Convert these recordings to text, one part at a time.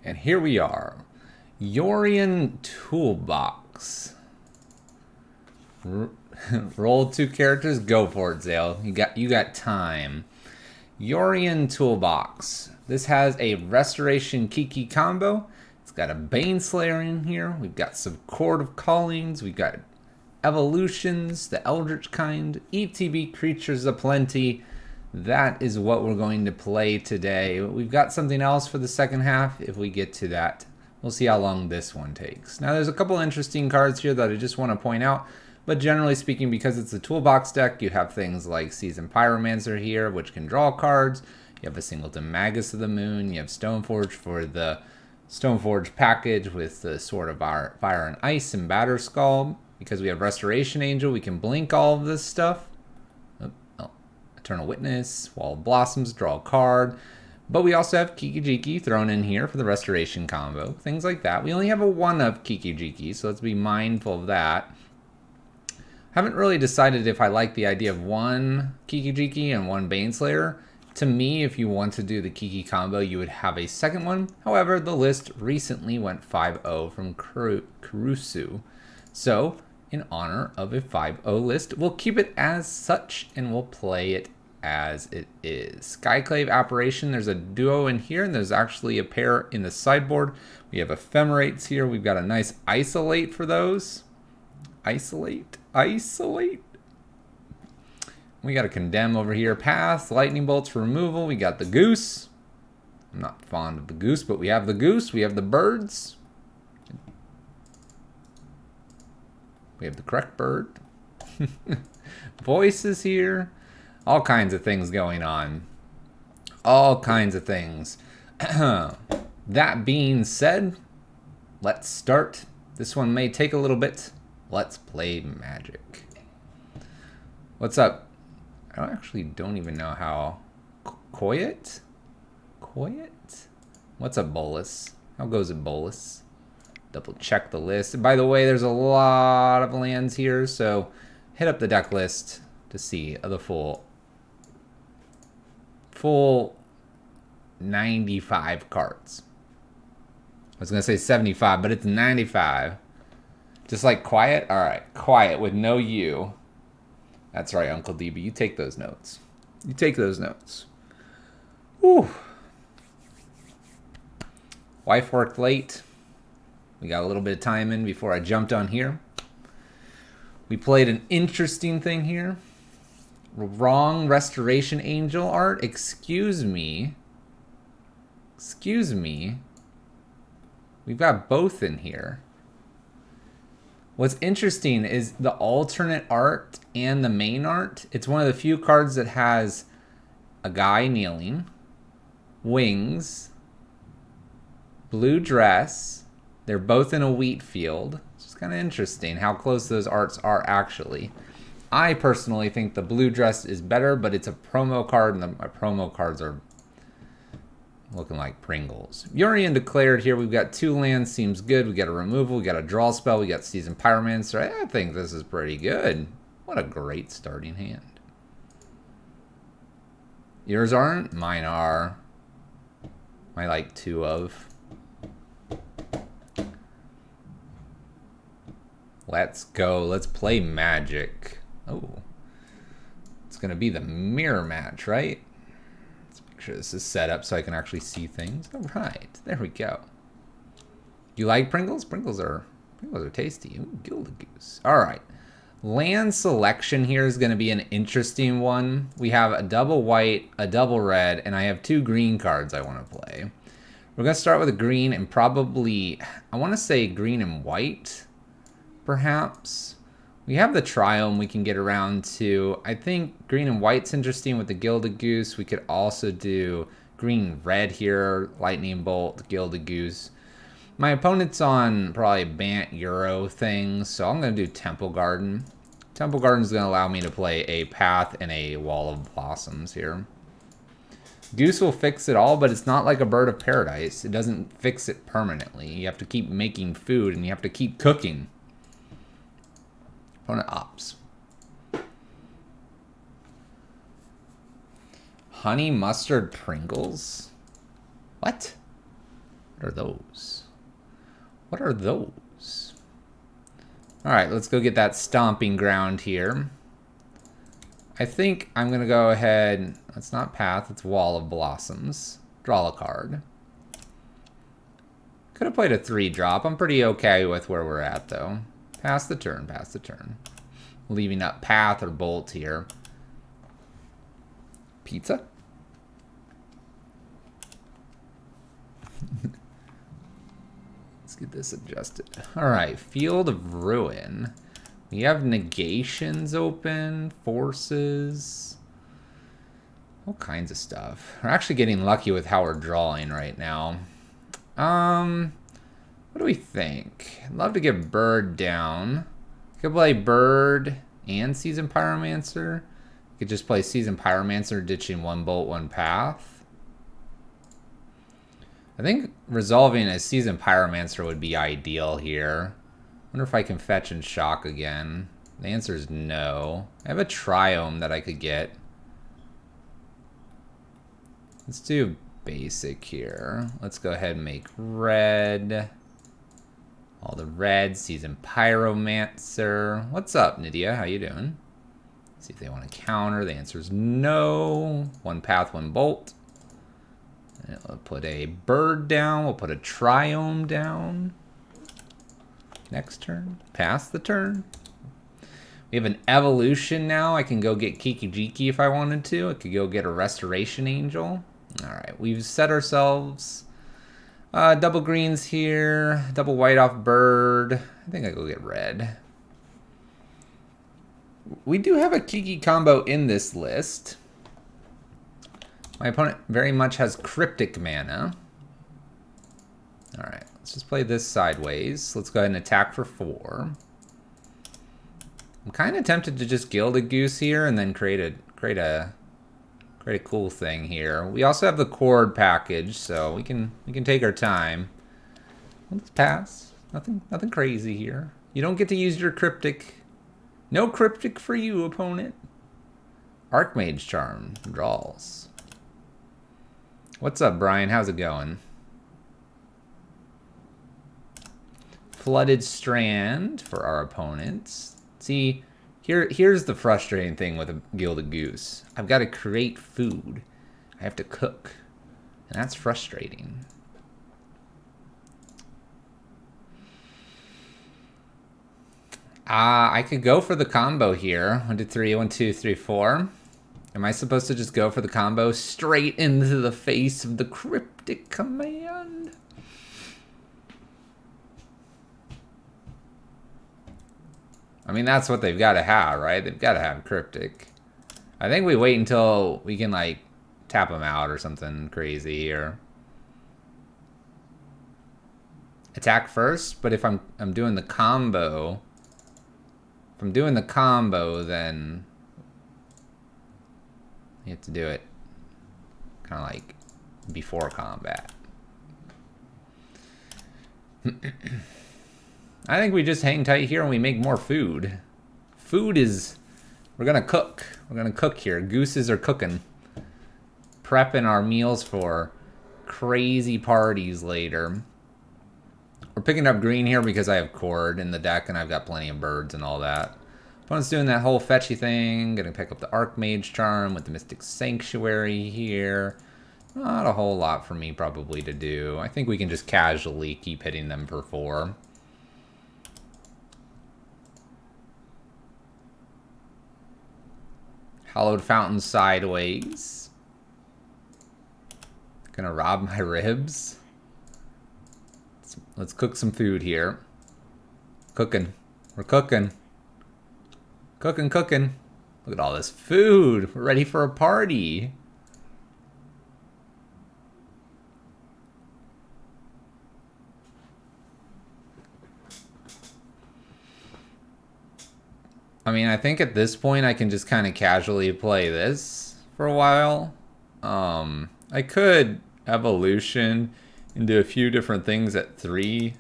And here we are. Yorion Toolbox. Roll 2 characters, go for it, Zale. You got time. Yorion Toolbox. This has a Restoration Kiki combo. It's got a Baneslayer in here. We've got some Chord of Callings. We've got Evolutions, the Eldritch kind, ETB creatures aplenty. That is what we're going to play today. We've got something else for the second half if we get to that. We'll see how long this one takes. Now there's a couple interesting cards here that I just want to point out. But generally speaking, because it's a toolbox deck, you have things like Seasoned Pyromancer here, which can draw cards. You have a Singleton Magus of the Moon. You have Stoneforge for the Stoneforge package with the Sword of Fire and Ice and Batterskull. Because we have Restoration Angel, we can blink all of this stuff. Eternal Witness, Wall of Blossoms, draw a card. But we also have Kiki Jiki thrown in here for the Restoration combo. Things like that. We only have a 1 of Kiki Jiki, so let's be mindful of that. Haven't really decided if I like the idea of 1 Kiki Jiki and 1 Baneslayer. To me, if you want to do the Kiki combo, you would have a second one. However, the list recently went 5-0 from Kurusu. So, in honor of a 5-0 list, we'll keep it as such and we'll play it as it is. Skyclave Apparition, there's a duo in here and there's actually a pair in the sideboard. We have Ephemerates here. We've got a nice Isolate for those. Isolate. We got a Condemn over here. Path, Lightning Bolts for removal. We got the Goose. I'm not fond of the Goose, but we have the Goose. We have the Birds. We have the correct bird. Voices here. All kinds of things going on. All kinds of things. That being said, let's start. This one may take a little bit. Let's play Magic. What's up? I actually don't even know how. Coyet? What's a Bolus? How goes a Bolus? Double check the list. By the way, there's a lot of lands here, so hit up the deck list to see the full 95 cards. I was going to say 75, but it's 95. Just like Quiet? All right, Quiet with no U. That's right, Uncle DB. You take those notes. Whew. Wife worked late. We got a little bit of time in before I jumped on here. We played an interesting thing here. Wrong Restoration Angel art. Excuse me. We've got both in here. What's interesting is the alternate art and the main art. It's one of the few cards that has a guy kneeling, wings, blue dress. They're both in a wheat field. It's just kind of interesting how close those arts are actually. I personally think the blue dress is better, but it's a promo card, and my promo cards are looking like Pringles. Yorion declared here. We've got 2 lands. Seems good. We got a removal. We got a draw spell. We got Seasoned Pyromancer. I think this is pretty good. What a great starting hand. Yours aren't? Mine are. I like 2 of. Let's go. Let's play Magic. Oh. It's going to be the mirror match, right? Let's make sure this is set up so I can actually see things. All right. There we go. You like Pringles? Pringles are tasty. Ooh, Gilded Goose. All right. Land selection here is going to be an interesting one. We have a double white, a double red, and I have 2 green cards I want to play. We're going to start with a green and probably, I want to say green and white. Perhaps. We have the Triome we can get around to. I think green and white's interesting with the Gilded Goose. We could also do green and red here. Lightning Bolt, Gilded Goose. My opponent's on probably Bant Euro things, so I'm going to do Temple Garden. Temple Garden's going to allow me to play a Path and a Wall of Blossoms here. Goose will fix it all, but it's not like a Bird of Paradise. It doesn't fix it permanently. You have to keep making food, and you have to keep cooking. Opponent ops. Honey Mustard Pringles? What? What are those? What are those? All right, let's go get that stomping ground here. I think I'm gonna go ahead, it's not path, it's Wall of Blossoms. Draw a card. Could have played a 3-drop. I'm pretty okay with where we're at though. Pass the turn, pass the turn. Leaving up path or bolt here. Pizza? Let's get this adjusted. All right, Field of Ruin. We have negations open, forces, all kinds of stuff. We're actually getting lucky with how we're drawing right now. What do we think? I'd love to get Bird down. Could play Bird and Season Pyromancer. Could just play Season Pyromancer, ditching 1 bolt, 1 path. I think resolving a Season Pyromancer would be ideal here. Wonder if I can fetch and shock again. The answer is no. I have a Triome that I could get. Let's do basic here. Let's go ahead and make red. All the red. Season Pyromancer. What's up, Nydia? How you doing? Let's see if they want to counter. The answer is no. 1 path, 1 bolt. And we'll put a bird down. We'll put a Triome down. Next turn. Pass the turn. We have an evolution now. I can go get Kiki Jiki if I wanted to. I could go get a Restoration Angel. Alright, we've set ourselves double greens here. Double white off bird. I think I go get red. We do have a Kiki combo in this list. My opponent very much has Cryptic mana. Alright, let's just play this sideways. Let's go ahead and attack for 4. I'm kind of tempted to just Gild a Goose here and then create a cool thing here. We also have the Chord package, so we can take our time. Let's pass. Nothing crazy here. You don't get to use your Cryptic. No Cryptic for you, opponent. Archmage Charm draws. What's up, Brian? How's it going? Flooded Strand for our opponents. See, here's the frustrating thing with a Gilded Goose. I've got to create food. I have to cook. And that's frustrating. I could go for the combo here. 1, 2, 3, 1, 2, 3, 4. Am I supposed to just go for the combo straight into the face of the Cryptic command? I mean, that's what they've got to have, right? They've got to have Cryptic. I think we wait until we can, like, tap them out or something crazy here. Attack first, but if I'm doing the combo... If I'm doing the combo, then... You have to do it kind of like before combat. I think we just hang tight here and we make more food. Food is... We're going to cook. We're going to cook here. Gooses are cooking. Prepping our meals for crazy parties later. We're picking up green here because I have Chord in the deck and I've got plenty of birds and all that. Opponent's doing that whole fetchy thing. Gonna pick up the Archmage Charm with the Mystic Sanctuary here. Not a whole lot for me probably to do. I think we can just casually keep hitting them for 4. Hallowed Fountain sideways. Gonna rob my ribs. Let's cook some food here. Cooking. We're cooking. Cooking. Look at all this food. We're ready for a party. I mean, I think at this point I can just kind of casually play this for a while. I could evolution into a few different things at 3.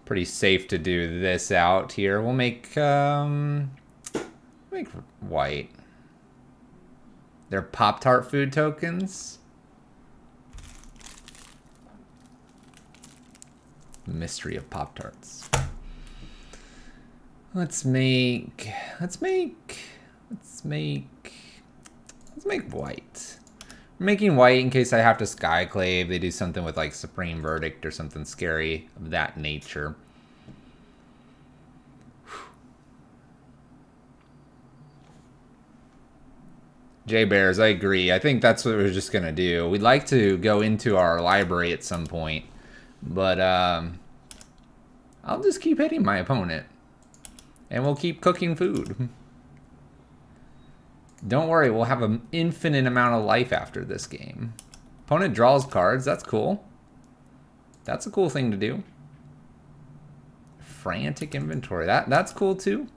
Pretty safe to do this out here. We'll make white. They're Pop-Tart food tokens. Mystery of Pop-Tarts. Let's make white. I'm making white in case I have to Skyclave. They do something with like Supreme Verdict or something scary of that nature. Jay Bears, I agree. I think that's what we're just gonna do. We'd like to go into our library at some point, but I'll just keep hitting my opponent, and we'll keep cooking food. Don't worry, we'll have an infinite amount of life after this game. Opponent draws cards, that's cool. That's a cool thing to do. Frantic inventory, that's cool too.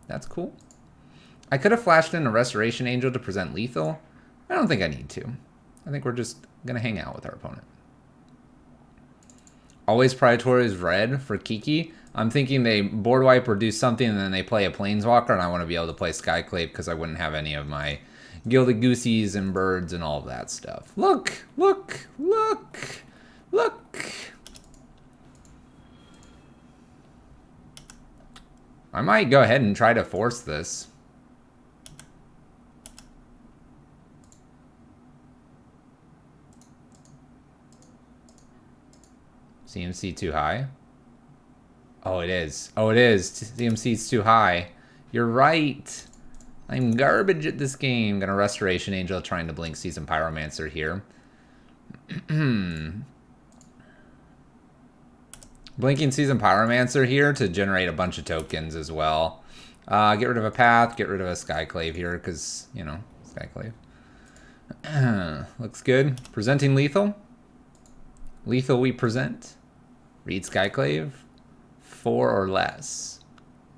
That's cool. I could have flashed in a Restoration Angel to present lethal. I don't think I need to. I think we're just gonna hang out with our opponent. Always Praetor is red for Kiki. I'm thinking they board wipe or do something and then they play a Planeswalker, and I want to be able to play Skyclave because I wouldn't have any of my Gilded Goosies and birds and all of that stuff. Look! Look! Look! Look! I might go ahead and try to force this. CMC too high? Oh, it is. Oh, it is. CMC's too high. You're right. I'm garbage at this game. Gonna Restoration Angel, trying to blink Season Pyromancer here. Blinking Season Pyromancer here to generate a bunch of tokens as well. Get rid of a path, get rid of a Skyclave here, because, you know, Skyclave. Looks good. Presenting lethal. Lethal we present. Read Skyclave. 4 or less.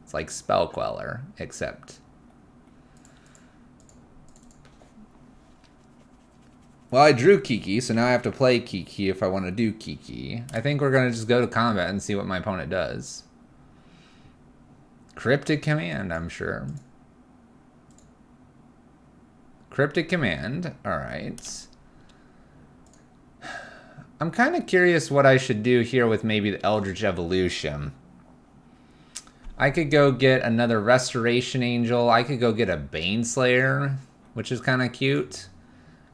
It's like Spell Queller, except. Well, I drew Kiki, so now I have to play Kiki if I want to do Kiki. I think we're going to just go to combat and see what my opponent does. Cryptic Command, I'm sure. Cryptic Command, alright. I'm kind of curious what I should do here with maybe the Eldritch Evolution. I could go get another Restoration Angel. I could go get a Baneslayer, which is kind of cute.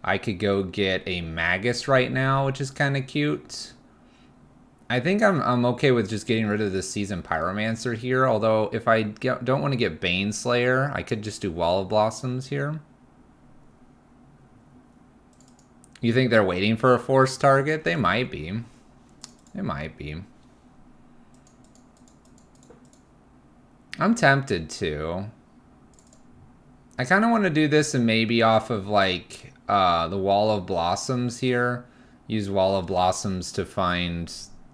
I could go get a Magus right now, which is kind of cute. I think I'm okay with just getting rid of the Season Pyromancer here, although if I don't want to get Baneslayer, I could just do Wall of Blossoms here. You think they're waiting for a forced target? They might be. They might be. I'm tempted to. I kind of want to do this and maybe off of like the Wall of Blossoms here. Use Wall of Blossoms to find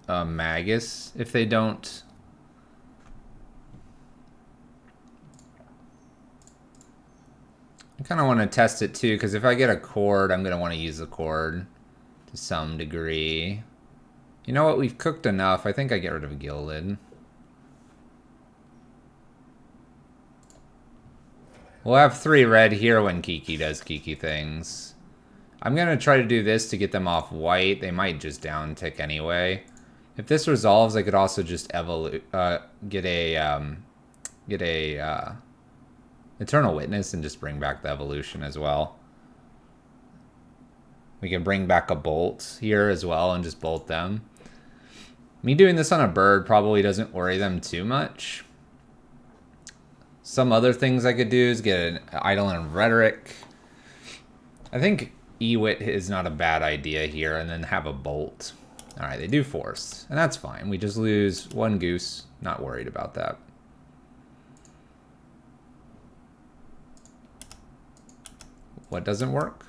Magus if they don't. I kind of want to test it too, because if I get a Chord, I'm going to want to use the Chord to some degree. You know what? We've cooked enough. I think I get rid of a Gilded. We'll have 3 red here when Kiki does Kiki things. I'm going to try to do this to get them off white. They might just down tick anyway. If this resolves, I could also just get a Eternal Witness and just bring back the Evolution as well. We can bring back a Bolt here as well and just bolt them. Me doing this on a bird probably doesn't worry them too much. Some other things I could do is get an Eidolon Rhetoric. I think Ewit is not a bad idea here, and then have a Bolt. Alright, they do Force, and that's fine. We just lose 1 goose. Not worried about that. What doesn't work?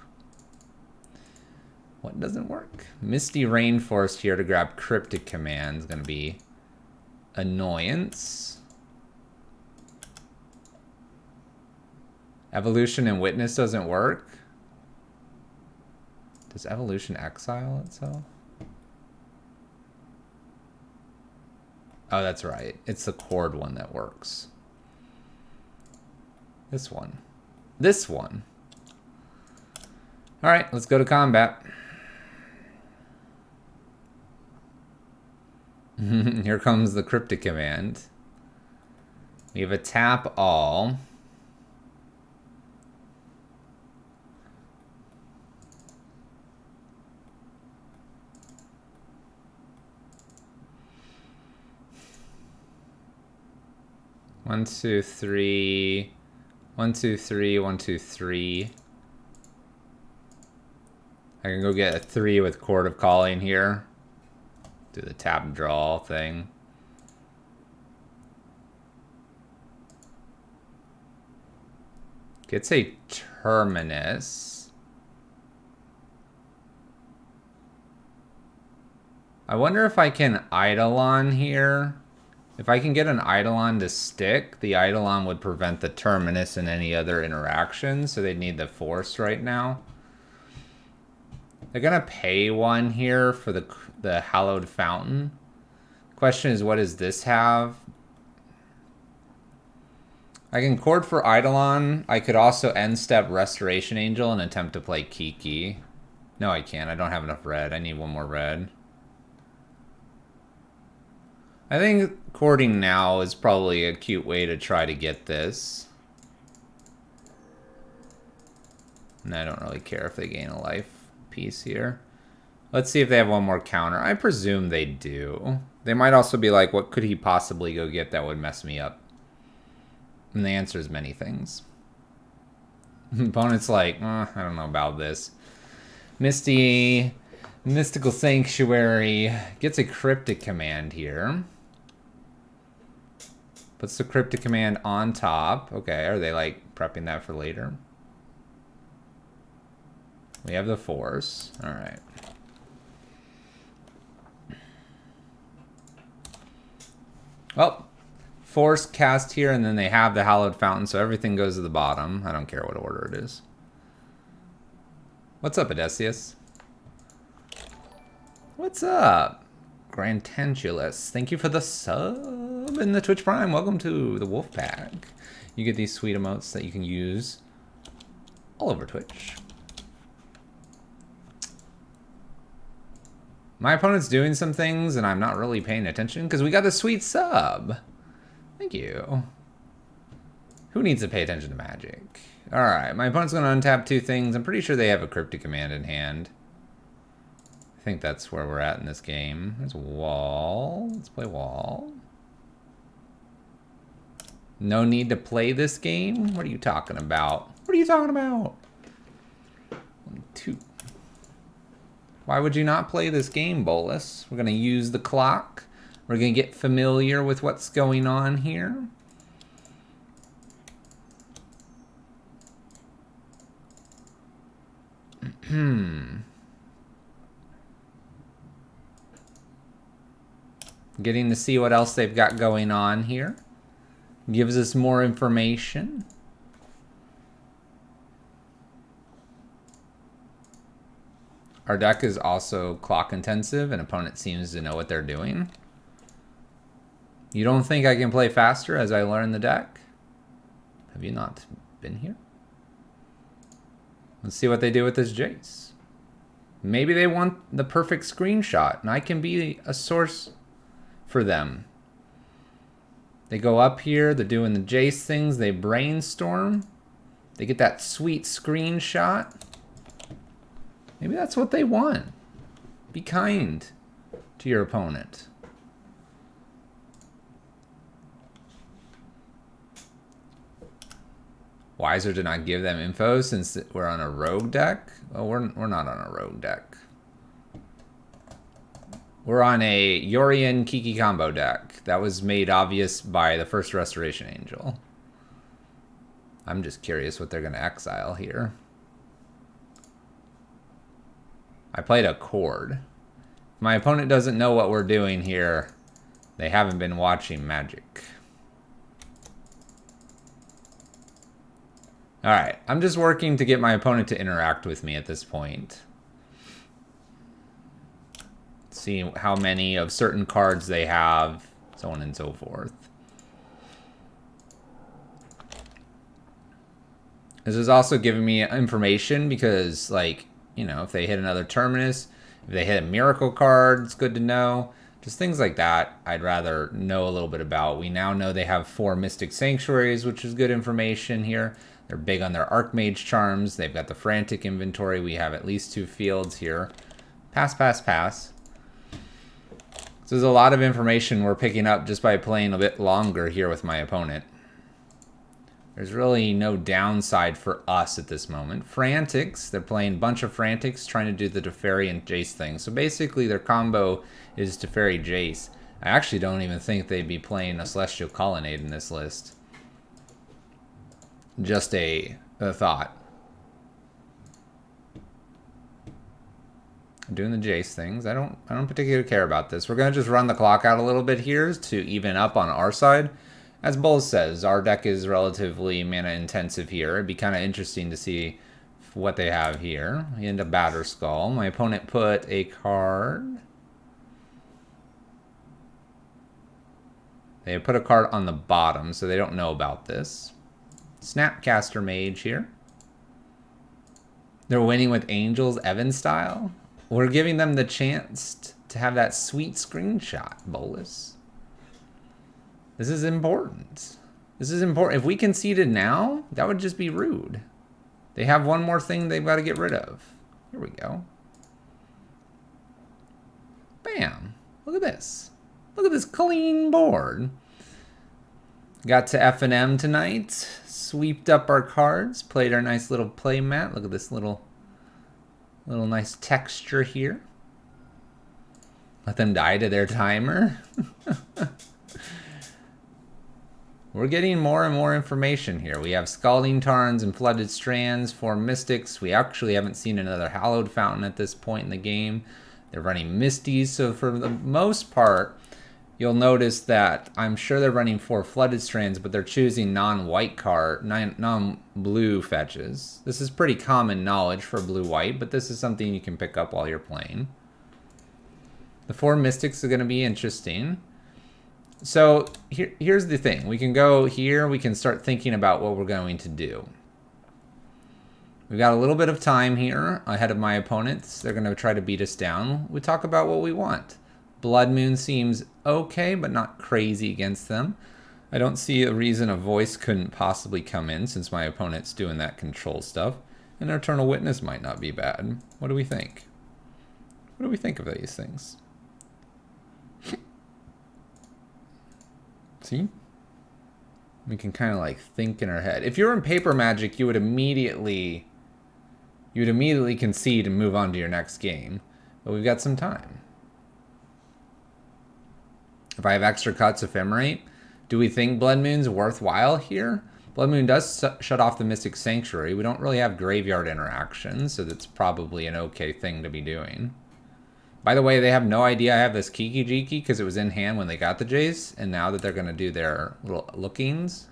What doesn't work? Misty Rainforest here to grab Cryptic Command is going to be Annoyance. Evolution and Witness doesn't work. Does Evolution exile itself? Oh, that's right. It's the Chord one that works. This one. This one. All right, let's go to combat. Here comes the cryptic command. We have a tap all. One, two, three. 1, 2, 3, 1, 2, 3. I can go get a 3 with Chord of Calling here. Do the tap draw thing. Gets a Terminus. I wonder if I can Eidolon here. If I can get an Eidolon to stick, the Eidolon would prevent the Terminus and any other interaction, so they'd need the Force right now. They're gonna pay 1 here for the Hallowed Fountain. Question is, what does this have? I can Chord for Eidolon. I could also end step Restoration Angel and attempt to play Kiki. No, I can't. I don't have enough red. I need 1 more red. I think Chording now is probably a cute way to try to get this. And I don't really care if they gain a life piece here. Let's see if they have 1 more counter. I presume they do. They might also be like, what could he possibly go get that would mess me up? And the answer is many things. Opponent's like, I don't know about this. Mystical Sanctuary gets a cryptic command here. Puts the cryptic command on top. Okay, are they like prepping that for later? We have the Force. All right. Well, Force cast here, and then they have the Hallowed Fountain, so everything goes to the bottom. I don't care what order it is. What's up, Odysseus? What's up, Grantantulus? Thank you for the sub in the Twitch Prime. Welcome to the Wolf Pack. You get these sweet emotes that you can use all over Twitch. My opponent's doing some things, and I'm not really paying attention because we got the sweet sub. Thank you. Who needs to pay attention to Magic? All right, my opponent's going to untap 2 things. I'm pretty sure they have a cryptic command in hand. I think that's where we're at in this game. There's Wall. Let's play Wall. No need to play this game? What are you talking about? What are you talking about? 1, 2. Why would you not play this game, Bolus? We're going to use the clock. We're going to get familiar with what's going on here. Getting to see what else they've got going on here. Gives us more information. Our deck is also clock intensive, and opponent seems to know what they're doing. You don't think I can play faster as I learn the deck? Have you not been here? Let's see what they do with this Jace. Maybe they want the perfect screenshot, and I can be a source for them. They go up here, they're doing the Jace things, they brainstorm. They get that sweet screenshot. Maybe that's what they want. Be kind to your opponent. Wiser to not give them info since we're on a rogue deck. Well, we're not on a rogue deck. We're on a Yorion Kiki combo deck. That was made obvious by the first Restoration Angel. I'm just curious what they're going to exile here. I played a Chord. If my opponent doesn't know what we're doing here, they haven't been watching Magic. Alright, I'm just working to get my opponent to interact with me at this point. See how many of certain cards they have, so on and so forth. This is also giving me information because, like, you know, if they hit another Terminus, if they hit a Miracle card, it's good to know. Just things like that I'd rather know a little bit about. We now know they have 4 Mystic Sanctuaries, which is good information here. They're big on their Archmage charms. They've got the Frantic inventory. We have at least 2 fields here. Pass, pass, pass. So there's a lot of information we're picking up just by playing a bit longer here with my opponent. There's really no downside for us at this moment. Frantics, they're playing a bunch of Frantics, trying to do the Teferi and Jace thing. So basically their combo is Teferi Jace. I actually don't even think they'd be playing a Celestial Colonnade in this list. Just a thought. Doing the Jace things. I don't particularly care about this. We're gonna just run the clock out a little bit here to even up on our side. As Bulls says, our deck is relatively mana intensive here. It'd be kind of interesting to see what they have here. Into Batter Skull. My opponent put a card. They put a card on the bottom, so they don't know about this. Snapcaster Mage here. They're winning with Angels, Evan style. We're giving them the chance to have that sweet screenshot, Bolus. This is important. This is important. If we conceded now, that would just be rude. They have one more thing they've got to get rid of. Here we go. Bam. Look at this. Look at this clean board. Got to F&M tonight. Sweeped up our cards. Played our nice little play mat. Look at this little nice texture here. Let them die to their timer. We're getting more and more information here. We have Scalding Tarns and Flooded Strands, 4 Mystics. We actually haven't seen another Hallowed Fountain at this point in the game. They're running Misties, so for the most part, you'll notice that I'm sure they're running 4 Flooded Strands, but they're choosing non-white card, non-blue fetches. This is pretty common knowledge for blue-white, but this is something you can pick up while you're playing. The 4 Mystics are going to be interesting. So here's the thing. We can go here. We can start thinking about what we're going to do. We've got a little bit of time here ahead of my opponents. They're going to try to beat us down. We talk about what we want. Blood Moon seems okay, but not crazy against them. I don't see a reason a Voice couldn't possibly come in since my opponent's doing that control stuff. And Eternal Witness might not be bad. What do we think? What do we think of these things? See? We can kind of like think in our head. If you're in Paper Magic, you would immediately concede and move on to your next game. But we've got some time. If I have extra cuts, Ephemerate, do we think Blood Moon's worthwhile here? Blood Moon does shut off the Mystic Sanctuary. We don't really have graveyard interaction, so that's probably an okay thing to be doing. By the way, they have no idea I have this Kiki Jiki because it was in hand when they got the Jace, and now that they're going to do their little lookings,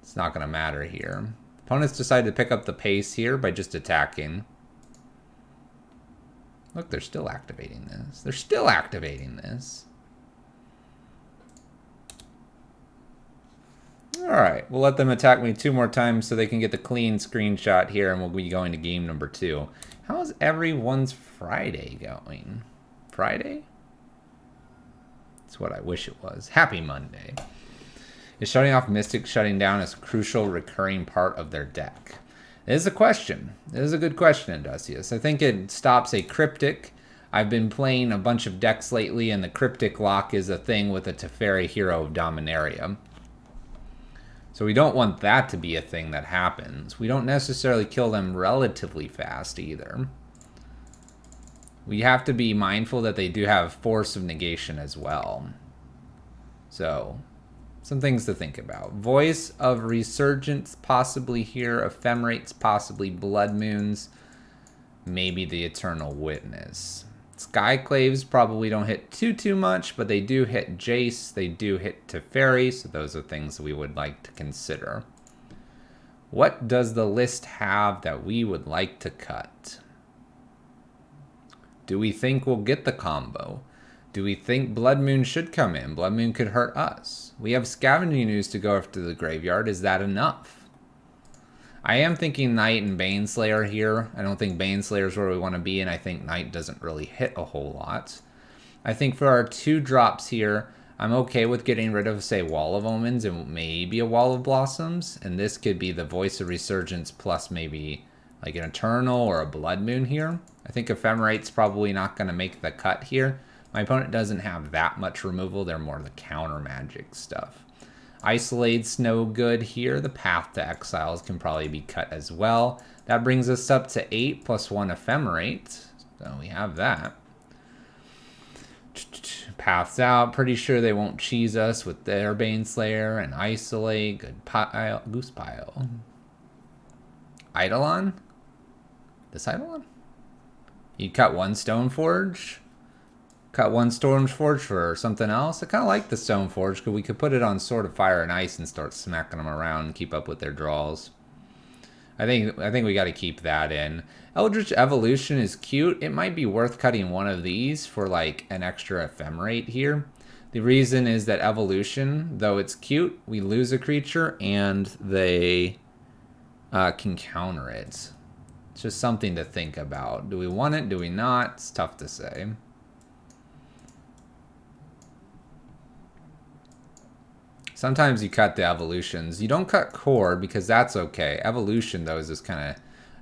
it's not going to matter here. Opponents decided to pick up the pace here by just attacking. Look, they're still activating this. They're still activating this. Alright, we'll let them attack me 2 more times so they can get the clean screenshot here, and we'll be going to game number 2. How's everyone's Friday going? Friday? That's what I wish it was. Happy Monday. Is shutting off Mystic shutting down a crucial recurring part of their deck? It is a question. It is a good question, Industrious. I think it stops a Cryptic. I've been playing a bunch of decks lately, and the Cryptic lock is a thing with a Teferi Hero of Dominaria. So we don't want that to be a thing that happens. We don't necessarily kill them relatively fast either. We have to be mindful that they do have Force of Negation as well. So, some things to think about. Voice of Resurgence possibly here. Ephemerates possibly. Blood Moons. Maybe the Eternal Witness. Skyclaves probably don't hit too much, but they do hit Jace, they do hit Teferi, so those are things we would like to consider. What does the list have that we would like to cut? Do we think we'll get the combo? Do we think Blood Moon should come in? Blood Moon could hurt us. We have Scavenging Ooze to go after the graveyard. Is that enough? I am thinking Knight and Baneslayer here. I don't think Baneslayer is where we want to be, and I think Knight doesn't really hit a whole lot. I think for our 2 drops here, I'm okay with getting rid of, say, Wall of Omens and maybe a Wall of Blossoms. And this could be the Voice of Resurgence plus maybe like an Eternal or a Blood Moon here. I think Ephemerate's probably not going to make the cut here. My opponent doesn't have that much removal. They're more the counter magic stuff. Isolate's no good here. The Path to Exiles can probably be cut as well. That brings us up to 8 plus 1 Ephemerate. So we have that. Paths out. Pretty sure they won't cheese us with their Baneslayer and Isolate. Good pile. Goose pile. Eidolon? This Eidolon? You cut 1 Stoneforge? Cut 1 Stoneforge for something else? I kind of like the Stoneforge because we could put it on Sword of Fire and Ice and start smacking them around and keep up with their draws. I think we got to keep that in. Eldritch Evolution is cute. It might be worth cutting one of these for like an extra Ephemerate here. The reason is that Evolution, though it's cute, we lose a creature and they can counter it. It's just something to think about. Do we want it? Do we not? It's tough to say. Sometimes you cut the evolutions. You don't cut Chord because that's okay. Evolution, though, is this kind of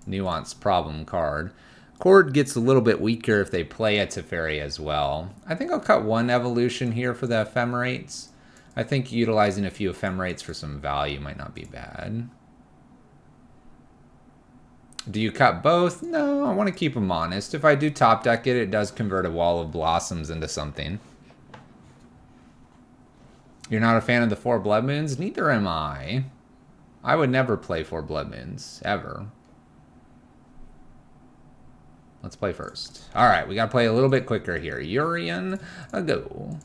nuanced problem card. Chord gets a little bit weaker if they play a Teferi as well. I think I'll cut 1 evolution here for the Ephemerates. I think utilizing a few Ephemerates for some value might not be bad. Do you cut both? No, I want to keep them honest. If I do top deck it, it does convert a Wall of Blossoms into something. You're not a fan of the 4 Blood Moons? Neither am I. I would never play 4 Blood Moons, ever. Let's play first. Alright, we gotta play a little bit quicker here. Yorion, a go.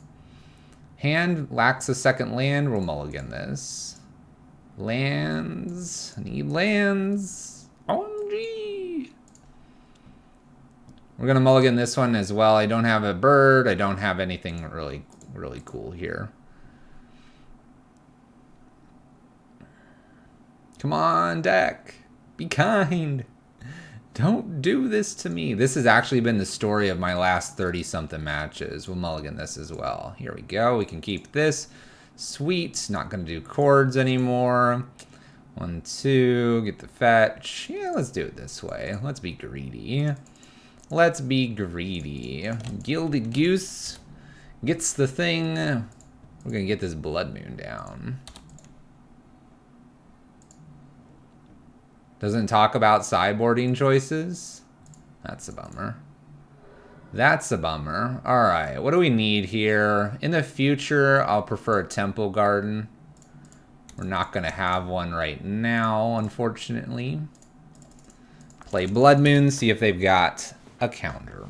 Hand lacks a second land. We'll mulligan this. Lands. Need lands. OMG. We're gonna mulligan this one as well. I don't have a bird. I don't have anything really cool here. Come on, deck. Be kind. Don't do this to me. This has actually been the story of my last 30-something matches. We'll mulligan this as well. Here we go. We can keep this. Sweet. Not going to do chords anymore. 1, 2. Get the fetch. Yeah, let's do it this way. Let's be greedy. Let's be greedy. Gilded Goose gets the thing. We're going to get this Blood Moon down. Doesn't talk about sideboarding choices. That's a bummer. That's a bummer. All right, what do we need here? In the future, I'll prefer a Temple Garden. We're not going to have one right now, unfortunately. Play Blood Moon, see if they've got a counter.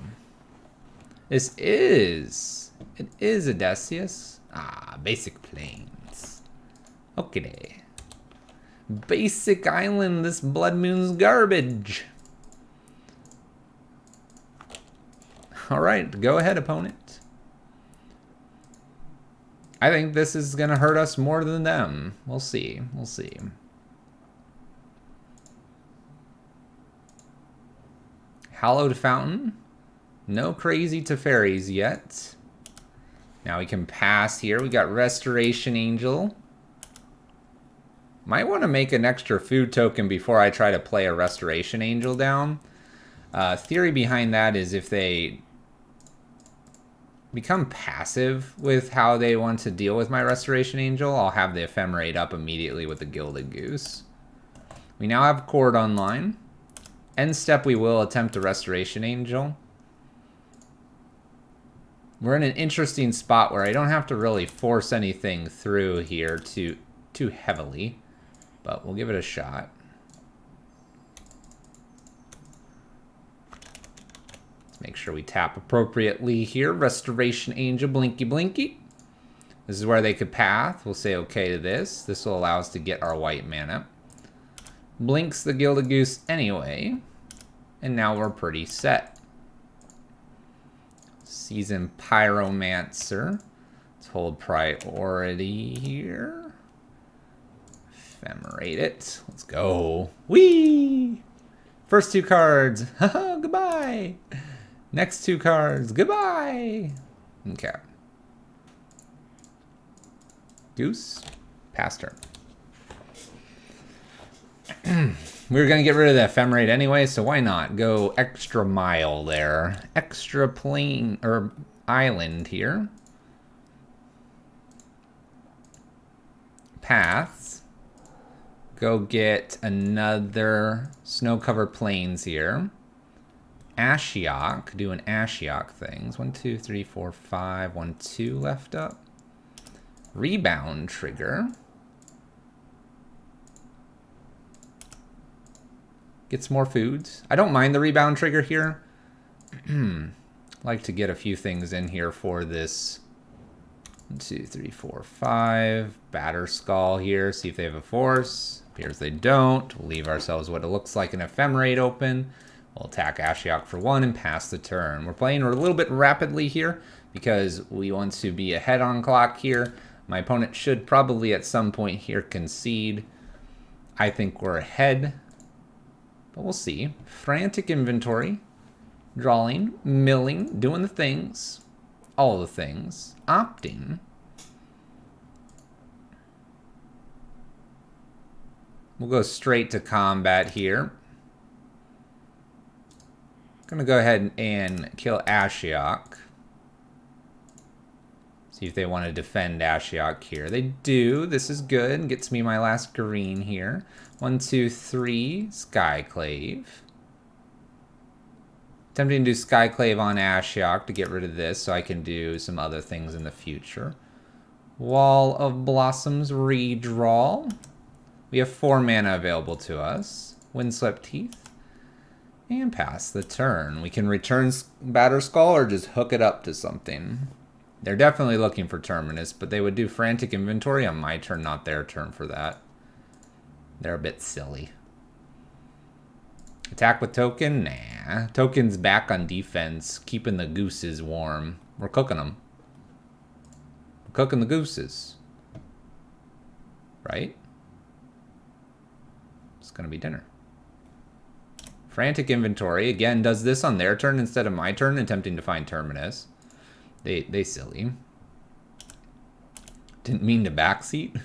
It is Odysseus. Ah, Basic Plains. Okay. Basic Island, this Blood Moon's garbage. Alright, go ahead, opponent. I think this is going to hurt us more than them. We'll see. We'll see. Hallowed Fountain. No crazy Teferis yet. Now we can pass here. We got Restoration Angel. Might want to make an extra food token before I try to play a Restoration Angel down. Theory behind that is if they become passive with how they want to deal with my Restoration Angel, I'll have the Ephemerate up immediately with the Gilded Goose. We now have Chord online. End step, we will attempt a Restoration Angel. We're in an interesting spot where I don't have to really force anything through here too heavily. But we'll give it a shot. Let's make sure we tap appropriately here. Restoration Angel, blinky blinky. This is where they could path. We'll say okay to this. This will allow us to get our white mana. Blinks the Gilded Goose anyway. And now we're pretty set. Seasoned Pyromancer. Let's hold priority here. Ephemerate it. Let's go. Whee! First 2 cards. Haha, goodbye. Next 2 cards. Goodbye. Okay. Goose. Pass turn. We were going to get rid of the ephemerate anyway, so why not go extra mile there. Extra plane, or island here. Paths. Go get another snow-covered plains here. Ashiok, doing Ashiok things. 1, 2, 3, 4, 5. 1, 2 left up. Rebound trigger. Gets more foods. I don't mind the rebound trigger here. Like to get a few things in here for this. 1, 2, 3, 4, 5. Batter Skull here. See if they have a force. Appears they don't. We'll leave ourselves what it looks like an ephemerate open. We'll attack Ashiok for 1 and pass the turn. We're playing a little bit rapidly here because we want to be ahead on clock here. My opponent should probably at some point here concede. I think we're ahead. But we'll see. Frantic inventory. Drawing. Milling. Doing the things. All the things. Opting. We'll go straight to combat here. Gonna go ahead and kill Ashiok. See if they want to defend Ashiok here. They do. This is good. Gets me my last green here. 1, 2, 3. Skyclave. Attempting to do Skyclave on Ashiok to get rid of this so I can do some other things in the future. Wall of Blossoms redraw. We have 4 mana available to us. Windswept Teeth. And pass the turn. We can return Batter Skull or just hook it up to something. They're definitely looking for Terminus, but they would do Frantic Inventory on my turn, not their turn for that. They're a bit silly. Attack with token? Nah. Token's back on defense, keeping the gooses warm. We're cooking them. We're cooking the gooses. Right? It's gonna be dinner. Frantic Inventory, again, does this on their turn instead of my turn, attempting to find Terminus. They silly. Didn't mean to backseat.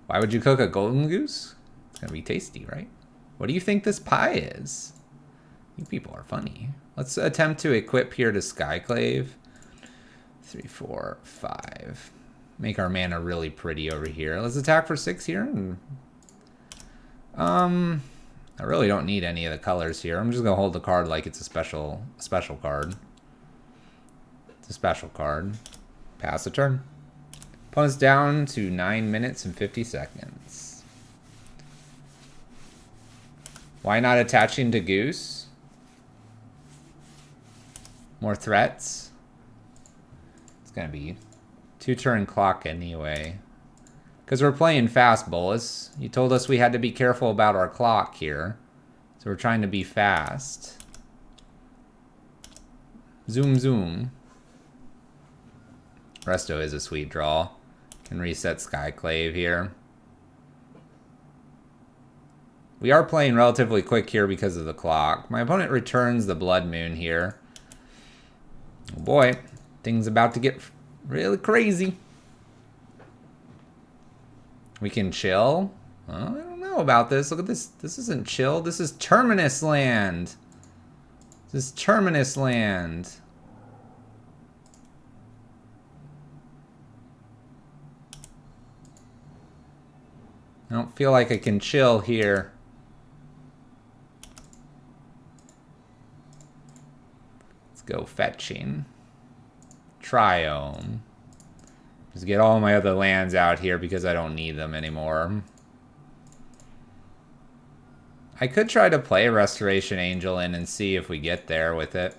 Why would you cook a golden goose? It's gonna be tasty, right? What do you think this pie is? You people are funny. Let's attempt to equip here to Skyclave. 3, 4, 5. Make our mana really pretty over here. Let's attack for 6 here. And, I really don't need any of the colors here. I'm just gonna hold the card like it's a special card. It's a special card. Pass the turn. Opponent's down to 9 minutes and 50 seconds. Why not attaching to Goose? More threats. It's gonna be 2-turn clock anyway. Because we're playing fast, Bolus. You told us we had to be careful about our clock here. So we're trying to be fast. Zoom, zoom. Resto is a sweet draw. Can reset Skyclave here. We are playing relatively quick here because of the clock. My opponent returns the Blood Moon here. Oh boy, things about to get really crazy. We can chill. Well, I don't know about this. Look at this. This isn't chill. This is Terminus land. This is Terminus land. I don't feel like I can chill here. Let's go fetching. Triome. Just get all my other lands out here because I don't need them anymore. I could try to play Restoration Angel in and see if we get there with it.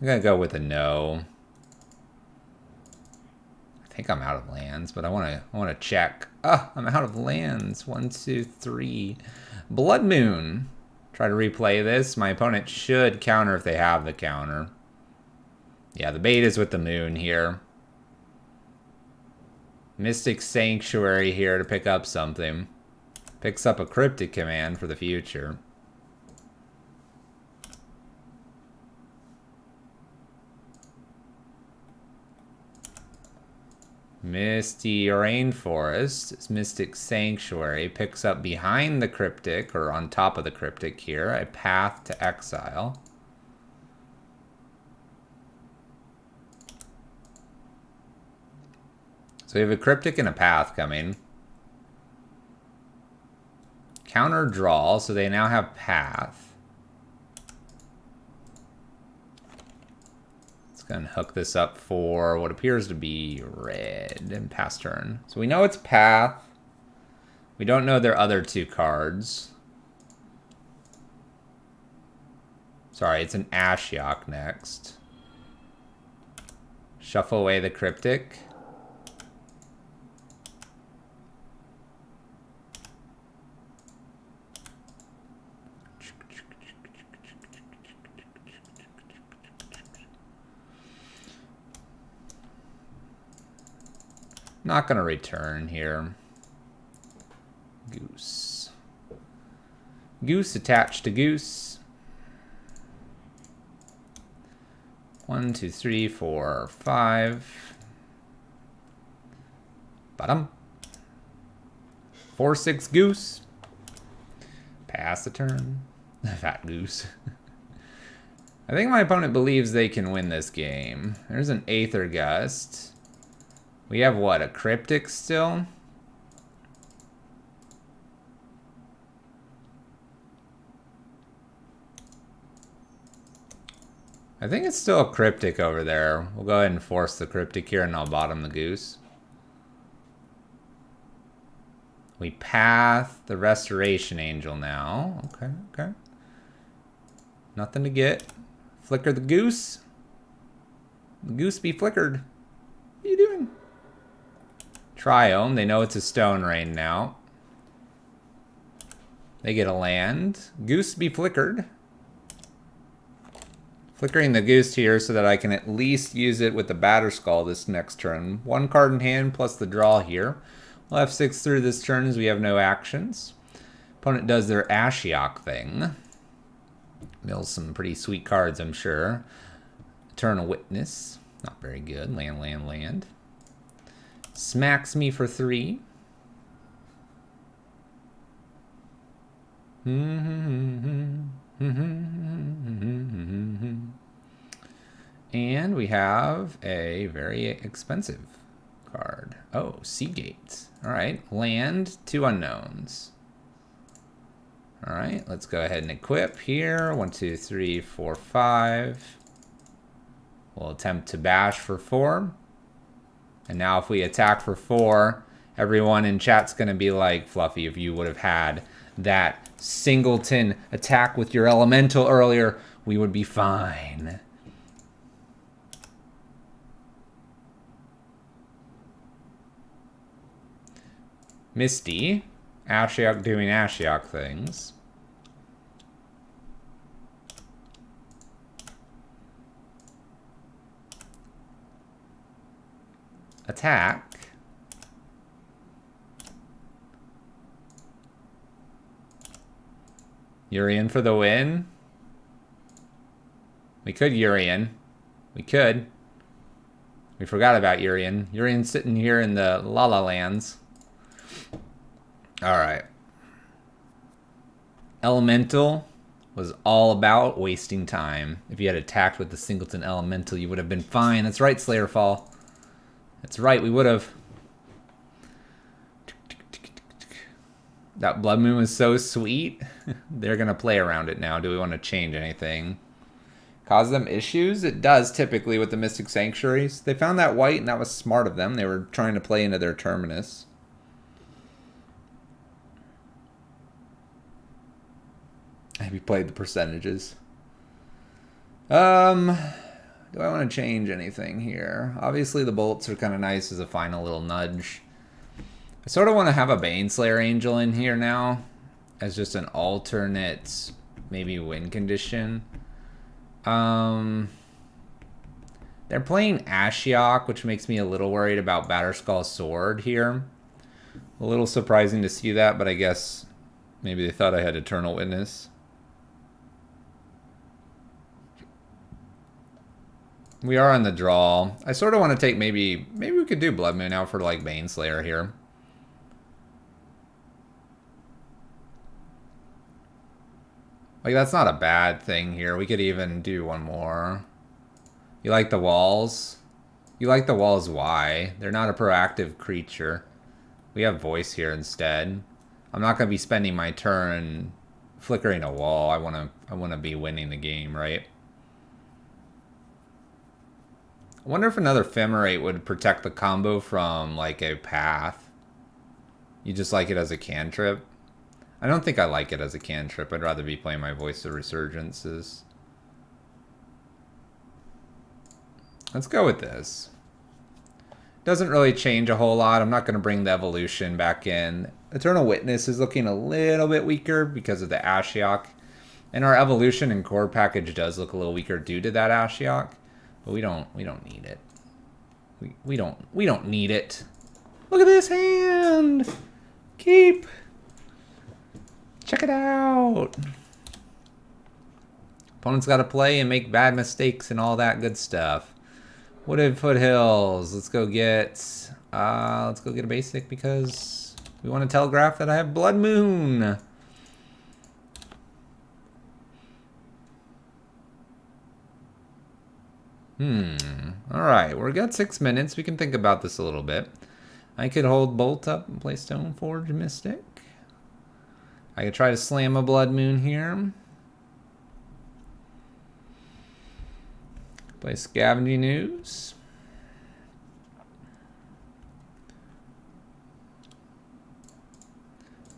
I'm gonna go with a no. I think I'm out of lands, but I wanna check. Ah, I'm out of lands. 1, 2, 3. Blood Moon. Try to replay this. My opponent should counter if they have the counter. Yeah, the bait is with the moon here. Mystic Sanctuary here to pick up something. Picks up a Cryptic command for the future. Misty Rainforest. It's Mystic Sanctuary. Picks up behind the Cryptic, or on top of the Cryptic here, a Path to Exile. So we have a Cryptic and a Path coming. Counter draw, so they now have Path. Let's go and hook this up for what appears to be red and pass turn. So we know it's Path. We don't know their other two cards. Sorry, it's an Ashiok next. Shuffle away the Cryptic. Not gonna return here. Goose. Goose attached to Goose. 1, 2, 3, 4, 5. Bottom. 4, 6 Goose. Pass the turn. Fat Goose. I think my opponent believes they can win this game. There's an Aether Gust. We have what, a Cryptic still? I think it's still a Cryptic over there. We'll go ahead and force the Cryptic here and I'll bottom the Goose. We path the Restoration Angel now. Okay, okay. Nothing to get. Flicker the Goose. The Goose be flickered. What are you doing? Triome. They know it's a Stone Rain now. They get a land. Goose be flickered. Flickering the Goose here so that I can at least use it with the Batterskull this next turn. 1 card in hand plus the draw here. We'll F6 through this turn as we have no actions. Opponent does their Ashiok thing. Mills some pretty sweet cards, I'm sure. Eternal Witness. Not very good. Land, land, land. Smacks me for 3. And we have a very expensive card. Oh, Seagate. All right, land, 2 unknowns. All right, let's go ahead and equip here. 1, 2, 3, 4, 5. We'll attempt to bash for 4. And now if we attack for 4, everyone in chat's going to be like, Fluffy, if you would have had that singleton attack with your elemental earlier, we would be fine. Misty. Ashiok doing Ashiok things. Attack. Yorion for the win. We could Yorion. We could. We forgot about Yorion. Yorion's sitting here in the La La Lands. Alright. Elemental was all about wasting time. If you had attacked with the Singleton Elemental, you would have been fine. That's right, Slayerfall. That's right, we would have. That Blood Moon was so sweet. They're going to play around it now. Do we want to change anything? Cause them issues? It does, typically, with the Mystic Sanctuaries. They found that white, and that was smart of them. They were trying to play into their Terminus. Have you played the percentages? Do I want to change anything here? Obviously, the bolts are kind of nice as a final little nudge. I sort of want to have a Baneslayer Angel in here now as just an alternate, maybe win condition. That They're playing Ashiok, which makes me a little worried about Batterskull Sword here. A little surprising to see that, but I guess maybe they thought I had Eternal Witness. We are on the draw. I sort of want to take maybe we could do Blood Moon out for like Baneslayer here. Like that's not a bad thing here. We could even do one more. You like the walls? You like the walls, why? They're not a proactive creature. We have voice here instead. I'm not going to be spending my turn flickering a wall. I want to be winning the game, right? I wonder if another Ephemerate would protect the combo from like a path. You just like it as a cantrip? I don't think I like it as a cantrip. I'd rather be playing my Voice of Resurgences. Let's go with this. Doesn't really change a whole lot. I'm not going to bring the evolution back in. Eternal Witness is looking a little bit weaker because of the Ashiok. And our evolution and core package does look a little weaker due to that Ashiok. But we don't need it. We don't need it. Look at this hand. Keep. Check it out. Opponent's got to play and make bad mistakes and all that good stuff. Wooded Foothills. Let's go get a basic because we want to telegraph that I have Blood Moon. Alright, we've got 6 minutes. We can think about this a little bit. I could hold Bolt up and play Stoneforge Mystic. I could try to slam a Blood Moon here. Play Scavenging Ooze.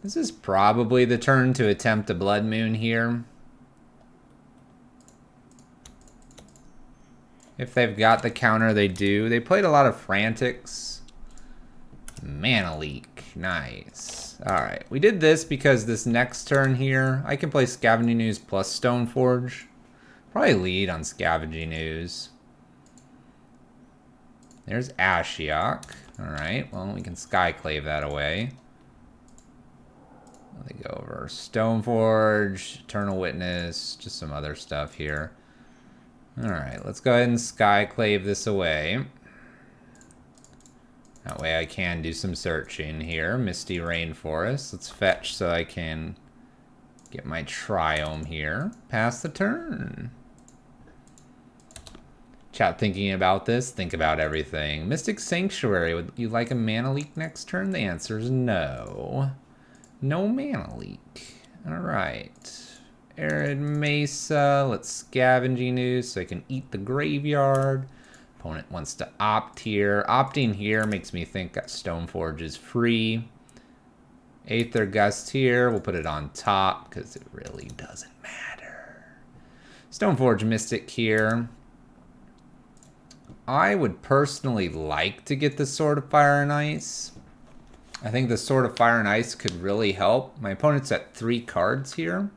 This is probably the turn to attempt a Blood Moon here. If they've got the counter, they do. They played a lot of Frantics. Mana Leak. Nice. Alright, we did this because this next turn here, I can play Scavenging Ooze plus Stoneforge. Probably lead on Scavenging Ooze. There's Ashiok. Alright, well, we can Skyclave that away. Let me go over Stoneforge, Eternal Witness, just some other stuff here. Alright, let's go ahead and Skyclave this away. That way I can do some searching here. Misty Rainforest. Let's fetch so I can get my Triome here. Pass the turn. Chat thinking about this? Think about everything. Mystic Sanctuary. Would you like a Mana Leak next turn? The answer is no. No Mana Leak. Alright. Arid Mesa. Let's Scavenging Ooze so I can eat the graveyard. Opponent wants to opt here. Opting here makes me think that Stoneforge is free. Aether Gust here. We'll put it on top because it really doesn't matter. Stoneforge Mystic here. I would personally like to get the Sword of Fire and Ice. I think the Sword of Fire and Ice could really help. My opponent's at 3 cards here.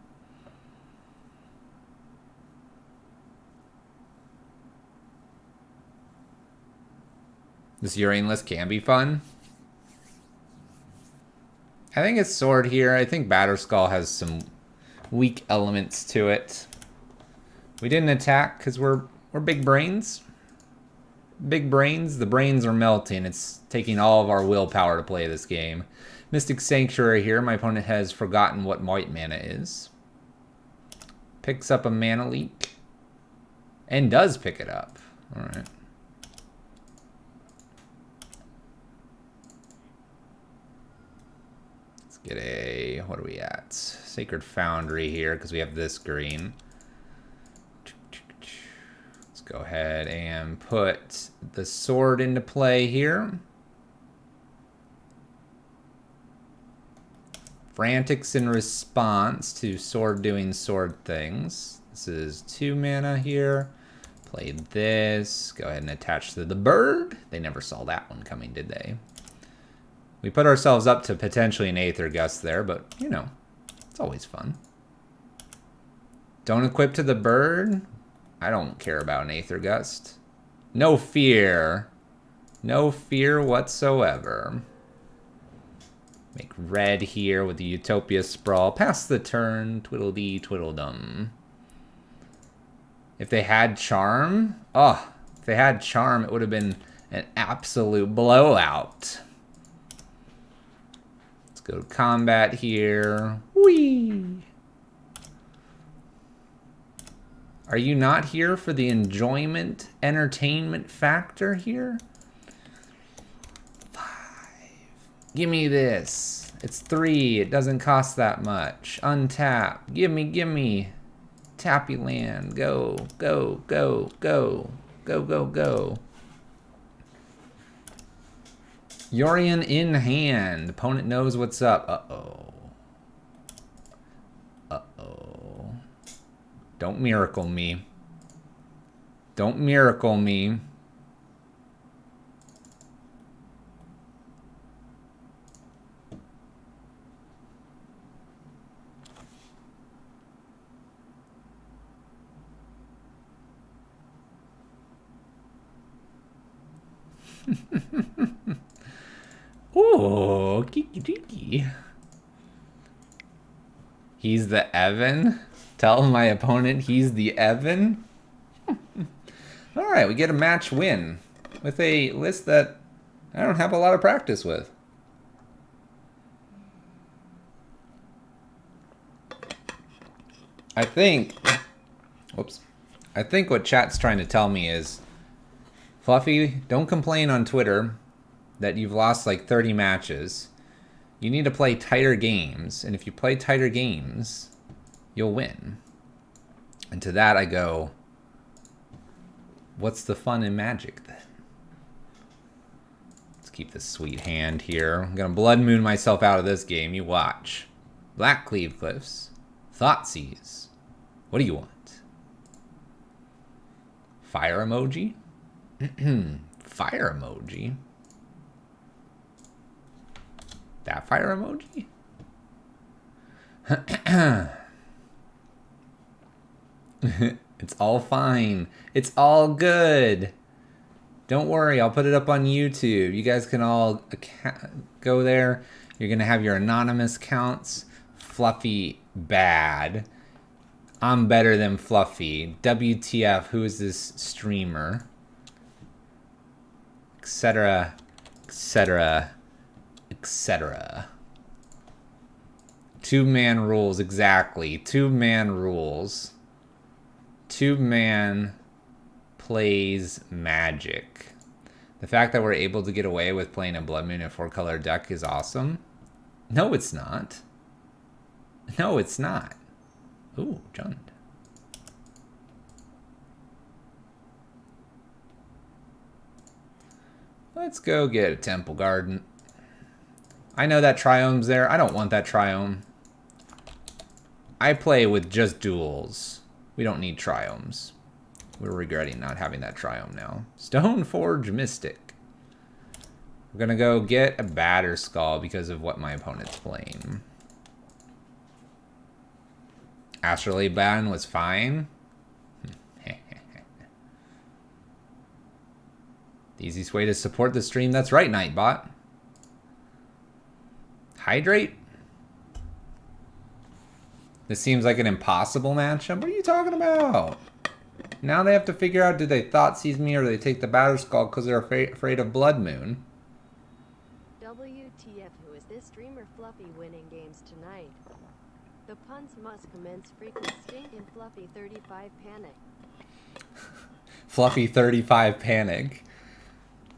This Yorion list can be fun. I think it's Sword here. I think Batterskull has some weak elements to it. We didn't attack because we're big brains. Big brains. The brains are melting. It's taking all of our willpower to play this game. Mystic Sanctuary here. My opponent has forgotten what white mana is. Picks up a Mana Leak. And does pick it up. Alright. Let's get a... what are we at? Sacred Foundry here because we have this green. Go ahead and put the sword into play here. Frantics in response to sword doing sword things. This is 2 mana here. Play this. Go ahead and attach to the bird. They never saw that one coming, did they? We put ourselves up to potentially an Aether Gust there, but, you know, it's always fun. Don't equip to the bird. I don't care about an Aether Gust. No fear. No fear whatsoever. Make red here with the Utopia Sprawl. Pass the turn. Twiddle-dee, twiddle-dum. If they had Charm... Oh, if they had Charm, it would have been an absolute blowout. Let's go to combat here. Whee! Are you not here for the enjoyment, entertainment factor here? 5. Give me this. It's 3. It doesn't cost that much. Untap. Gimme, gimme. Tappy land. Go, go, go, go. Go, go, go. Yorion in hand. Opponent knows what's up. Uh-oh. Uh-oh. Don't miracle me. Don't miracle me. Oh, Kiki Kiki. He's the Evan? Tell my opponent he's the Evan? Alright, we get a match win with a list that I don't have a lot of practice with. I think what chat's trying to tell me is, Fluffy, don't complain on Twitter that you've lost like 30 matches. You need to play tighter games, and if you play tighter games, you'll win. And to that I go, what's the fun in Magic then? Let's keep this sweet hand here. I'm gonna Blood Moon myself out of this game, you watch. Black Cleave Cliffs, Thoughtseize. What do you want? Fire emoji? Fire emoji? That fire emoji? It's all fine. It's all good. Don't worry, I'll put it up on YouTube. You guys can all go there. You're going to have your anonymous counts. Fluffy bad. I'm better than Fluffy. WTF, who is this streamer? Etc. Etc. Etc. 2-man rules, exactly. 2-man rules. 2-man plays Magic. The fact that we're able to get away with playing a Blood Moon and 4-color deck is awesome. No, it's not. No, it's not. Ooh, Jund. Let's go get a Temple Garden. I know that Triome's there. I don't want that Triome. I play with just duels. We don't need Triomes. We're regretting not having that Triome now. Stoneforge Mystic. We're gonna go get a Batterskull because of what my opponent's playing. Astrolabe Ban was fine. The easiest way to support the stream. That's right, Nightbot. Hydrate? This seems like an impossible matchup. What are you talking about? Now they have to figure out, did they Thoughtseize me or do they take the Batterskull because they're afraid of Blood Moon? WTF, who is this streamer Fluffy winning games tonight? The puns must commence frequent stink in Fluffy 35 panic. Fluffy 35 panic.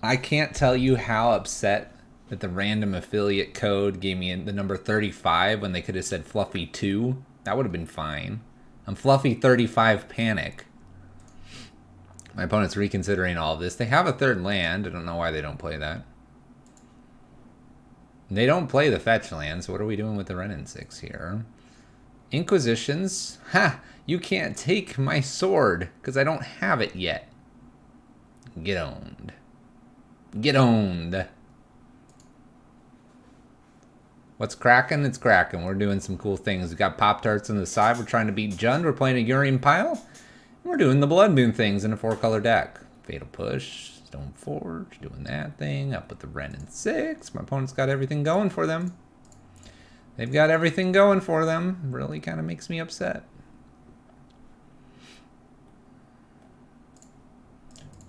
I can't tell you how upset that the random affiliate code gave me the number 35 when they could have said Fluffy 2. That would have been fine. I'm Fluffy 35 panic. My opponent's reconsidering all of this. They have a third land. I don't know why they don't play that. They don't play the fetch land, so what are we doing with the Renin 6 here? Inquisitions. Ha! You can't take my sword, because I don't have it yet. Get owned. Get owned. What's cracking? It's cracking. We're doing some cool things. We've got Pop-Tarts on the side. We're trying to beat Jund. We're playing a Yorion pile. And we're doing the Blood Moon things in a 4-color deck. Fatal Push. Stone Forge. Doing that thing. Up with the Ren and 6. My opponent's got everything going for them. They've got everything going for them. Really kind of makes me upset.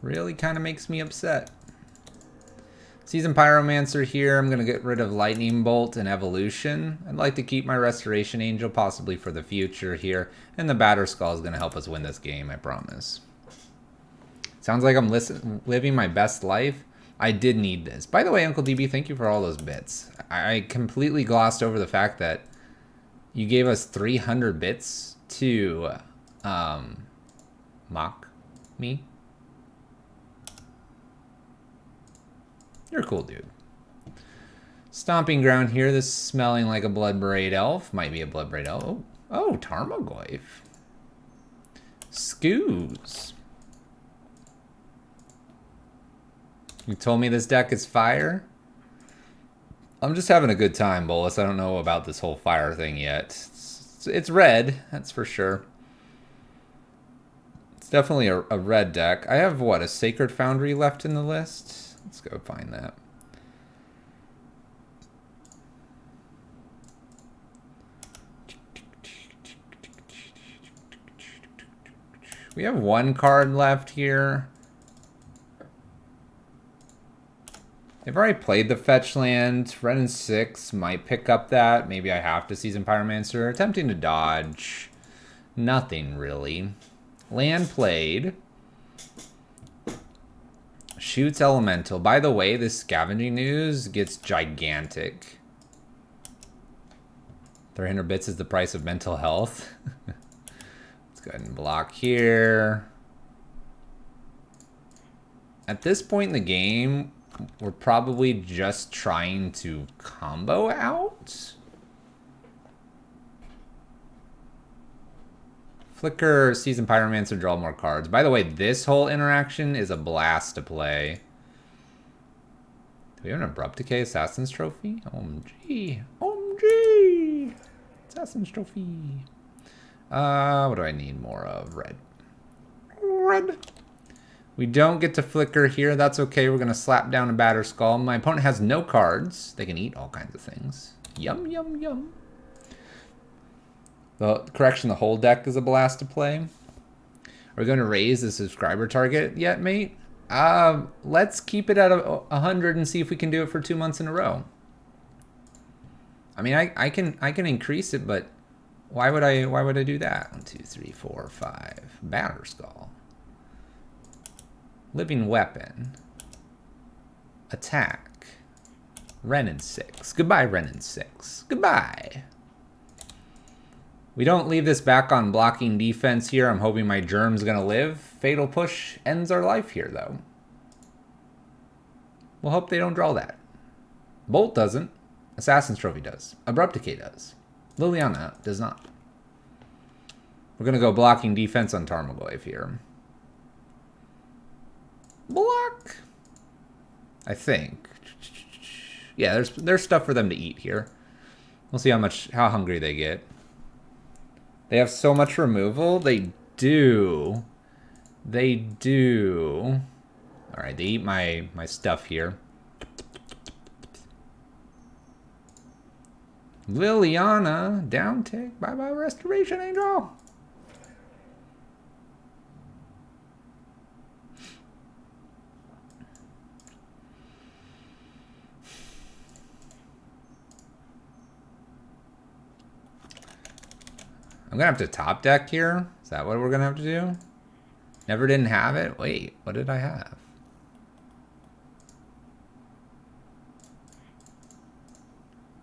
Really kind of makes me upset. Seasoned Pyromancer here. I'm going to get rid of Lightning Bolt and Evolution. I'd like to keep my Restoration Angel possibly for the future here. And the Batter Skull is going to help us win this game, I promise. Sounds like I'm living my best life. I did need this. By the way, Uncle DB, thank you for all those bits. I completely glossed over the fact that you gave us 300 bits to mock me. You're a cool dude. Stomping Ground here. This is smelling like a Bloodbraid Elf. Might be a Bloodbraid Elf. Oh, Tarmogoyf. Scoos. You told me this deck is fire? I'm just having a good time, Bolus. I don't know about this whole fire thing yet. It's red, that's for sure. It's definitely a red deck. I have, what, a Sacred Foundry left in the list? Let's go find that. We have one card left here. I've already played the fetch land. Ren and 6 might pick up that. Maybe I have to Seasoned Pyromancer. Attempting to dodge. Nothing really. Land played. Shoots Elemental. By the way, this Scavenging News gets gigantic. 300 bits is the price of mental health. Let's go ahead and block here. At this point in the game, we're probably just trying to combo out. Flicker, Seasoned Pyromancer, draw more cards. By the way, this whole interaction is a blast to play. Do we have an Abrupt Decay Assassin's Trophy? OMG. OMG! Assassin's Trophy. What do I need more of? Red. Red. We don't get to Flicker here. That's okay. We're going to slap down a Batter Skull. My opponent has no cards. They can eat all kinds of things. Yum, yum, yum. Correction, the whole deck is a blast to play. Are we going to raise the subscriber target yet, mate? Let's keep it at 100 and see if we can do it for 2 months in a row. I mean, I can increase it, but why would I do that? 1, 2, 3, 4, 5. Batter Skull. Living Weapon. Attack. Ren and 6. Goodbye, Ren and 6. Goodbye. We don't leave this back on blocking defense here. I'm hoping my Germ's going to live. Fatal Push ends our life here, though. We'll hope they don't draw that. Bolt doesn't. Assassin's Trophy does. Abrupt Decay does. Liliana does not. We're going to go blocking defense on Tarmogoyf here. Block. I think. Yeah, there's stuff for them to eat here. We'll see how hungry they get. They have so much removal. They do. They do. All right, they eat my stuff here. Liliana, down tick. Bye-bye, Restoration Angel. I'm going to have to top deck here. Is that what we're going to have to do? Never didn't have it? Wait, what did I have?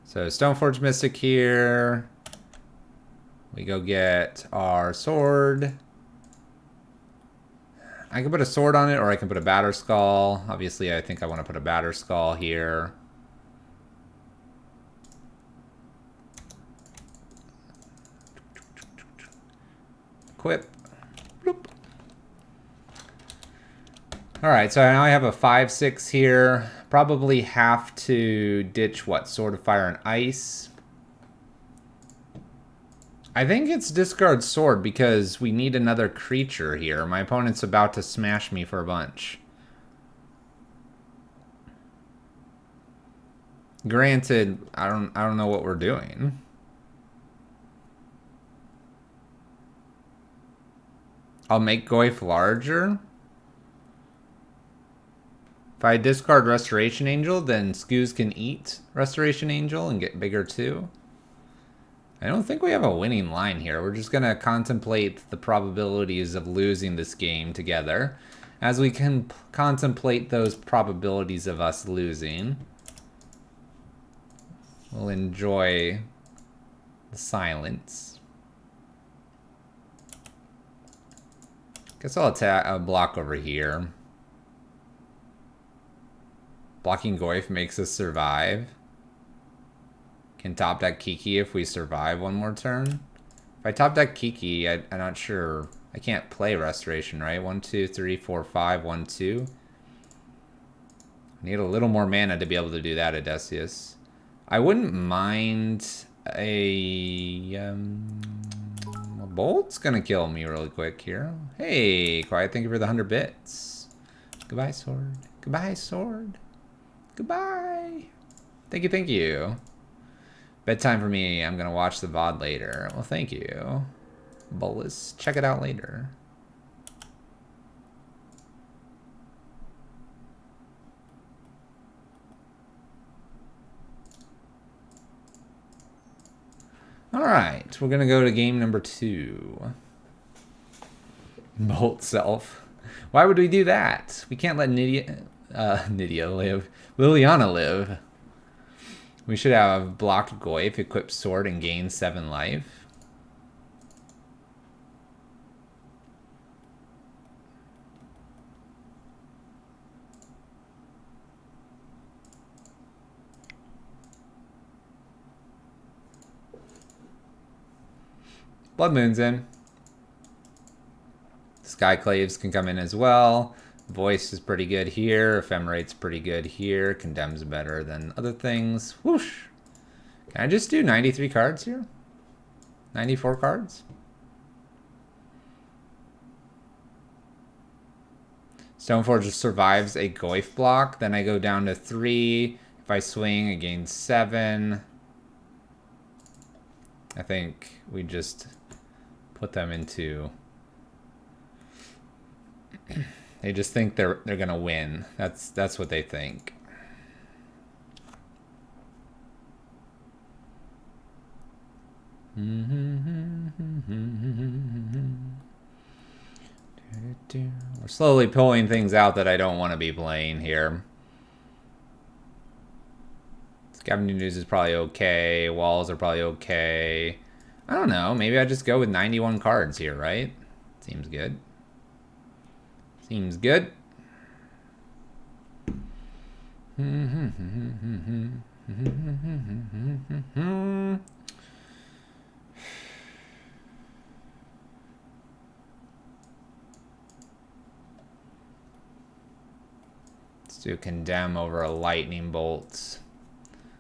So Stoneforge Mystic here. We go get our sword. I can put a sword on it or I can put a Batter Skull. Obviously, I think I want to put a Batter Skull here. Equip. Bloop. All right, so now I have a 5/6 here. Probably have to ditch what? Sword of Fire and Ice. I think it's discard sword because we need another creature here. My opponent's about to smash me for a bunch. Granted, I don't know what we're doing. I'll make Goyf larger. If I discard Restoration Angel, then Skoos can eat Restoration Angel and get bigger too. I don't think we have a winning line here. We're just going to contemplate the probabilities of losing this game together. As we can contemplate those probabilities of us losing, we'll enjoy the silence. Guess I'll attack a block over here. Blocking Goyf makes us survive. Can top deck Kiki if we survive one more turn. If I top deck Kiki, I'm not sure. I can't play Restoration, right? 1, 2, 3, 4, 5, 1, 2. I need a little more mana to be able to do that, Odysseus. I wouldn't mind a bolt's gonna kill me really quick here. Hey, Quiet, thank you for the 100 bits. Goodbye, sword. Goodbye, sword. Goodbye. Thank you, thank you. Bedtime for me. I'm gonna watch the VOD later. Well, thank you. Bolus. Check it out later. Alright, we're gonna go to game number 2. Bolt self. Why would we do that? We can't let Nydia live. Liliana live. We should have blocked Goyf, equip sword, and gain 7 life. Blood Moon's in. Skyclaves can come in as well. Voice is pretty good here. Ephemerate's pretty good here. Condemn's better than other things. Whoosh! Can I just do 93 cards here? 94 cards? Stoneforge survives a Goyf block. Then I go down to 3. If I swing, I gain 7. I think we just put them into... They just think they're gonna win. That's what they think. We're slowly pulling things out that I don't want to be playing here. Scavenger News is probably okay. Walls are probably okay. I don't know. Maybe I just go with 91 cards here, right? Seems good. Seems good. Let's do Condemn over a Lightning Bolt.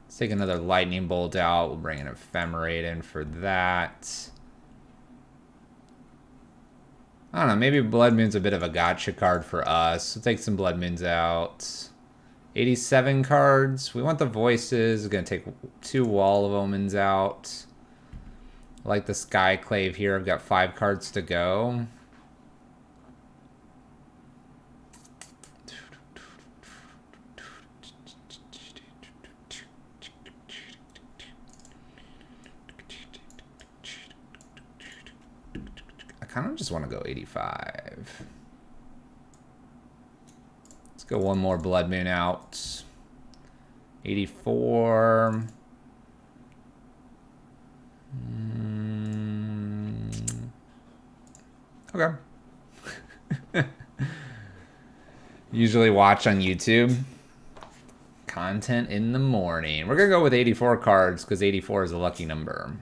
Let's take another Lightning Bolt out. We'll bring an Ephemerate in for that. I don't know, maybe Blood Moon's a bit of a gotcha card for us. We'll take some Blood Moons out. 87 cards. We want the voices. We're going to take 2 Wall of Omens out. I like the Skyclave here. I've got 5 cards to go. I kind of just want to go 85. Let's go one more Blood Moon out. 84. Okay. Usually watch on YouTube. Content in the morning. We're going to go with 84 cards because 84 is a lucky number.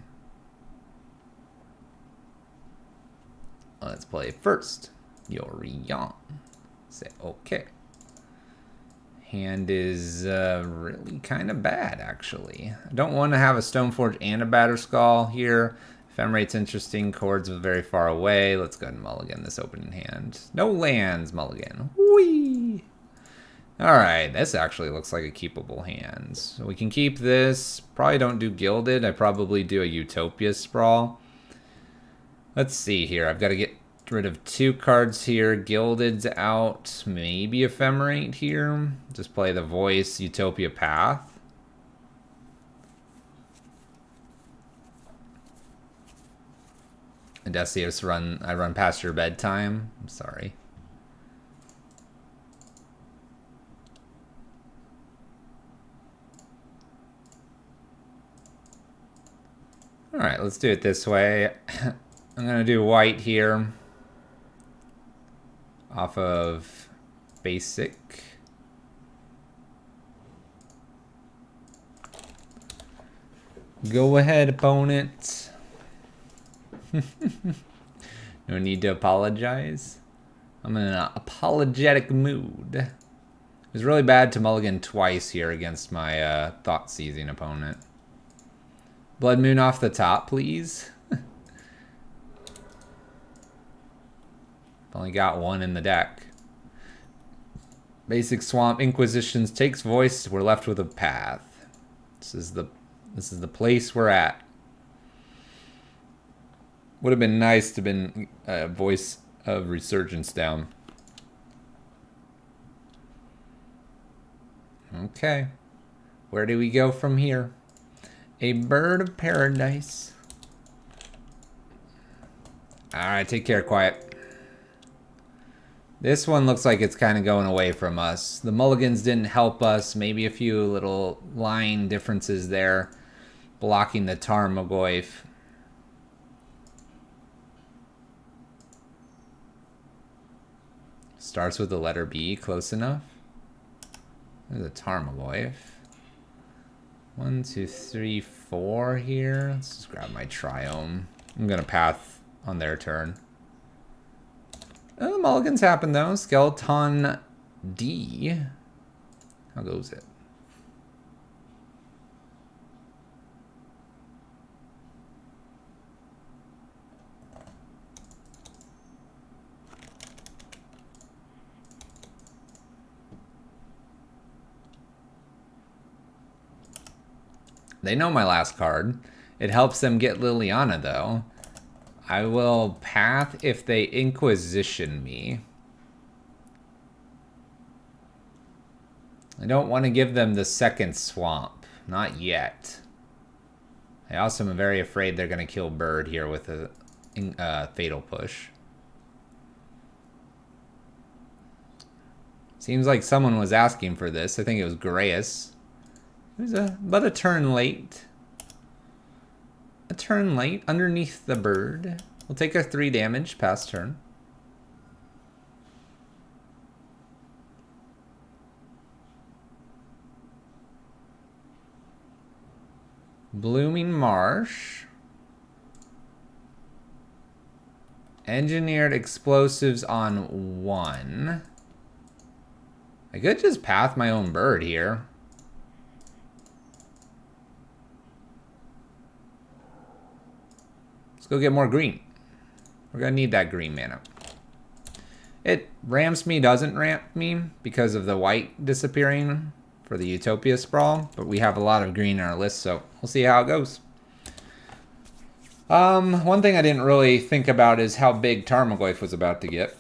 Let's play first. Yorion. Say okay. Hand is really kind of bad, actually. I don't want to have a Stoneforge and a Batterskull here. Ephemerate interesting. Chord's very far away. Let's go ahead and mulligan this opening hand. No lands, mulligan. Whee! Alright, this actually looks like a keepable hand. So we can keep this. Probably don't do Gilded. I probably do a Utopia Sprawl. Let's see here. I've got to get rid of 2 cards here. Gilded's out. Maybe Ephemerate here. Just play the Voice Utopia Path. Odysseus I run past your bedtime. I'm sorry. Alright, let's do it this way. I'm going to do white here. Off of basic. Go ahead, opponent. No need to apologize. I'm in an apologetic mood. It was really bad to mulligan twice here against my thought-seizing opponent. Blood Moon off the top, please. Only got 1 in the deck. Basic Swamp Inquisitions takes voice. We're left with a path. This is the place we're at. Would have been nice to have been a Voice of Resurgence down. Okay. Where do we go from here? A Bird of Paradise. Alright, take care, quiet. This one looks like it's kind of going away from us. The mulligans didn't help us. Maybe a few little line differences there. Blocking the Tarmogoyf. Starts with the letter B, close enough. There's a Tarmogoyf. 1, 2, 3, 4 here. Let's just grab my Triome. I'm going to path on their turn. Oh, the mulligans happen though. Skeleton D. How goes it? They know my last card. It helps them get Liliana though. I will path if they Inquisition me. I don't want to give them the second swamp. Not yet. I also am very afraid they're going to kill Bird here with a Fatal Push. Seems like someone was asking for this. I think it was Graeus. It was about a turn late. A turn late underneath the Bird. We'll take a 3 damage past turn. Blooming Marsh. Engineered Explosives on 1. I could just path my own Bird here. Let's go get more green. We're gonna need that green mana. It ramps me, doesn't ramp me because of the white disappearing for the Utopia Sprawl, but we have a lot of green in our list, so we'll see how it goes. One thing I didn't really think about is how big Tarmogoyf was about to get.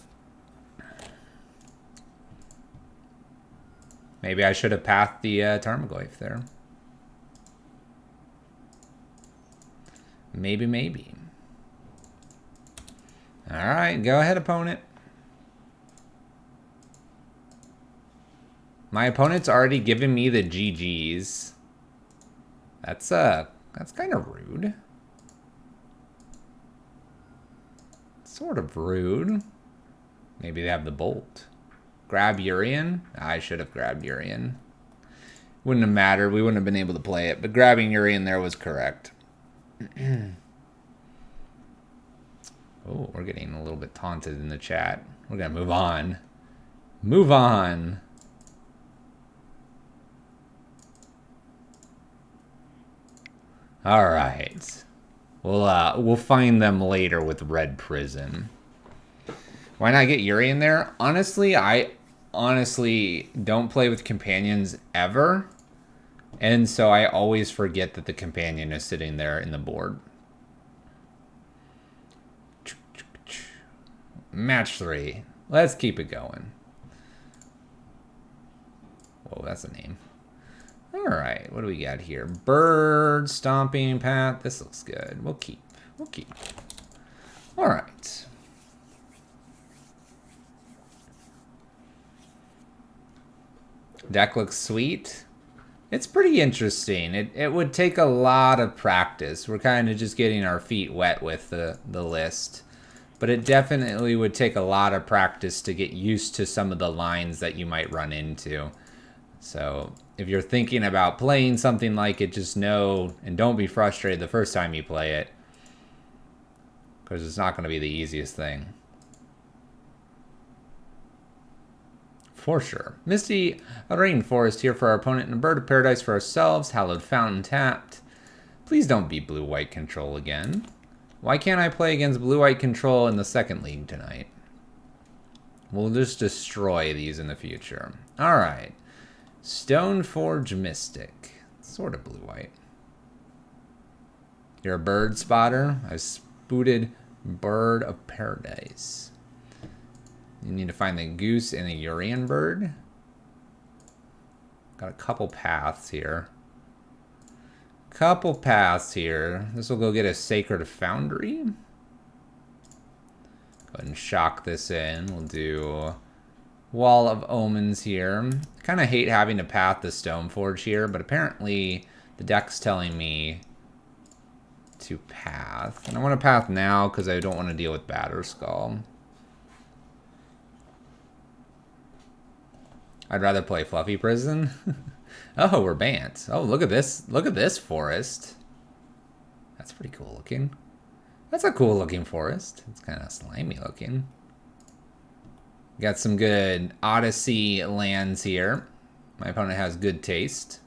Maybe I should have pathed the Tarmogoyf there. Maybe. Alright, go ahead, opponent. My opponent's already given me the GGs. That's kind of rude. Sort of rude. Maybe they have the Bolt. Grab Yorion? I should have grabbed Yorion. Wouldn't have mattered. We wouldn't have been able to play it, but grabbing Yorion there was correct. Oh, we're getting a little bit taunted in the chat. We're gonna move on. Move on. All right. We'll find them later with Red Prison. Why not get Yorion there? Honestly, I honestly don't play with companions ever. And so I always forget that the companion is sitting there in the board. Match 3. Let's keep it going. Whoa, that's a name. Alright, what do we got here? Bird, stomping path. This looks good. We'll keep. Alright. Deck looks sweet. It's pretty interesting. It would take a lot of practice. We're kind of just getting our feet wet with the list. But it definitely would take a lot of practice to get used to some of the lines that you might run into. So if you're thinking about playing something like it, just know and don't be frustrated the first time you play it. Because it's not going to be the easiest thing. For sure. Misty Rainforest here for our opponent and a Bird of Paradise for ourselves. Hallowed Fountain tapped. Please don't be blue-white control again. Why can't I play against blue-white control in the second league tonight? We'll just destroy these in the future. Alright. Stoneforge Mystic. Sort of blue-white. You're a bird spotter? I've spooted Bird of Paradise. You need to find the goose and a Yorion bird. Got a couple paths here. This will go get a Sacred Foundry. Go ahead and shock this in. We'll do Wall of Omens here. Kind of hate having to path the Stoneforge here, but apparently the deck's telling me to path. And I want to path now because I don't want to deal with Batterskull. I'd rather play Fluffy Prison. Oh, we're banned. Oh, look at this. Look at this forest. That's pretty cool looking. That's a cool looking forest. It's kind of slimy looking. Got some good Odyssey lands here. My opponent has good taste.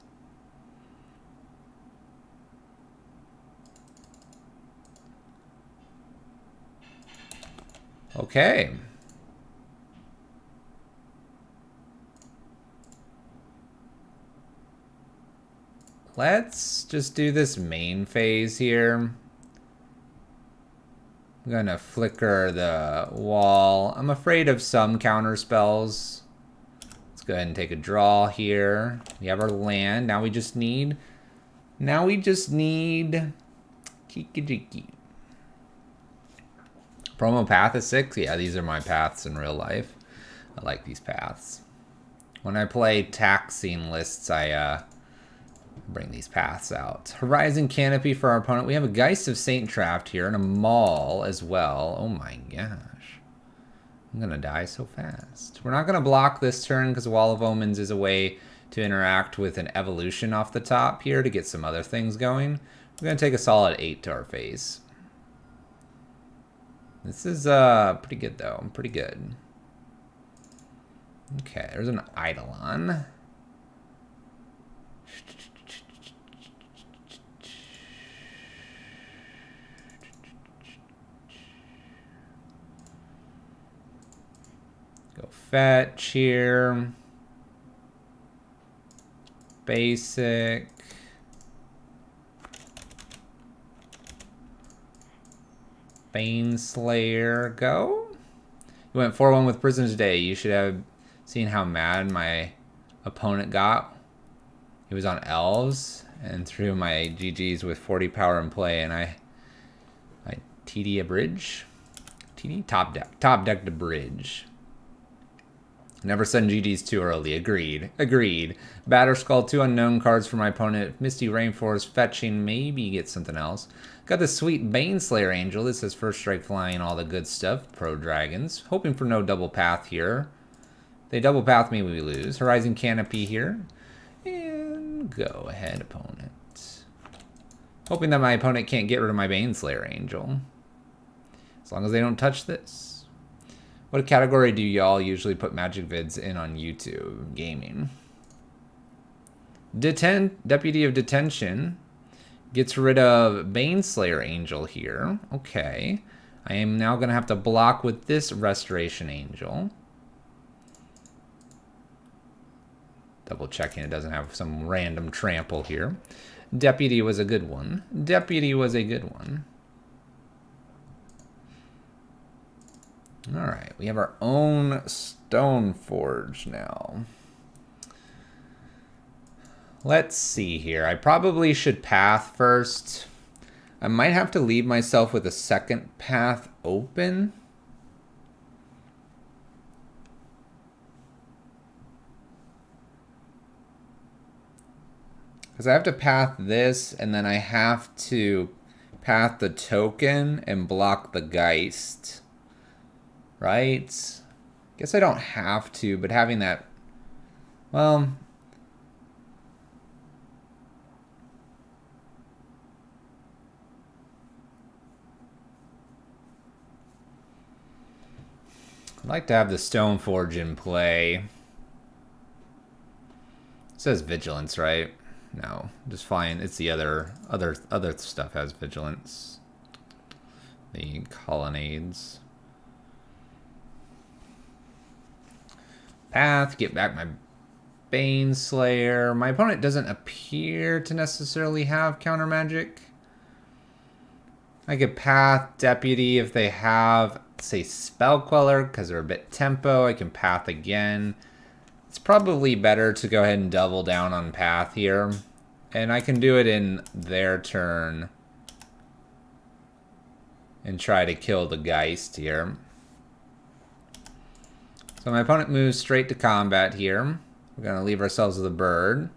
Okay. Let's just do this main phase here. I'm gonna flicker the wall. I'm afraid of some counter spells. Let's go ahead and take a draw here. We have our land. Now we just need Kiki Jiki. Promo path is 6. Yeah, these are my paths in real life. I like these paths. When I play taxing lists, I bring these paths out. Horizon Canopy for our opponent. We have a Geist of Saint trapped here and a Maul as well. Oh my gosh. I'm going to die so fast. We're not going to block this turn because Wall of Omens is a way to interact with an evolution off the top here to get some other things going. We're going to take a solid 8 to our face. This is pretty good though. Pretty good. Okay, there's an Eidolon. Go fetch here. Basic. Baneslayer, go. You went 4-1 with Prison today. You should have seen how mad my opponent got. He was on elves and threw my GGs with 40 power in play, and I TD a bridge. TD top deck to bridge. Never send GGs too early. Agreed. Batterskull, 2 unknown cards for my opponent. Misty Rainforest, fetching, maybe get something else. Got the sweet Baneslayer Angel. This is first strike flying, all the good stuff. Pro Dragons. Hoping for no double path here. They double path me, we lose. Horizon Canopy here. And go ahead, opponent. Hoping that my opponent can't get rid of my Baneslayer Angel. As long as they don't touch this. What category do y'all usually put magic vids in on YouTube? Gaming. Deputy of Detention. Gets rid of Baneslayer Angel here. Okay. I am now going to have to block with this Restoration Angel. Double checking it doesn't have some random trample here. Deputy was a good one. Deputy was a good one. Alright, we have our own Stone Forge now. Let's see here. I probably should path first. I might have to leave myself with a second path open. Because I have to path this, and then I have to path the token and block the Geist. Right? Guess I don't have to, but having that... Well... I'd like to have the Stone Forge in play. It says Vigilance, right? No, just fine. It's the other stuff has Vigilance. The Colonnades. Path, get back my Baneslayer. My opponent doesn't appear to necessarily have counter magic. I could path Deputy if they have, say, Spell Queller, because they're a bit tempo. I can path again. It's probably better to go ahead and double down on path here. And I can do it in their turn and try to kill the Geist here. So my opponent moves straight to combat here. We're going to leave ourselves with a bird.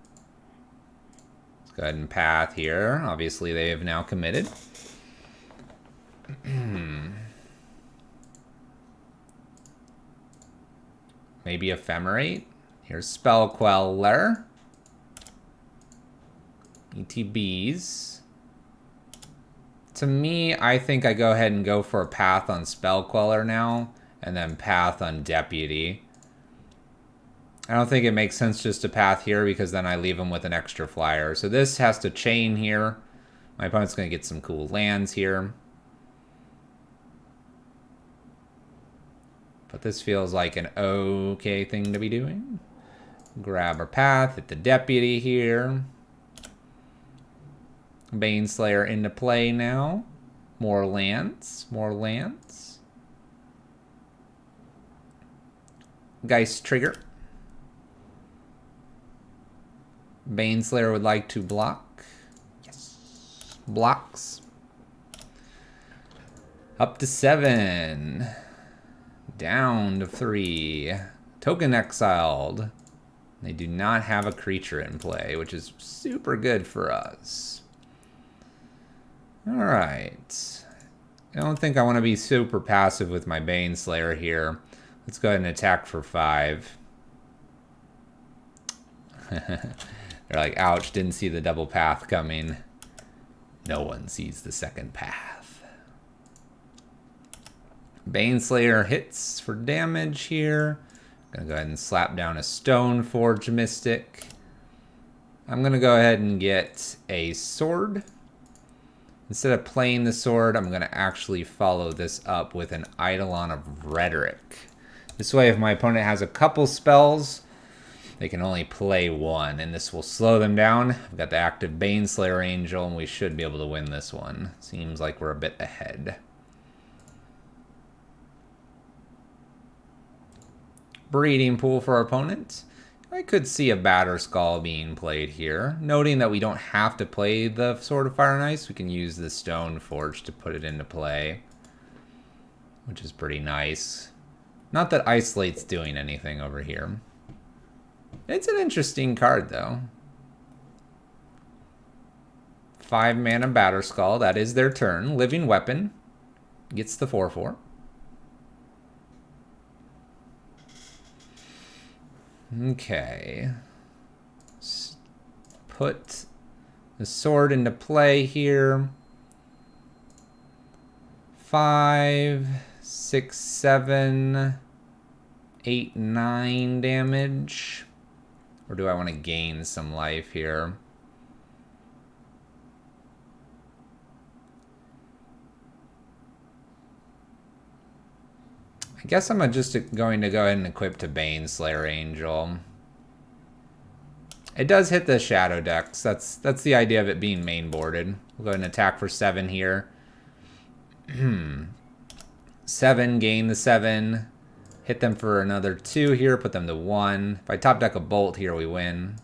Let's go ahead and path here. Obviously, they have now committed. Maybe Ephemerate. Here's Spell Queller. ETBs. To me, I think I go ahead and go for a path on Spell Queller now, and then path on Deputy. I don't think it makes sense just to path here, because then I leave him with an extra flyer. So this has to chain here. My opponent's going to get some cool lands here. But this feels like an okay thing to be doing. Grab our path, hit the Deputy here. Baneslayer into play now. More lands, more lands. Geist trigger. Baneslayer would like to block. Yes. Blocks. Up to 7. Down to 3. Token exiled. They do not have a creature in play, which is super good for us. Alright. I don't think I want to be super passive with my Baneslayer here. Let's go ahead and attack for 5. They're like, ouch, didn't see the double path coming. No one sees the second path. Baneslayer hits for damage here. Gonna go ahead and slap down a Stone Forge Mystic. I'm gonna go ahead and get a sword. Instead of playing the sword, I'm gonna actually follow this up with an Eidolon of Rhetoric. This way, if my opponent has a couple spells, they can only play one, and this will slow them down. I've got the active Baneslayer Angel, and we should be able to win this one. Seems like we're a bit ahead. Breeding pool for our opponent. I could see a Batterskull being played here. Noting that we don't have to play the Sword of Fire and Ice, we can use the Stone Forge to put it into play, which is pretty nice. Not that Isolate's doing anything over here. It's an interesting card, though. 5 mana Batterskull, that is their turn. Living Weapon gets the 4/4. Okay. Put the sword into play here. 5, 6, 7, 8, 9 damage. Or do I want to gain some life here? I guess I'm just going to go ahead and equip to Baneslayer Angel. It does hit the Shadow decks. That's the idea of it being mainboarded. We'll go ahead and attack for 7 here. 7, gain the 7. Hit them for another 2 here, put them to 1. If I top deck a Bolt here, we win.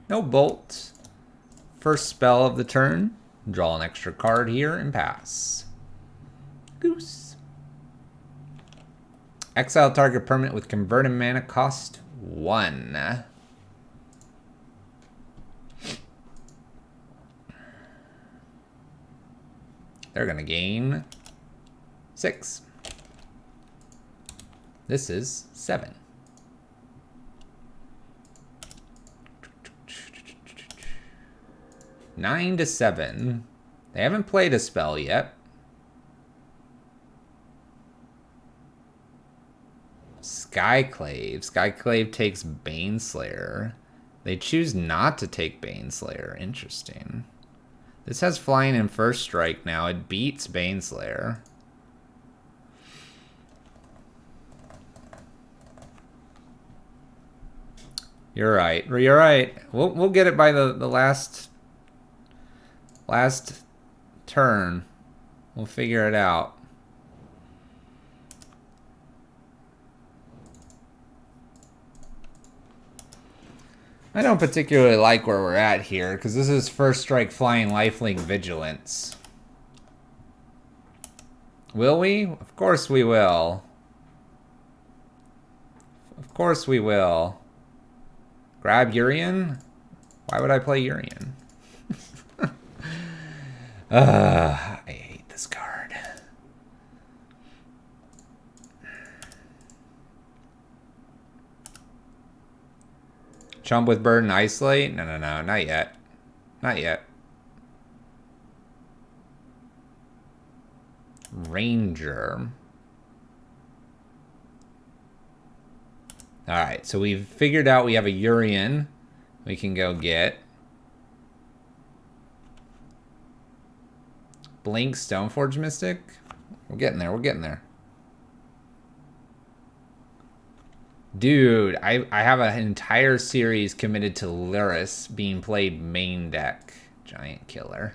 No Bolt. First spell of the turn. Draw an extra card here and pass. Goose. Exile target permanent with converted mana cost 1. They're going to gain 6. This is 7. Nine to 7. They haven't played a spell yet. Skyclave. Skyclave takes Baneslayer. They choose not to take Baneslayer. Interesting. This has flying in first strike now. It beats Baneslayer. You're right. You're right. We'll get it by the last turn. We'll figure it out. I don't particularly like where we're at here, because this is first strike flying lifelink vigilance. Will we? Of course we will. Of course we will. Grab Yorion? Why would I play Yorion? I hate this card. Chump with Bird and Isolate? No, not yet. Not yet. Ranger. Alright, so we've figured out we have a Yorion we can go get. Blink Stoneforge Mystic? We're getting there, we're getting there. Dude, I have an entire series committed to Lyris being played main deck. Giant killer.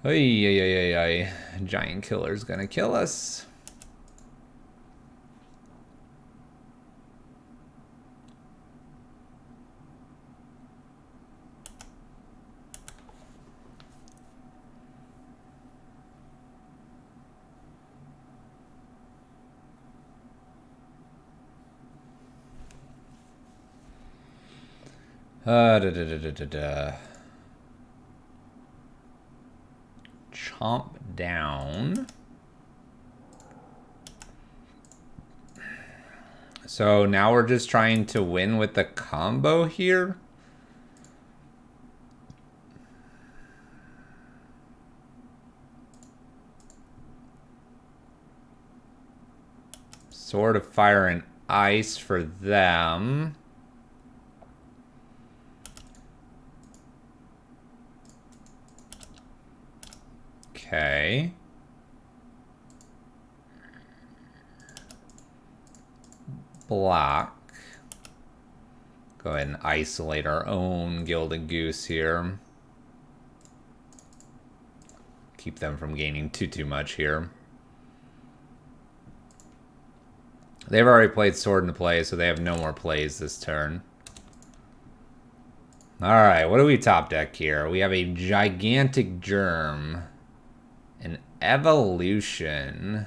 Ay. Giant killer's gonna kill us. Chomp down. So now we're just trying to win with the combo here. Sword of Fire and Ice for them. Okay. Block. Go ahead and isolate our own Gilded Goose here. Keep them from gaining too much here. They've already played Sword into play, so they have no more plays this turn. Alright, what do we top deck here? We have a Gigantic Germ. An Evolution.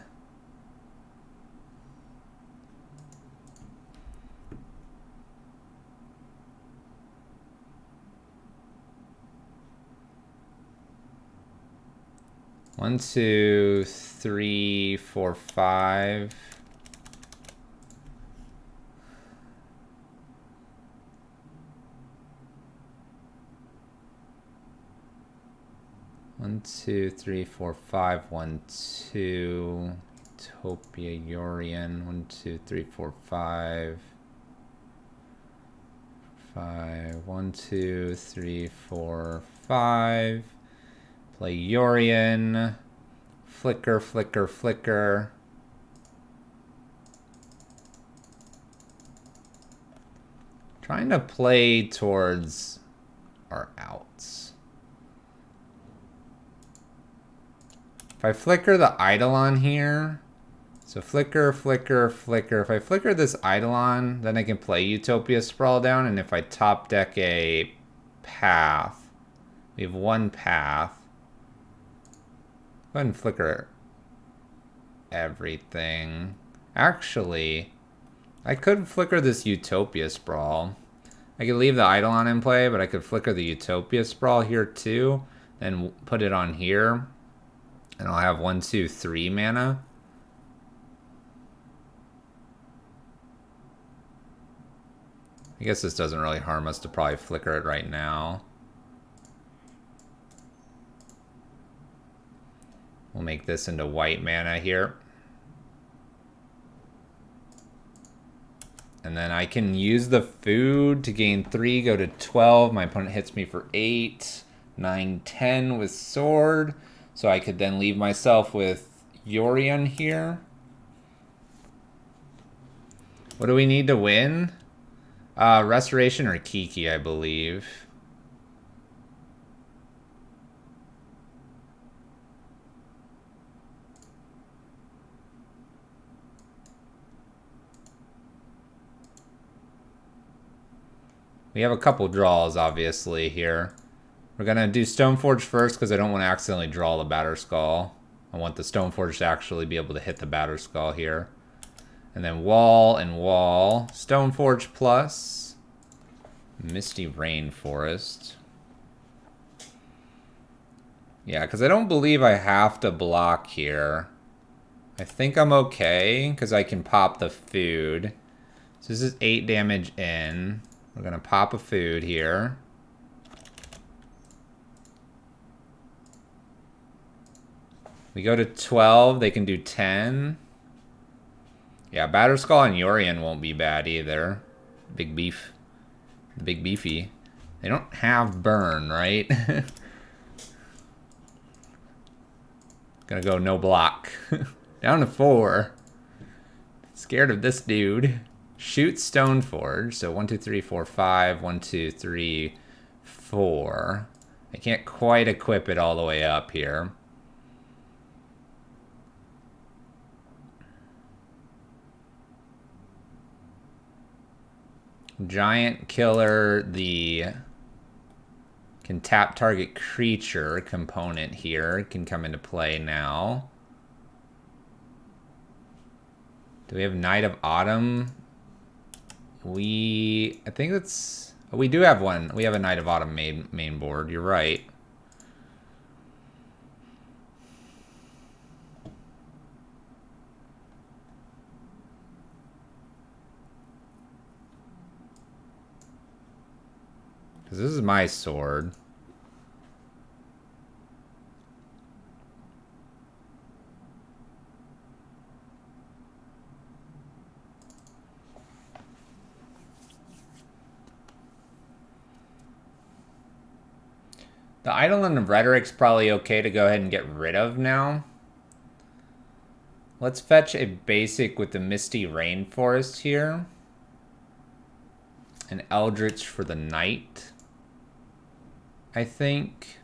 One, two, three, four, five. One, two, three, four, five. 1, 2. Utopia, Yorion. 1, 2, 3, 4, 5. 5. 1, 2, 3, 4, 5. Play Yorion. Flicker, flicker, flicker. Trying to play towards our outs. If I flicker the Eidolon here, so flicker, flicker, flicker. If I flicker this Eidolon, then I can play Utopia Sprawl down, and if I top deck a path, we have one path. Go ahead and flicker everything. Actually, I could flicker this Utopia Sprawl. I could leave the Eidolon in play, but I could flicker the Utopia Sprawl here too, then put it on here, and I'll have 1, 2, 3 mana. I guess this doesn't really harm us to probably flicker it right now. We'll make this into white mana here. And then I can use the food to gain 3, go to 12. My opponent hits me for 8, 9, 10 with sword. So I could then leave myself with Yorion here. What do we need to win? Restoration or Kiki, I believe. We have a couple draws, obviously, here. We're going to do Stoneforge first because I don't want to accidentally draw the Batterskull. I want the Stoneforge to actually be able to hit the Batterskull here. And then wall and wall. Stoneforge plus Misty Rainforest. Yeah, because I don't believe I have to block here. I think I'm okay because I can pop the food. So this is 8 damage in. We're going to pop a food here. We go to 12. They can do 10. Yeah, Batterskull and Yorion won't be bad either. Big beef. Big beefy. They don't have burn, right? Gonna go no block. Down to 4. Scared of this dude. Shoot Stoneforge. So 1, 2, 3, 4, 5. 1, 2, 3, 4. I can't quite equip it all the way up here. Giant Killer, the can tap target creature component here can come into play now. Do we have Knight of Autumn? I think that's, oh, we do have one. We have a Knight of Autumn main board. You're right. Because this is my sword. The Eidolon of Rhetoric's probably okay to go ahead and get rid of now. Let's fetch a basic with the Misty Rainforest here. An Eldritch for the Knight, I think.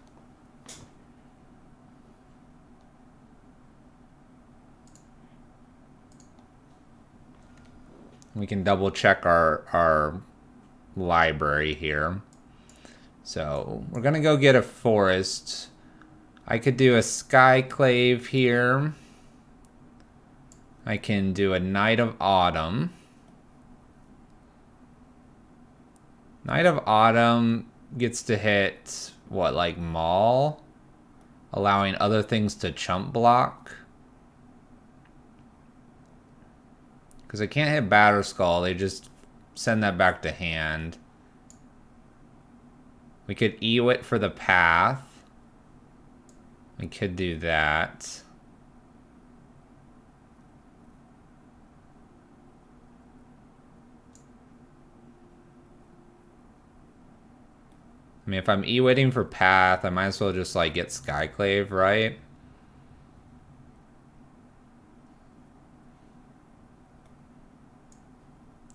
We can double check our library here. So we're gonna go get a forest. I could do a Skyclave here. I can do a Knight of Autumn. Knight of Autumn gets to hit, what, like Maul? Allowing other things to chump block. Because I can't hit Batterskull, they just send that back to hand. We could Ewit for the path. We could do that. I mean, if I'm E-waiting for Path, I might as well just, like, get Skyclave, right?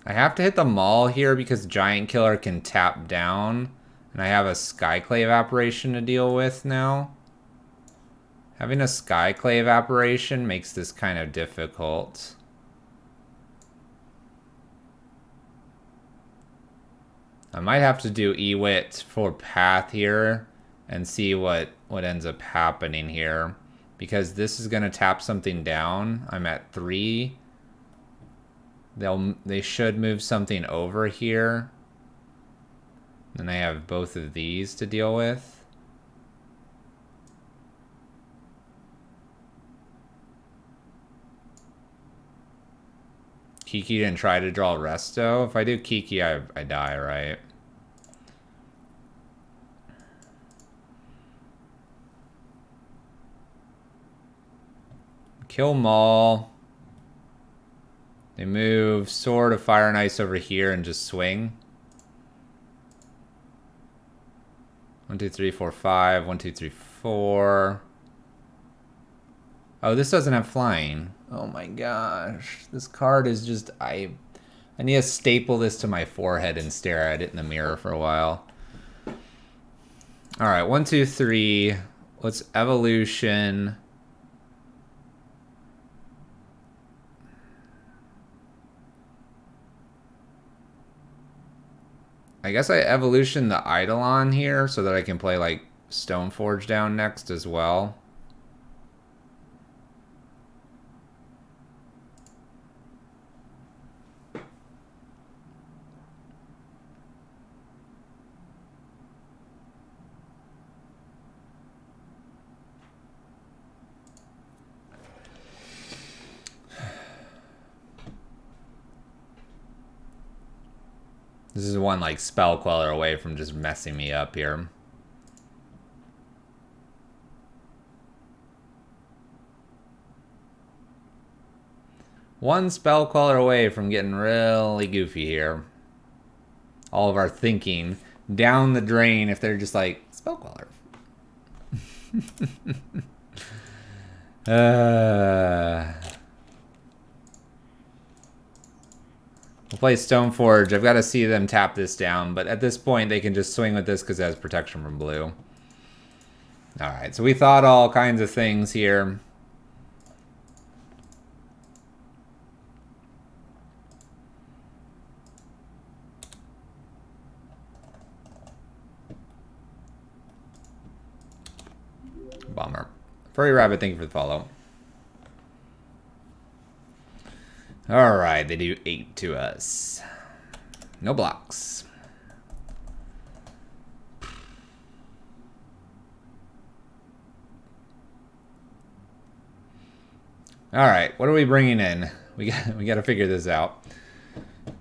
I have to hit the Maul here because Giant Killer can tap down. And I have a Skyclave Apparition to deal with now. Having a Skyclave Apparition makes this kind of difficult. I might have to do Ewit for Path here and see what ends up happening here. Because this is going to tap something down. I'm at 3. They should move something over here. Then I have both of these to deal with. Kiki didn't try to draw Resto. If I do Kiki, I die, right? Kill Maul. They move Sword of Fire and Ice over here and just swing. 1, 2, 3, 4, 5. 1, 2, 3, 4. Oh, this doesn't have flying. Oh my gosh. This card is just... I need to staple this to my forehead and stare at it in the mirror for a while. Alright, 1, 2, 3. Let's Evolution. I guess I Evolution the Eidolon here so that I can play like Stoneforge down next as well. This is one like Spell Queller away from just messing me up here. One Spell Queller away from getting really goofy here. All of our thinking down the drain if they're just like, Spell Queller. We'll play Stoneforge. I've got to see them tap this down, but at this point they can just swing with this because it has protection from blue. Alright, so we thought all kinds of things here. Bummer. Furry Rabbit, thank you for the follow. Alright, they do 8 to us. No blocks. Alright, what are we bringing in? We got to figure this out.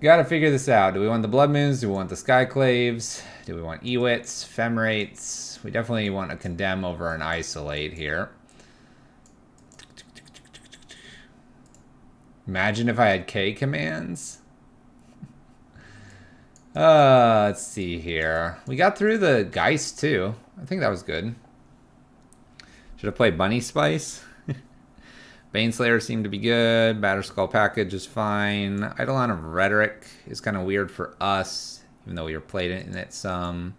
Gotta figure this out. Do we want the Blood Moons? Do we want the Skyclaves? Do we want Ewits? Femrates? We definitely want to Condemn over an Isolate here. Imagine if I had K commands. Let's see here. We got through the Geist too. I think that was good. Should have played Bunny Spice. Baneslayer seemed to be good. Batterskull Package is fine. Eidolon of Rhetoric is kind of weird for us, even though we were played in it some.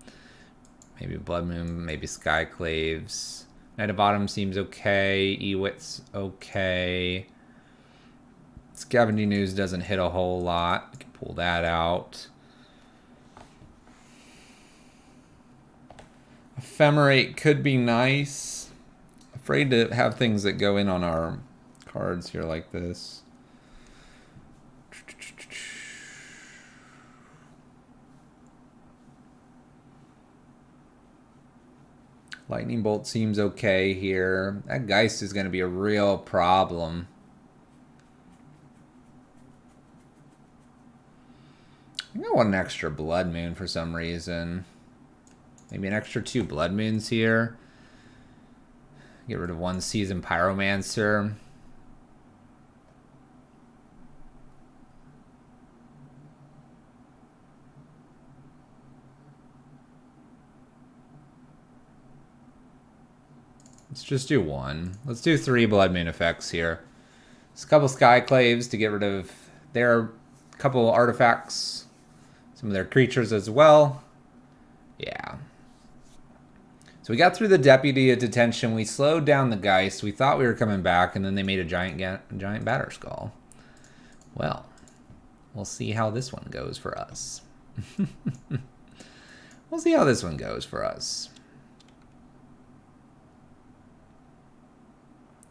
Maybe Blood Moon, maybe Skyclaves. Knight of Autumn seems okay. Ewit's okay. Scavenging News doesn't hit a whole lot. We can pull that out. Ephemerate could be nice. Afraid to have things that go in on our cards here like this. Lightning Bolt seems okay here. That Geist is going to be a real problem. I think I want an extra Blood Moon for some reason. Maybe an extra 2 Blood Moons here. Get rid of 1 Seasoned Pyromancer. Let's just do one. Let's do 3 Blood Moon effects here. Just a couple Skyclaves to get rid of their couple artifacts. Some of their creatures as well. Yeah. So we got through the Deputy at detention. We slowed down the Geist. We thought we were coming back, and then they made a giant Batterskull. Well, we'll see how this one goes for us. We'll see how this one goes for us.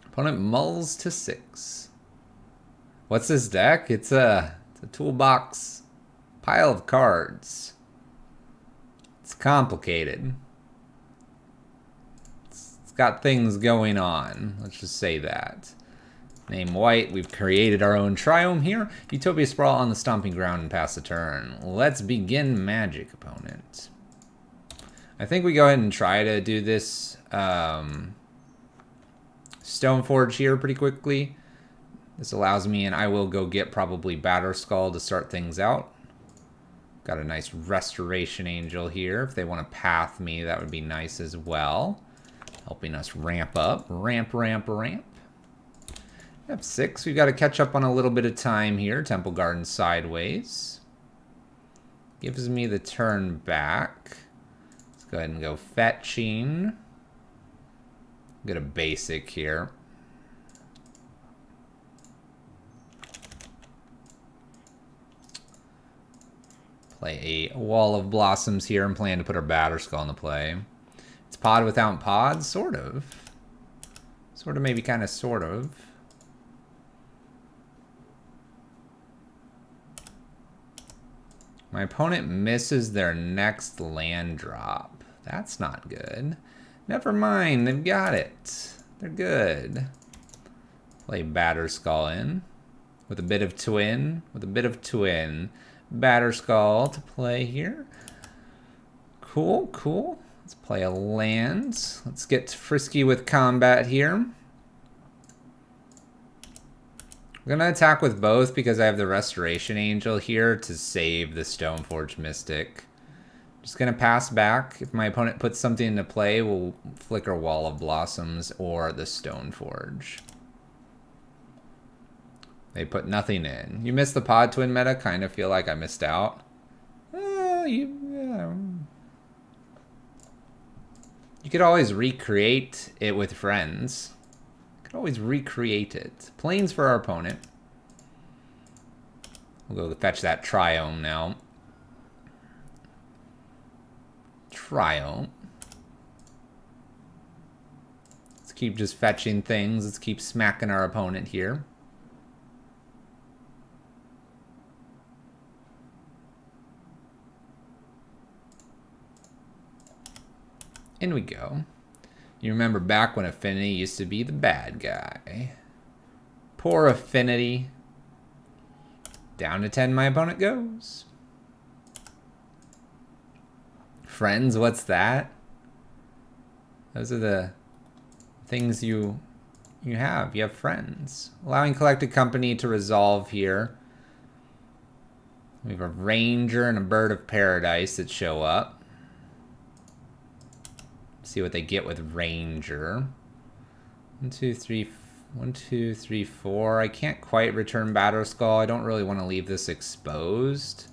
Opponent mulls to 6. What's this deck? It's a toolbox pile of cards. It's complicated. It's got things going on. Let's just say that. Name white. We've created our own triome here. Utopia Sprawl on the stomping ground and pass the turn. Let's begin Magic, opponent. I think we go ahead and try to do this Stoneforge here pretty quickly. This allows me, and I will go get probably Batterskull to start things out. Got a nice Restoration Angel here. If they want to path me, that would be nice as well. Helping us ramp up. Ramp. F6, we've got to catch up on a little bit of time here. Temple Garden sideways. Gives me the turn back. Let's go ahead and go fetching. Get a basic here. Play a Wall of Blossoms here and plan to put our Batterskull into play. It's pod without pod, sort of. Sort of, maybe kind of, sort of. My opponent misses their next land drop. That's not good. Never mind, they've got it. They're good. Play Batterskull in. With a bit of twin. Batterskull to play here. Cool. Let's play a land. Let's get frisky with combat here. I'm going to attack with both because I have the Restoration Angel here to save the Stoneforge Mystic. Just going to pass back. If my opponent puts something into play, we'll flicker Wall of Blossoms or the Stoneforge. They put nothing in. You missed the Pod Twin meta. Kind of feel like I missed out. You could always recreate it with friends. Always recreate it. Planes for our opponent. We'll go fetch that Triome now. Triome. Let's keep just fetching things. Let's keep smacking our opponent here. In we go. You remember back when Affinity used to be the bad guy. Poor Affinity. Down to 10 my opponent goes. Friends, what's that? Those are the things you have. You have friends. Allowing Collected Company to resolve here. We have a Ranger and a Bird of Paradise that show up. See what they get with Ranger. 1, 2, 3, 4. I can't quite return Batterskull. I don't really want to leave this exposed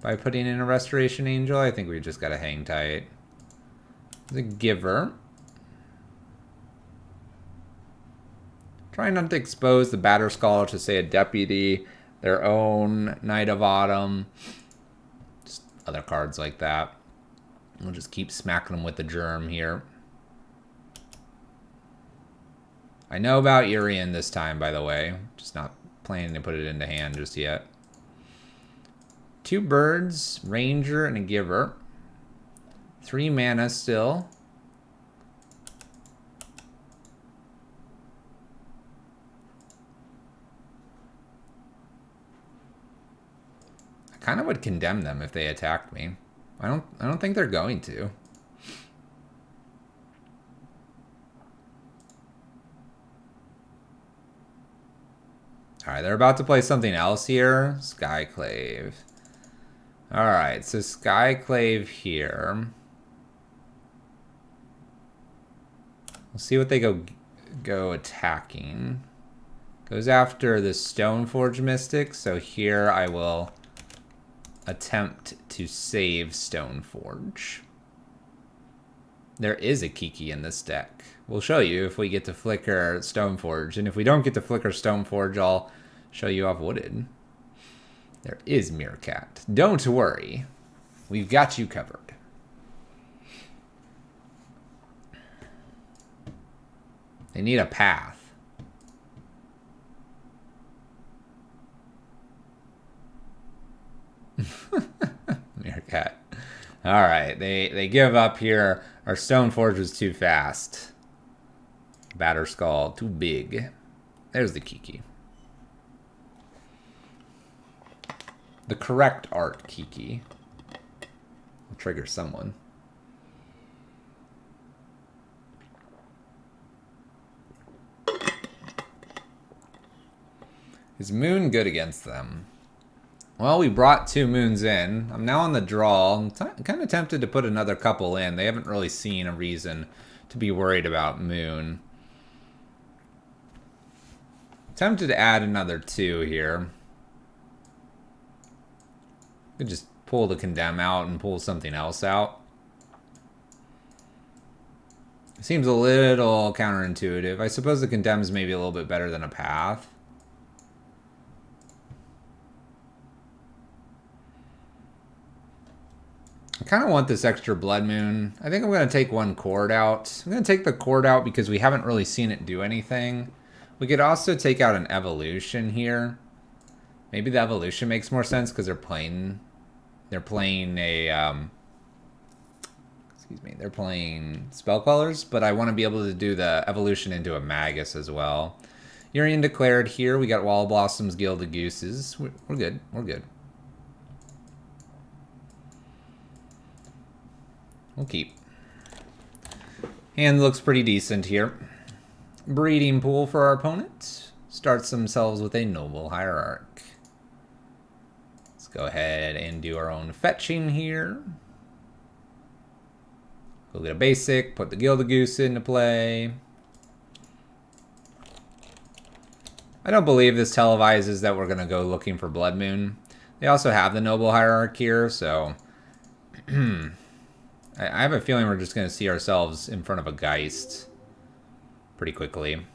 by putting in a Restoration Angel. I think we just got to hang tight. The Giver. Trying not to expose the Batterskull to, say, a Deputy, their own Knight of Autumn. Just other cards like that. We'll just keep smacking them with the Germ here. I know about Yorion this time, by the way. Just not planning to put it into hand just yet. 2 birds, Ranger, and a Giver. 3 mana still. I kind of would condemn them if they attacked me. I don't think they're going to. Alright, they're about to play something else here. Skyclave. Alright, so Skyclave here. We'll see what they go attacking. Goes after the Stoneforge Mystic, so here I will attempt to save Stoneforge. There is a Kiki in this deck. We'll show you if we get to flicker Stoneforge, and if we don't get to flicker Stoneforge, I'll show you off Wooded. There is Meerkat. Don't worry. We've got you covered. They need a path. Meerkat. Alright, they give up here. Our Stoneforge was too fast. Batterskull, too big. There's the Kiki. The correct art Kiki. Will trigger someone. Is Moon good against them? Well, we brought 2 moons in. I'm now on the draw. I'm kind of tempted to put another couple in. They haven't really seen a reason to be worried about Moon. Tempted to add another 2 here. Could just pull the Condemn out and pull something else out. Seems a little counterintuitive. I suppose the Condemn is maybe a little bit better than a Path. I kind of want this extra Blood Moon. I think I'm going to take 1 Chord out. I'm going to take the Chord out because we haven't really seen it do anything. We could also take out an Evolution here. Maybe the Evolution makes more sense because they're playing a excuse me, they're playing Spell Colors, but I want to be able to do the Evolution into a Magus as well. Yorion declared here. We got Wall Blossoms, Gilded Gooses. We're good. We're good. We'll keep. Hand looks pretty decent here. Breeding Pool for our opponent. Starts themselves with a Noble Hierarch. Let's go ahead and do our own fetching here. We'll get a basic, put the Gilded Goose into play. I don't believe this televises that we're going to go looking for Blood Moon. They also have the Noble Hierarch here, so... I have a feeling we're just going to see ourselves in front of a Geist pretty quickly.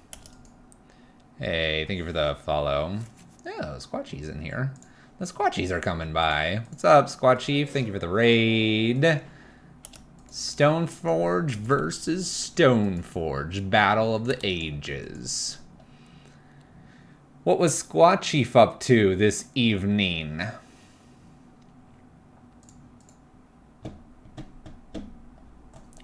Hey, thank you for the follow. Oh, Squatchy's in here. The Squatchies are coming by. What's up, Squatchy? Thank you for the raid. Stoneforge versus Stoneforge. Battle of the Ages. What was Squatchief up to this evening?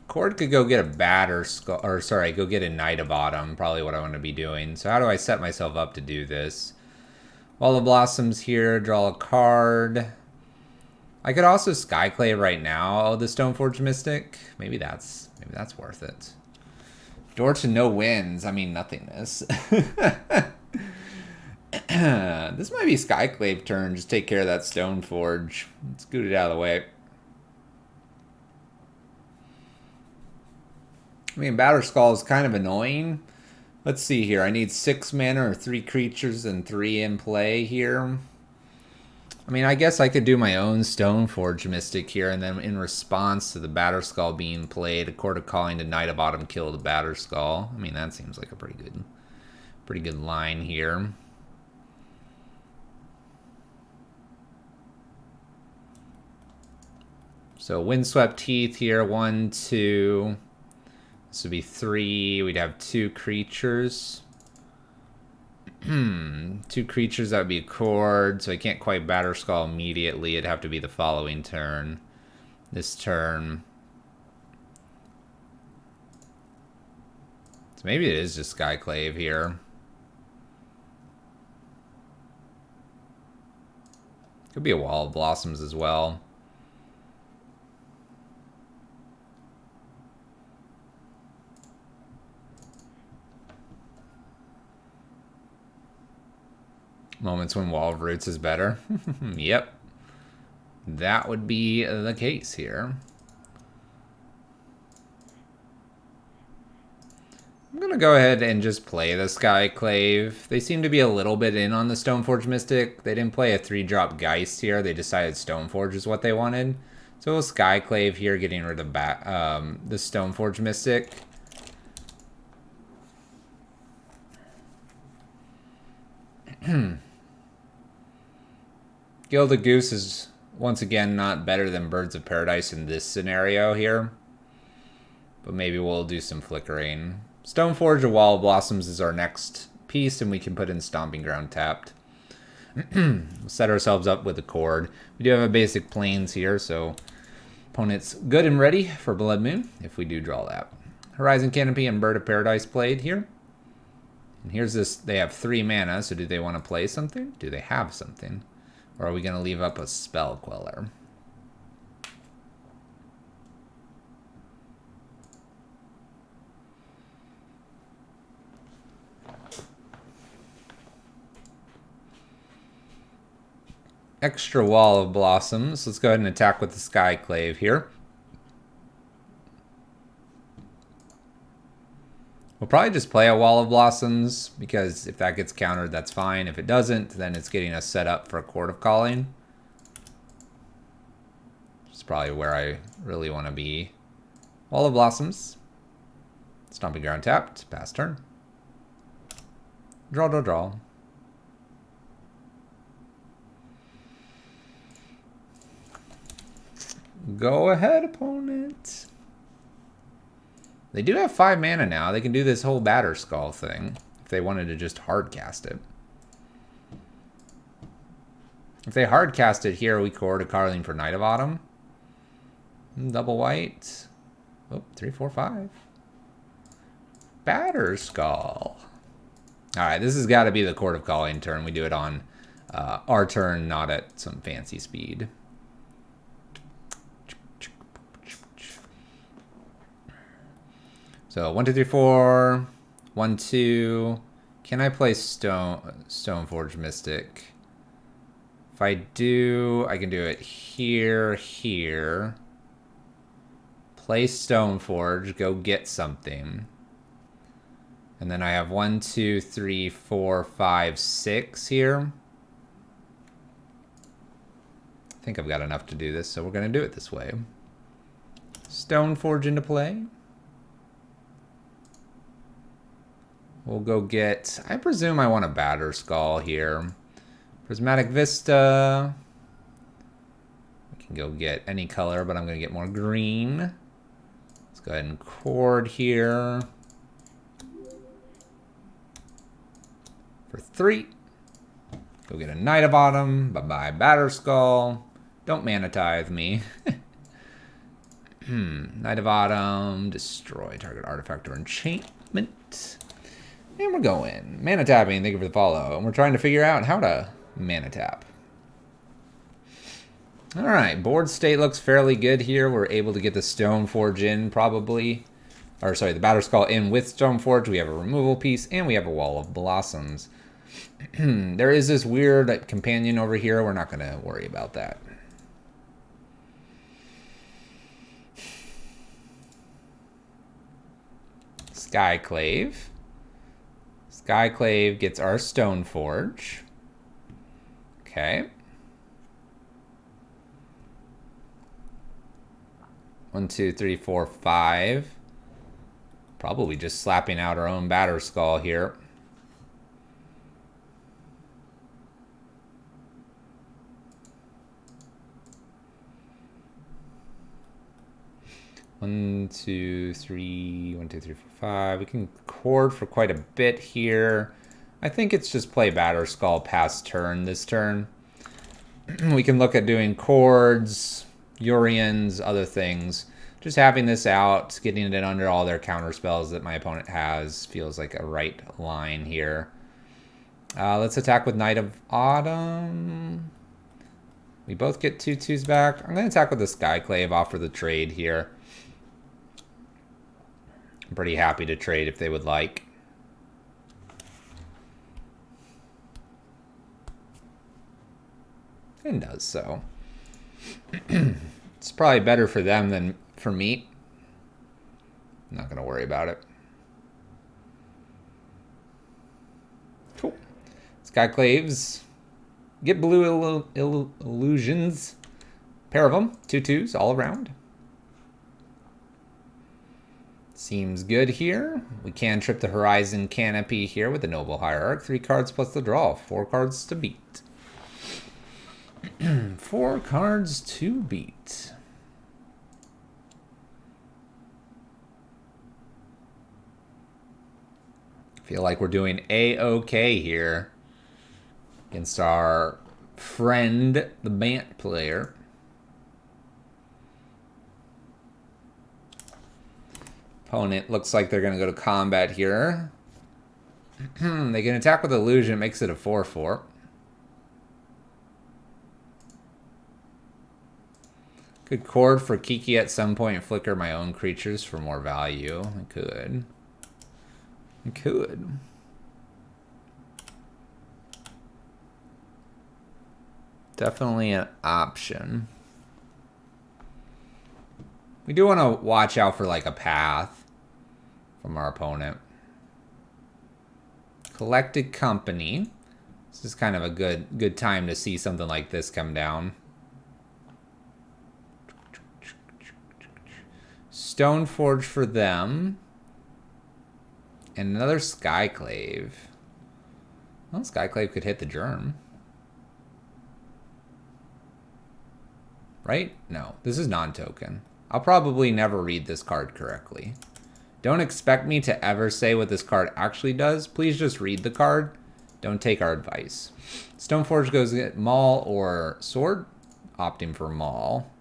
Chord could go get a Batterskull, or sorry, go get a Knight of Autumn, probably what I want to be doing. So how do I set myself up to do this? Wall of Blossoms here, draw a card. I could also Skyclave right now, the Stoneforge Mystic. Maybe that's worth it. Door to no wins, I mean nothingness. This might be Skyclave turn, just take care of that Stoneforge. Let's scoot it out of the way. I mean, Batterskull is kind of annoying. Let's see here. I need 6 mana or 3 creatures and 3 in play here. I mean, I guess I could do my own Stoneforge Mystic here, and then in response to the Batterskull being played, a Chord of Calling to Knight of Autumn kill the Batterskull. I mean, that seems like a pretty good line here. So Windswept Heath here, 1, 2... This would be 3. We'd have 2 creatures. 2 creatures, that would be a Chord. So I can't quite Batterskull immediately. It'd have to be the following turn. This turn. So maybe it is just Skyclave here. Could be a Wall of Blossoms as well. Moments when Wall of Roots is better. Yep. That would be the case here. going to go ahead and just play the Skyclave. They seem to be a little bit in on the Stoneforge Mystic. They didn't play a 3-drop Geist here. They decided Stoneforge is what they wanted. So we'll Skyclave here, getting rid of the Stoneforge Mystic. Gilded Goose is once again not better than Birds of Paradise in this scenario here. But maybe we'll do some flickering. Stoneforge or Wall of Blossoms is our next piece, and we can put in Stomping Ground tapped. We'll set ourselves up with a Chord. We do have a basic Plains here, so opponent's good and ready for Blood Moon if we do draw that. Horizon Canopy and Bird of Paradise played here. And here's this, they have 3 mana, so do they want to play something? Do they have something? Or are we going to leave up a Spell Queller? Extra Wall of Blossoms. Let's go ahead and attack with the Skyclave here. We'll probably just play a Wall of Blossoms, because if that gets countered, that's fine. If it doesn't, then it's getting us set up for a Chord of Calling. Which is probably where I really want to be. Wall of Blossoms. Stomping Ground tapped. Pass turn. Draw, draw, draw. Go ahead, opponent. They do have 5 mana now. They can do this whole Batter Skull thing if they wanted to just hard cast it. If they hard cast it here, we Chord a Carling for Night of Autumn. Double white. Oh, 3, 4, 5. Batter Skull. Alright, this has got to be the Chord of Calling turn. We do it on our turn, not at some fancy speed. So 1, 2, 3, 4. 1, 2. Can I play Stoneforge Mystic? If I do, I can do it here, here. Play Stoneforge, go get something. And then I have 1, 2, 3, 4, 5, 6 here. I think I've got enough to do this, so we're going to do it this way. Stoneforge into play. We'll go get, I presume I want a Batter Skull here. Prismatic Vista. We can go get any color, but I'm going to get more green. Let's go ahead and Chord here. For 3. Go get a Night of Autumn. Bye-bye, Batter Skull. Don't Mana Tithe me. Night of Autumn. Destroy target artifact or enchantment. And we're going. Mana tapping, thank you for the follow. And we're trying to figure out how to mana tap. Alright, board state looks fairly good here. We're able to get the Stoneforge in, probably. Or, sorry, the Batter Skull in with Stoneforge. We have a removal piece, and we have a Wall of Blossoms. There is this weird companion over here. We're not going to worry about that. Skyclave. Skyclave gets our Stoneforge. Okay. 1, 2, 3, 4, 5. Probably just slapping out our own Batter Skull here. One, two, three, 1, 2, 3, 4, 5. We can Chord for quite a bit here. I think it's just play Batter Skull past turn this turn. We can look at doing Chords, Yorions, other things. Just having this out, getting it under all their counter spells that my opponent has, feels like a right line here. Let's attack with Night of Autumn. We both get 2/2s back. I'm going to attack with the Skyclave, offer the trade here. I'm pretty happy to trade if they would like. And does so. It's probably better for them than for me. I'm not going to worry about it. Skyclaves. Get blue illusions. Pair of them. 2/2s all around. Seems good here. We can trip the Horizon Canopy here with the Noble Hierarch. 3 cards plus the draw. 4 cards to beat. 4 cards to beat. Feel like we're doing A-OK here against our friend, the Bant player. Opponent looks like they're going to go to combat here. They can attack with Illusion. It makes it a 4/4. Could Chord for Kiki at some point and flicker my own creatures for more value. I could. I could. Definitely an option. We do want to watch out for like a path from our opponent. Collected Company. This is kind of a good time to see something like this come down. Stoneforge for them. And another Skyclave. Well, Skyclave could hit the Germ. Right? No, this is non-token. I'll probably never read this card correctly. Don't expect me to ever say what this card actually does. Please just read the card. Don't take our advice. Stoneforge goes to get Maul or Sword. Opting for Maul.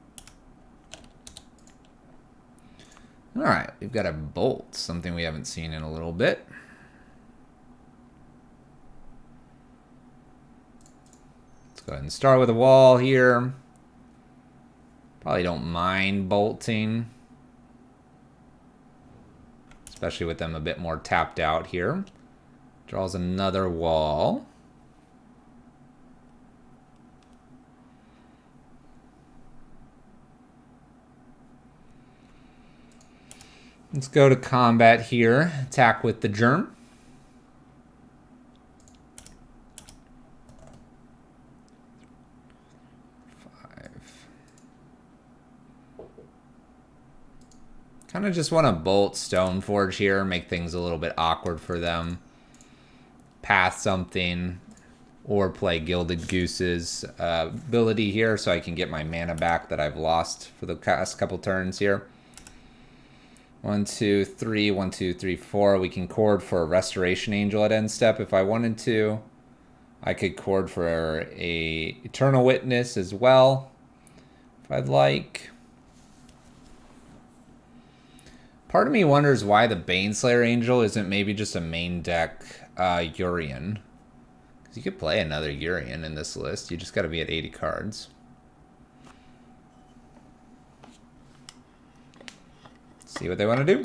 Alright, we've got a Bolt. Something we haven't seen in a little bit. Let's go ahead and start with a wall here. Probably don't mind bolting. Especially with them a bit more tapped out here. Draws another wall. Let's go to combat here. Attack with the Germ. Kind of just want to bolt Stoneforge here, make things a little bit awkward for them. Pass something, or play Gilded Goose's ability here so I can get my mana back that I've lost for the past couple turns here. 1, 2, 3, 1, 2, 3, 4. We can Chord for a Restoration Angel at end step if I wanted to. I could Chord for a Eternal Witness as well, if I'd like. Part of me wonders why the Baneslayer Angel isn't maybe just a main deck Yorion. Because you could play another Yorion in this list. You just got to be at 80 cards. Let's see what they want to do.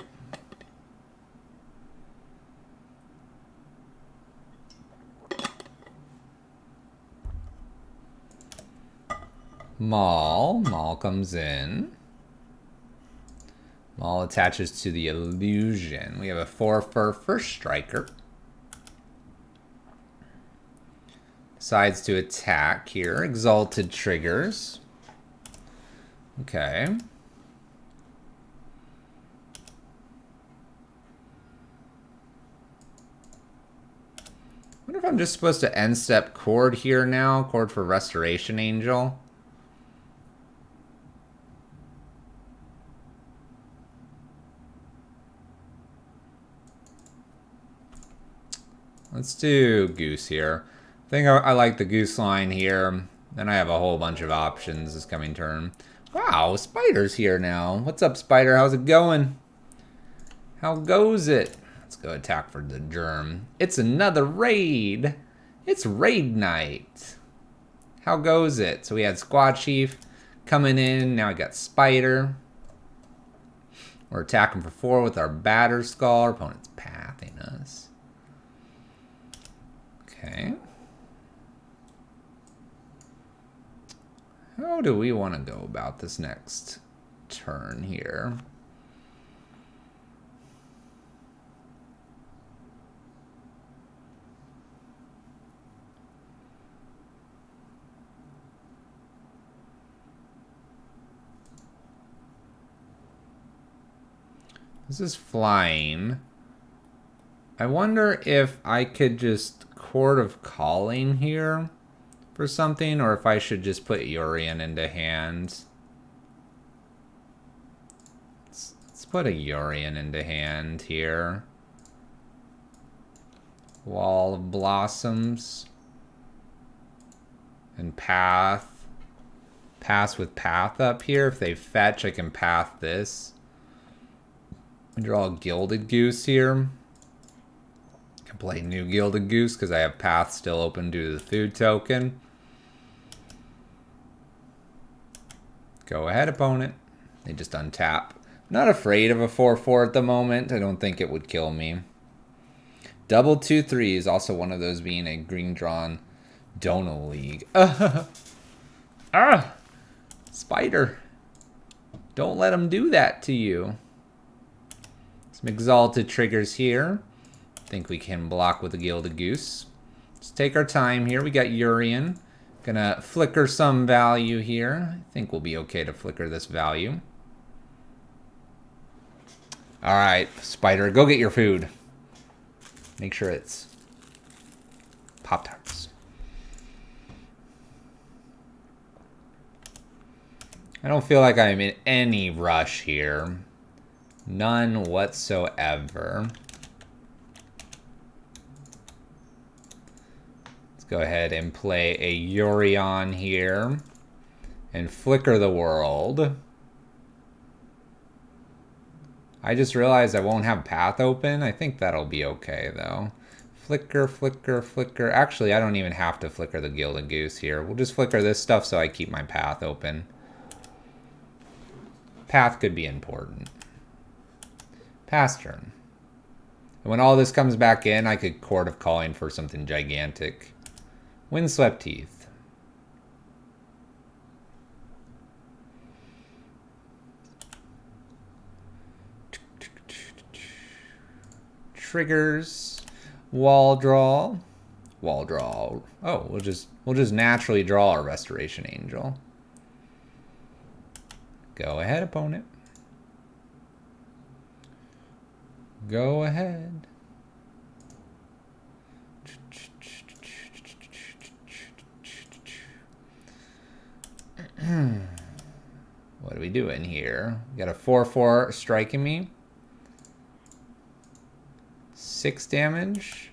Maul. Maul comes in. Maul attaches to the Illusion. We have a 4 for first striker. Decides to attack here. Exalted triggers. Okay. I wonder if I'm just supposed to end step Chord here now. Chord for Restoration Angel. Let's do Goose here. I think I like the Goose line here. Then I have a whole bunch of options this coming turn. Wow, Spider's here now. What's up, Spider? How's it going? How goes it? Let's go attack for the Germ. It's another raid. It's raid night. How goes it? So we had Squad Chief coming in. Now I got Spider. We're attacking for 4 with our Batter Skull. Our opponent's pathing us. Okay. How do we want to go about this next turn here? This is flying. I wonder if I could just Chord of Calling here for something, or if I should just put Yorion into hand. Let's put a Yorion into hand here. Wall of Blossoms. And Path. Pass with Path up here. If they fetch, I can Path this. Draw a Gilded Goose here. Can play new Gilded Goose because I have Path still open due to the food token. Go ahead, opponent. They just untap. Not afraid of a 4/4 at the moment. I don't think it would kill me. Double 2/3 is also one of those being a green drawn Dono League. Spider. Don't let him do that to you. Some exalted triggers here. Think we can block with a Gilded Goose. Let's take our time here. We got Yorion. Gonna flicker some value here. I think we'll be okay to flicker this value. Alright, Spider, go get your food. Make sure it's Pop-Tarts. I don't feel like I'm in any rush here. None whatsoever. Let's go ahead and play a Yorion here. And flicker the world. I just realized I won't have Path open. I think that'll be okay, though. Flicker, flicker, flicker. Actually, I don't even have to flicker the Gilded Goose here. We'll just flicker this stuff so I keep my Path open. Path could be important. Pass turn. And when all this comes back in, I could Chord of Calling for something gigantic. Windswept Teeth. Triggers, wall draw. Oh, we'll just naturally draw our Restoration Angel. Go ahead, opponent. Go ahead. What are we doing here? We got a 4/4 striking me. 6 damage.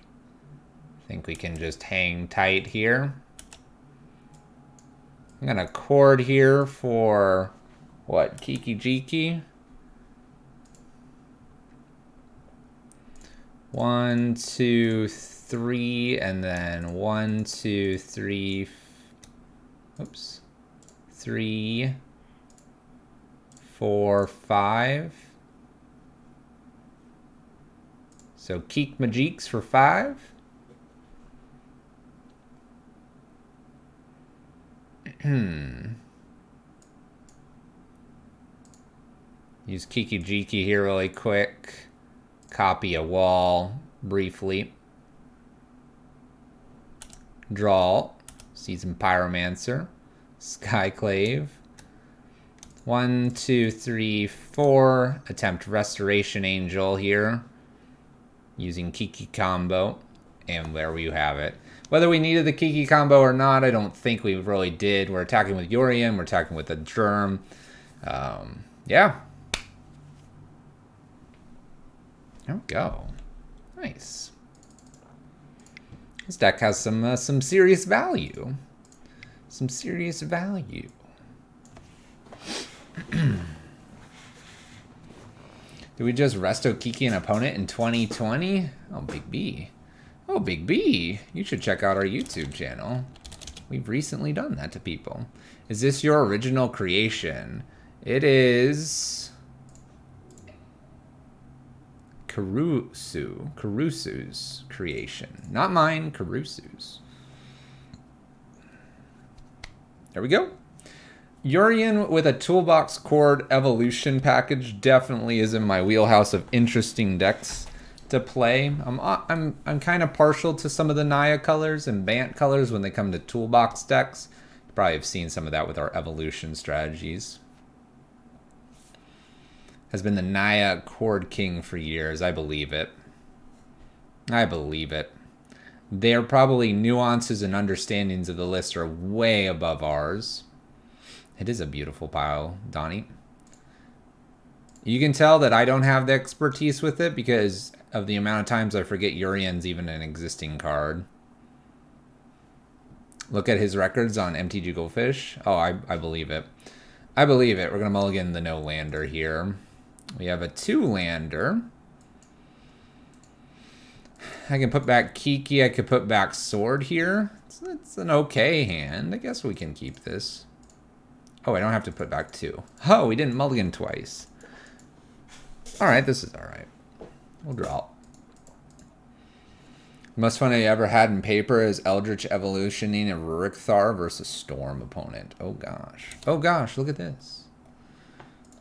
I think we can just hang tight here. I'm gonna Chord here for what? Kiki Jiki. 1, 2, 3, and then 1, 2, 3. Oops. 3, 4, 5. So Keek Majiks for 5. Use Kiki Jiki here really quick. Copy a wall briefly. Draw. Season Pyromancer. Skyclave. 1, 2, 3, 4. Attempt Restoration Angel here. Using Kiki combo. And there you have it. Whether we needed the Kiki combo or not, I don't think we really did. We're attacking with Yorion. We're attacking with a Germ. Yeah. There we go. Nice. This deck has some serious value. Some serious value. Did we just Resto Kiki an opponent in 2020? Oh, Big B. Oh, Big B. You should check out our YouTube channel. We've recently done that to people. Is this your original creation? It is Kurusu's creation. Not mine, Kurusu's. There we go. Yorion with a Toolbox Chord evolution package definitely is in my wheelhouse of interesting decks to play. I'm kind of partial to some of the Naya colors and Bant colors when they come to Toolbox decks. You probably have seen some of that with our evolution strategies. has been the Naya Chord King for years. I believe it. I believe it. Their probably nuances and understandings of the list are way above ours. It is a beautiful pile, Donnie. You can tell that I don't have the expertise with it because of the amount of times I forget Yorion's even an existing card. Look at his records on MTG Goldfish. Oh, I believe it. I believe it. We're going to mulligan the no-lander here. We have a 2-lander. I can put back Kiki. I could put back Sword here. It's an okay hand. I guess we can keep this. Oh, I don't have to put back 2. Oh, we didn't mulligan twice. Alright, this is alright. We'll draw. Most fun I ever had in paper is Eldritch Evolutioning a Rikthar versus Storm opponent. Oh gosh. Oh gosh, look at this.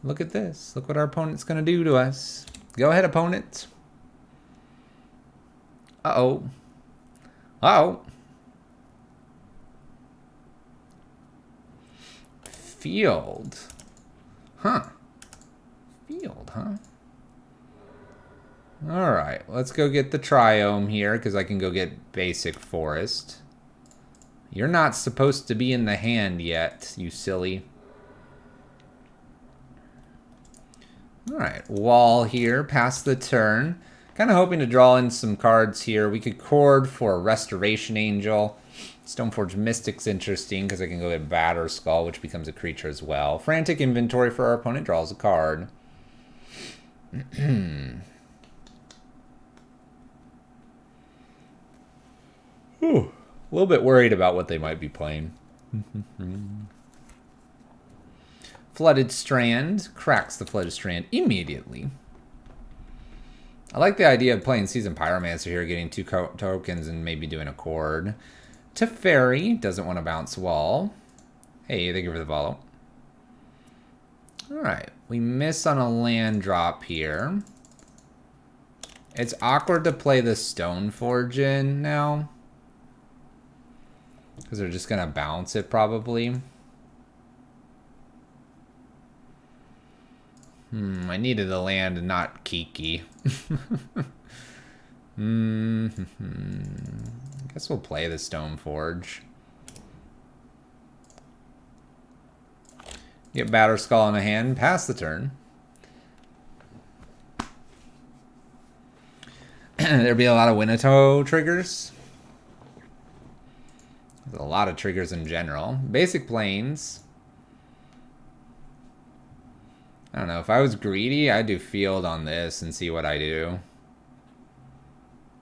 Look at this. Look what our opponent's going to do to us. Go ahead, opponent. Uh-oh. Uh-oh. Field. Huh. Field, huh? Alright, let's go get the Triome here, because I can go get basic Forest. You're not supposed to be in the hand yet, you silly. Alright, wall here, pass the turn. Kind of hoping to draw in some cards here. We could Chord for a Restoration Angel. Stoneforge Mystic's interesting, because I can go get Batterskull, which becomes a creature as well. Frantic Inventory for our opponent, draws a card. Ooh, a little bit worried about what they might be playing. Flooded Strand. Cracks the Flooded Strand immediately. I like the idea of playing Seasoned Pyromancer here, getting 2 tokens and maybe doing a Chord. Teferi doesn't want to bounce wall. Hey, thank you for the follow. Alright, we miss on a land drop here. It's awkward to play the Stoneforge in now, because they're just going to bounce it, probably. I needed the land and not Kiki. Guess we'll play the Stoneforge. Get Batterskull in a hand, pass the turn. There'd be a lot of Winnetou triggers. There's a lot of triggers in general. Basic Plains. I don't know. If I was greedy, I'd do Field on this and see what I do.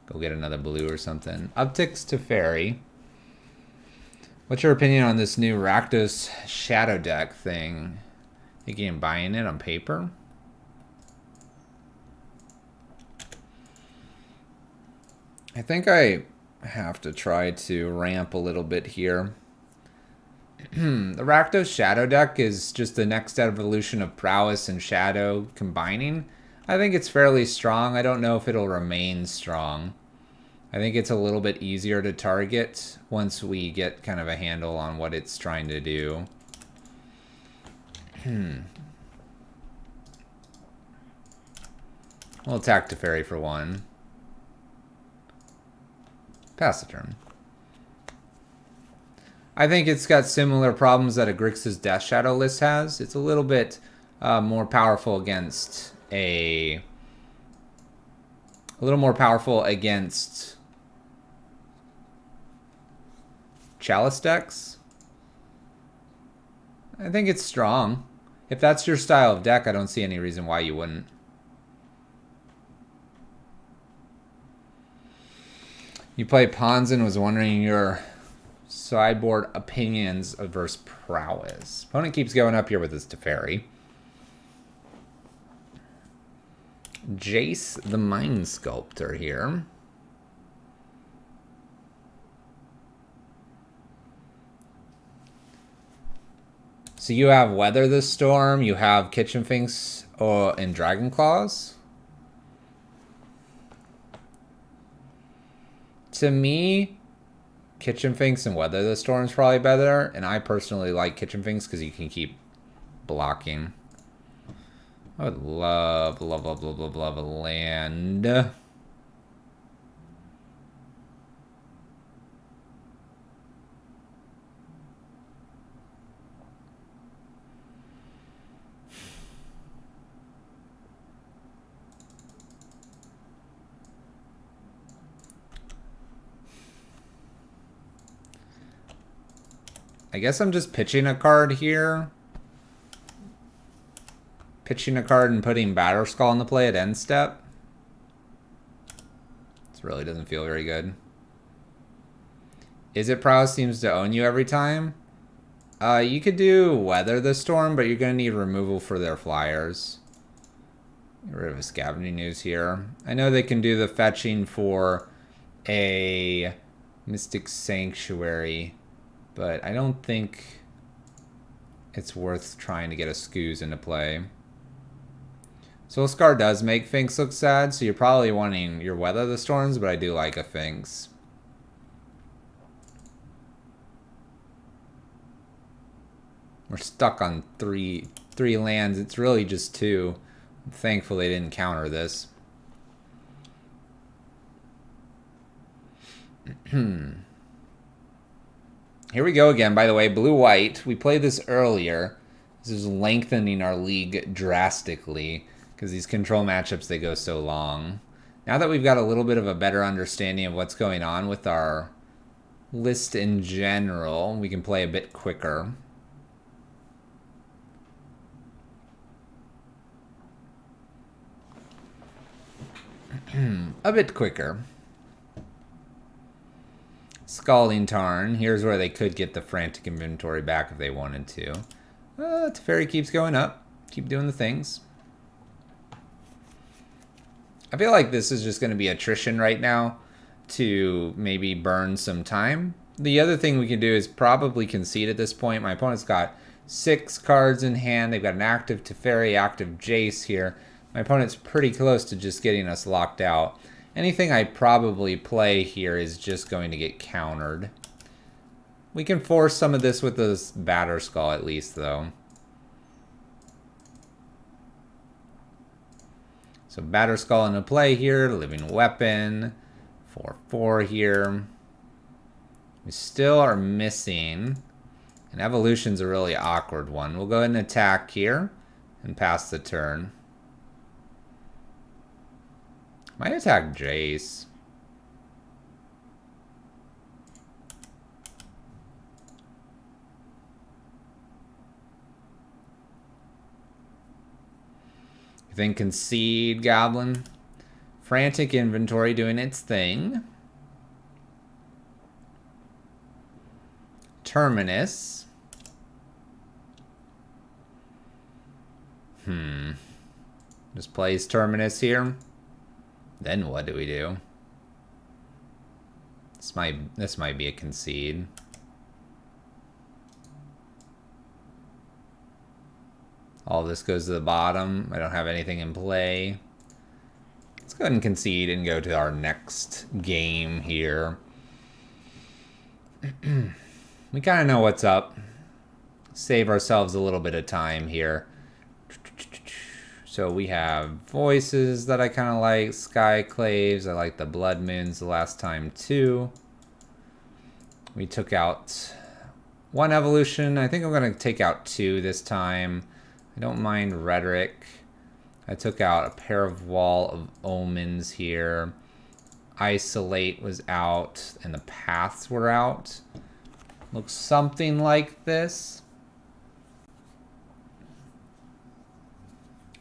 Go get another blue or something. Upticks to Fairy. What's your opinion on this new Rakdos Shadow Deck thing? Thinking of buying it on paper? I think I have to try to ramp a little bit here. The Rakdos Shadow Deck is just the next evolution of Prowess and Shadow combining. I think it's fairly strong. I don't know if it'll remain strong. I think it's a little bit easier to target once we get kind of a handle on what it's trying to do. We'll attack Teferi for 1. Pass the turn. I think it's got similar problems that a Grixis Death Shadow list has. It's a little bit more powerful against a little more powerful against Chalice decks. I think it's strong. If that's your style of deck, I don't see any reason why you wouldn't. You play Pawns and was wondering your sideboard opinions versus Prowess. Opponent keeps going up here with his Teferi. Jace the Mind Sculptor here. So you have Weather the Storm, you have Kitchen Finks and Dragon Claws. To me, Kitchen Finks and Weather the Storm is probably better, and I personally like Kitchen Finks because you can keep blocking. I would love, love, love, love, love, love a land. I guess I'm just pitching a card here. Pitching a card and putting Batterskull into play at end step. This really doesn't feel very good. Is it Prowess seems to own you every time? You could do Weather the Storm, but you're going to need removal for their flyers. Get rid of a Scavenging Ooze here. I know they can do the fetching for a Mystic Sanctuary, but I don't think it's worth trying to get a Skooz into play. Soulscar does make Finks look sad, so you're probably wanting your Weather the Storms, but I do like a Finks. We're stuck on three lands. It's really just two. I'm thankful they didn't counter this. Here we go again, by the way. Blue-white. We played this earlier. This is lengthening our league drastically because these control matchups, they go so long. Now that we've got a little bit of a better understanding of what's going on with our list in general, we can play a bit quicker. A bit quicker. Scalding Tarn. Here's where they could get the Frantic Inventory back if they wanted to. Teferi keeps going up. Keep doing the things. I feel like this is just going to be attrition right now to maybe burn some time. The other thing we can do is probably concede at this point. My opponent's got 6 cards in hand. They've got an active Teferi, active Jace here. My opponent's pretty close to just getting us locked out. Anything I probably play here is just going to get countered. We can force some of this with this Batterskull at least, though. So Batterskull into play here. Living Weapon. 4/4 here. We still are missing. And Evolution's a really awkward one. We'll go ahead and attack here and pass the turn. Might attack Jace. You think concede, Goblin? Frantic Inventory doing its thing. Terminus. Just plays Terminus here. Then what do we do? This might be a concede. All this goes to the bottom. I don't have anything in play. Let's go ahead and concede and go to our next game here. We kind of know what's up. Save ourselves a little bit of time here. So we have Voices that I kind of like. Skyclaves. I like the Blood Moons the last time too. We took out 1 Evolution. I think I'm going to take out 2 this time. I don't mind Rhetoric. I took out a pair of Wall of Omens here. Isolate was out and the Paths were out. Looks something like this.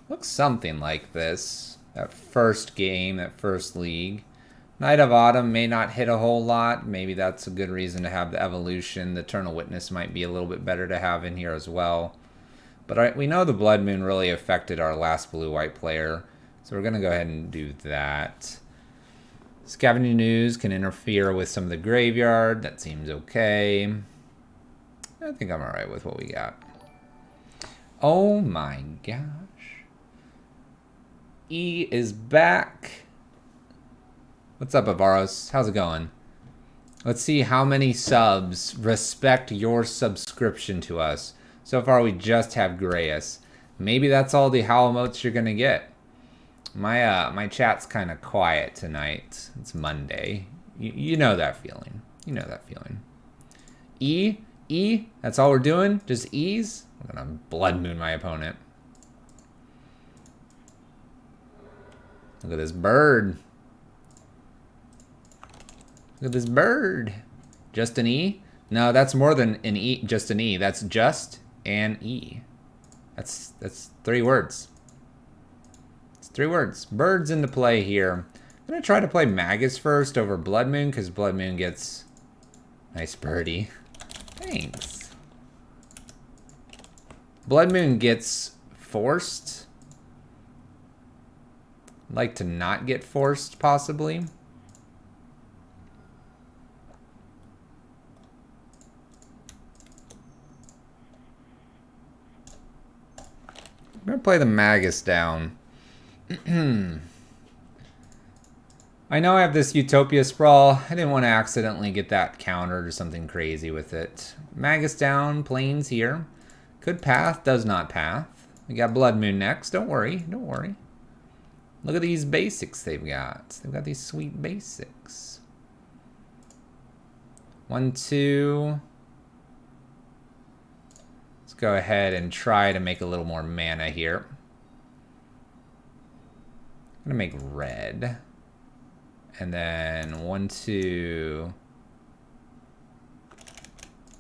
Looks something like this. That first game, that first league. Knight of Autumn may not hit a whole lot. Maybe that's a good reason to have the Evolution. The Eternal Witness might be a little bit better to have in here as well. But we know the Blood Moon really affected our last blue-white player. So we're going to go ahead and do that. Scavenging Ooze can interfere with some of the graveyard. That seems okay. I think I'm alright with what we got. Oh my gosh. E is back. What's up, Avaros? How's it going? Let's see how many subs respect your subscription to us. So far, we just have Grayus. maybe that's all the howl emotes you're gonna get. My chat's kind of quiet tonight. It's Monday. You know that feeling. You know that feeling. E. That's all we're doing. Just E's. I'm gonna blood moon my opponent. Look at this bird. Look at this bird. Just an E? No, that's more than an E. Just an E. That's just an E. That's 3 words. It's 3 words. Birds into play here. I'm gonna try to play Magus first over Blood Moon because Blood Moon gets nice birdie. Thanks. Blood Moon gets forced. I'd like to not get forced, possibly. I'm going to play the Magus down. I know I have this Utopia Sprawl. I didn't want to accidentally get that countered or something crazy with it. Magus down, plains here. Could path, does not path. We got Blood Moon next. Don't worry, don't worry. Look at these basics they've got. They've got these sweet basics. 1, 2. Let's go ahead and try to make a little more mana here. I'm gonna make red. And then 1, 2.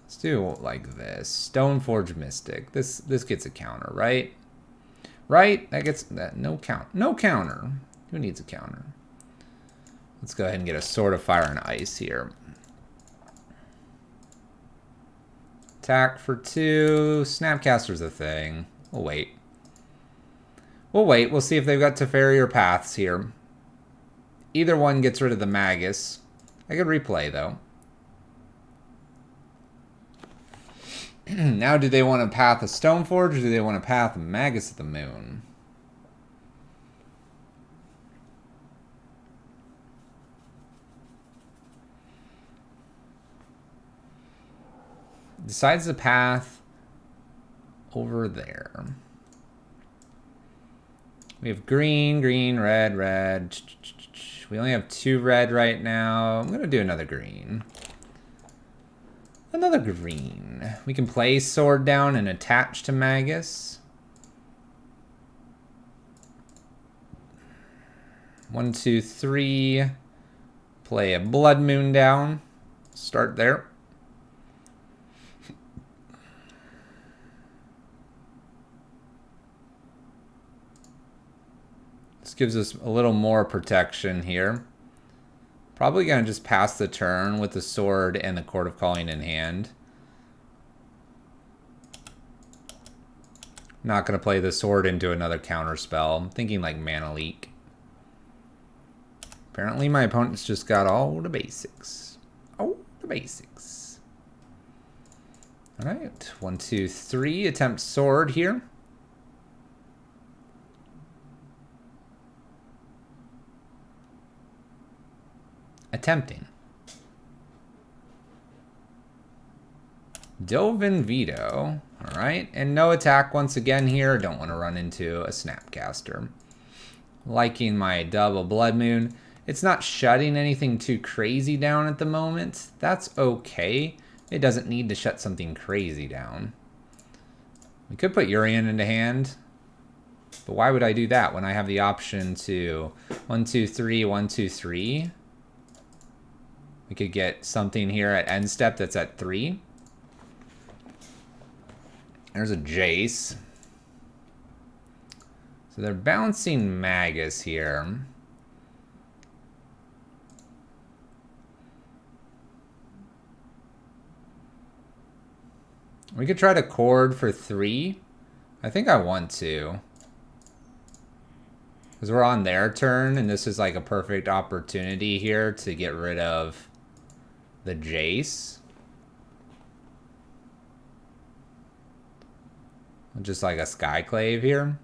Let's do like this. Stoneforge Mystic. This gets a counter, right? Right? That gets that no count. No counter. Who needs a counter? Let's go ahead and get a Sword of Fire and Ice here. Attack for 2. Snapcaster's a thing. We'll wait. We'll wait. We'll see if they've got Teferi or Paths here. Either one gets rid of the Magus. I could replay, though. Now, do they want to path a Stoneforge, or do they want to path a Magus of the Moon? Decides the path over there. We have green, green, red, red. We only have 2 red right now. I'm going to do another green. Another green. We can play Sword down and attach to Magus. 1, 2, 3. Play a Blood Moon down. Start there. This gives us a little more protection here. Probably going to just pass the turn with the Sword and the Chord of Calling in hand. Not going to play the Sword into another counter spell. I'm thinking like Mana Leak. Apparently my opponent's just got all the basics. Oh, the basics. Alright, 1, 2, 3. Attempt Sword here. Attempting. Dovin Veto. Alright, and no attack once again here. Don't want to run into a Snapcaster. Liking my double Blood Moon. It's not shutting anything too crazy down at the moment. That's okay. It doesn't need to shut something crazy down. We could put Yorion into hand. But why would I do that when I have the option to 1, 2, 3, 1, 2, 3? We could get something here at end step that's at 3. There's a Jace. So they're bouncing Magus here. We could try to Chord for 3. I think I want to. Because we're on their turn, and this is like a perfect opportunity here to get rid of the Jace. Just like a Skyclave here.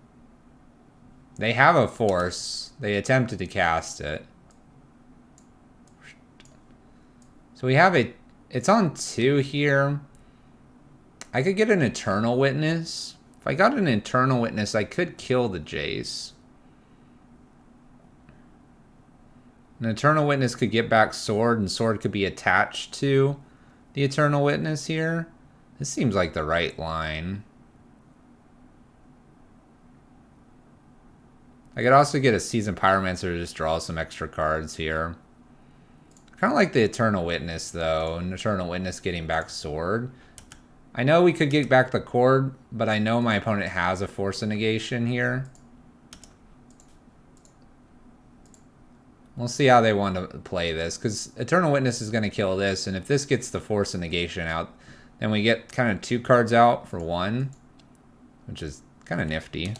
They have a Force. They attempted to cast it. So we have it's on 2 here. I could get an Eternal Witness If I got an Eternal Witness, I could kill the Jace. An Eternal Witness could get back Sword, and Sword could be attached to the Eternal Witness here. This seems like the right line. I could also get a Seasoned Pyromancer to just draw some extra cards here. I kind of like the Eternal Witness, though. An Eternal Witness getting back Sword. I know we could get back the Chord, but I know my opponent has a Force of Negation here. We'll see how they want to play this, because Eternal Witness is going to kill this, and if this gets the Force of Negation out, then we get kind of 2 cards out for 1, which is kind of nifty.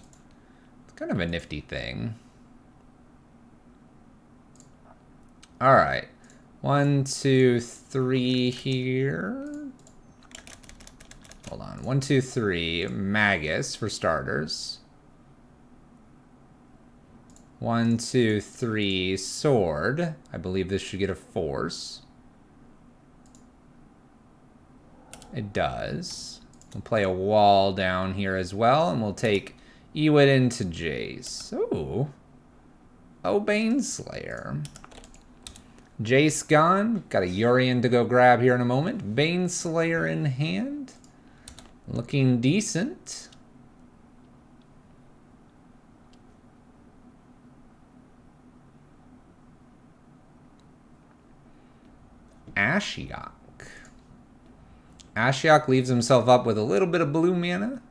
It's kind of a nifty thing. Alright. 1, 2, 3 here. Hold on. 1, 2, 3. Magus for starters. 1, 2, 3. Sword. I believe this should get a Force. It does. We'll play a wall down here as well, and we'll take Ewit into Jace. Ooh. Oh, Baneslayer. Jace gone. Got a Yorion to go grab here in a moment. Baneslayer in hand. Looking decent. Ashiok. Ashiok leaves himself up with a little bit of blue mana.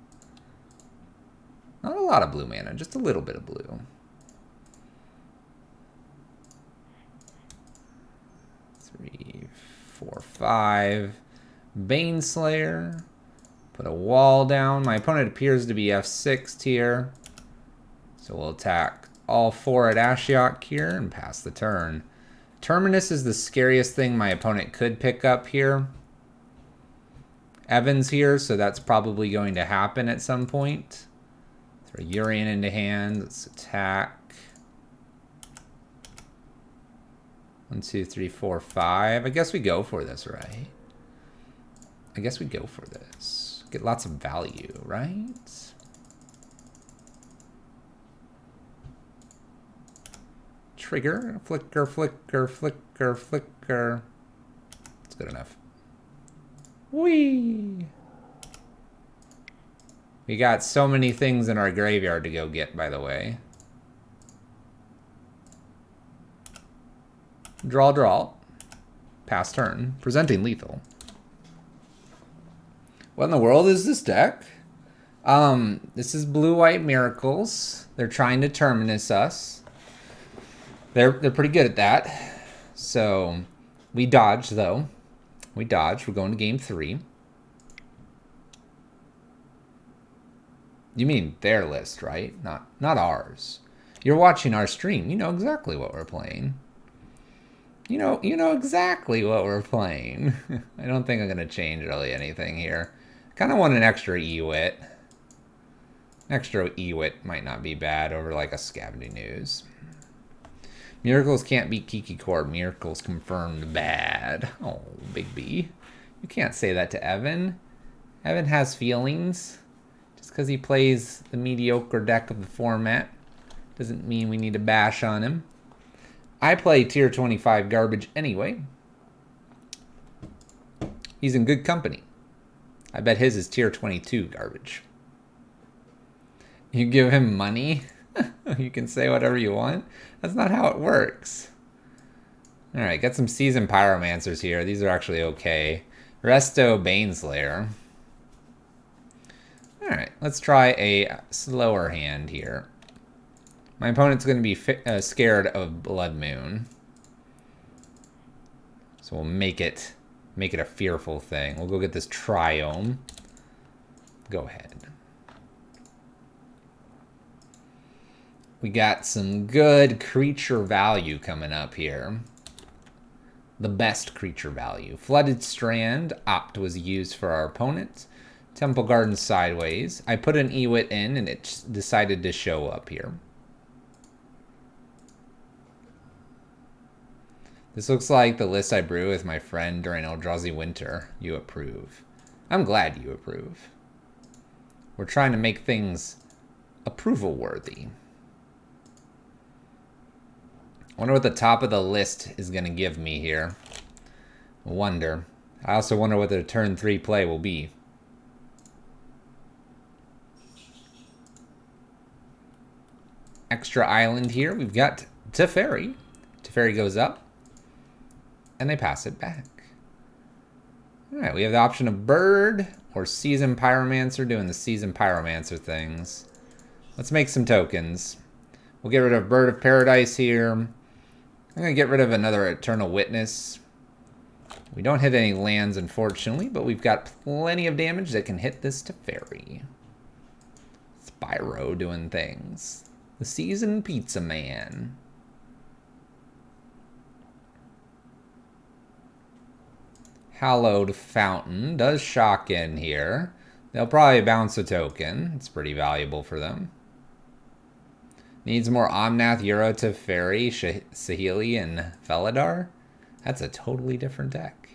Not a lot of blue mana, just a little bit of blue. 3, 4, 5. Baneslayer. Put a wall down. My opponent appears to be F6 here. So we'll attack all 4 at Ashiok here and pass the turn. Terminus is the scariest thing my opponent could pick up here. Evan's here, so that's probably going to happen at some point. Throw Yorion into hand. Let's attack. 1, 2, 3, 4, 5. I guess we go for this, right? I guess we go for this. Get lots of value, right? Trigger. Flicker, flicker, flicker, flicker. It's good enough. Whee! We got so many things in our graveyard to go get, by the way. Draw, draw. Pass turn. Presenting lethal. What in the world is this deck? This is Blue-White Miracles. They're trying to Terminus us. They're pretty good at that. So, we dodged, though. We dodged. We're going to game 3. You mean their list, right? Not ours. You're watching our stream. You know exactly what we're playing. You know exactly what we're playing. I don't think I'm going to change really anything here. Kind of want an extra Ewit. Extra Ewit might not be bad over like a Scavenging Ooze. Miracles can't beat Kiki Chord. Miracles confirmed bad. Oh, Big B. You can't say that to Evan. Evan has feelings. Just because he plays the mediocre deck of the format doesn't mean we need to bash on him. I play tier 25 garbage anyway. He's in good company. I bet his is tier 22 garbage. You give him money? You can say whatever you want? That's not how it works. Alright, got some Seasoned Pyromancers here. These are actually okay. Resto Baneslayer. Alright, let's try a slower hand here. My opponent's going to be scared of Blood Moon. So we'll make it a fearful thing. We'll go get this Triome. Go ahead. We got some good creature value coming up here. The best creature value. Flooded Strand. Opt was used for our opponent. Temple Garden Sideways. I put an Ewit in and it decided to show up here. This looks like the list I brew with my friend during Eldrazi Winter. You approve. I'm glad you approve. We're trying to make things approval worthy. I wonder what the top of the list is going to give me here. I wonder. I also wonder what the turn 3 play will be. Extra island here. We've got Teferi. Teferi goes up. And they pass it back. Alright, we have the option of Bird or Seasoned Pyromancer doing the Seasoned Pyromancer things. Let's make some tokens. We'll get rid of Bird of Paradise here. I'm going to get rid of another Eternal Witness. We don't hit any lands, unfortunately, but we've got plenty of damage that can hit this Teferi. Spyro doing things. The Seasoned Pizza Man. Hallowed Fountain does shock in here. They'll probably bounce a token. It's pretty valuable for them. Needs more Omnath, Euro, Teferi, Saheeli, and Felidar. That's a totally different deck.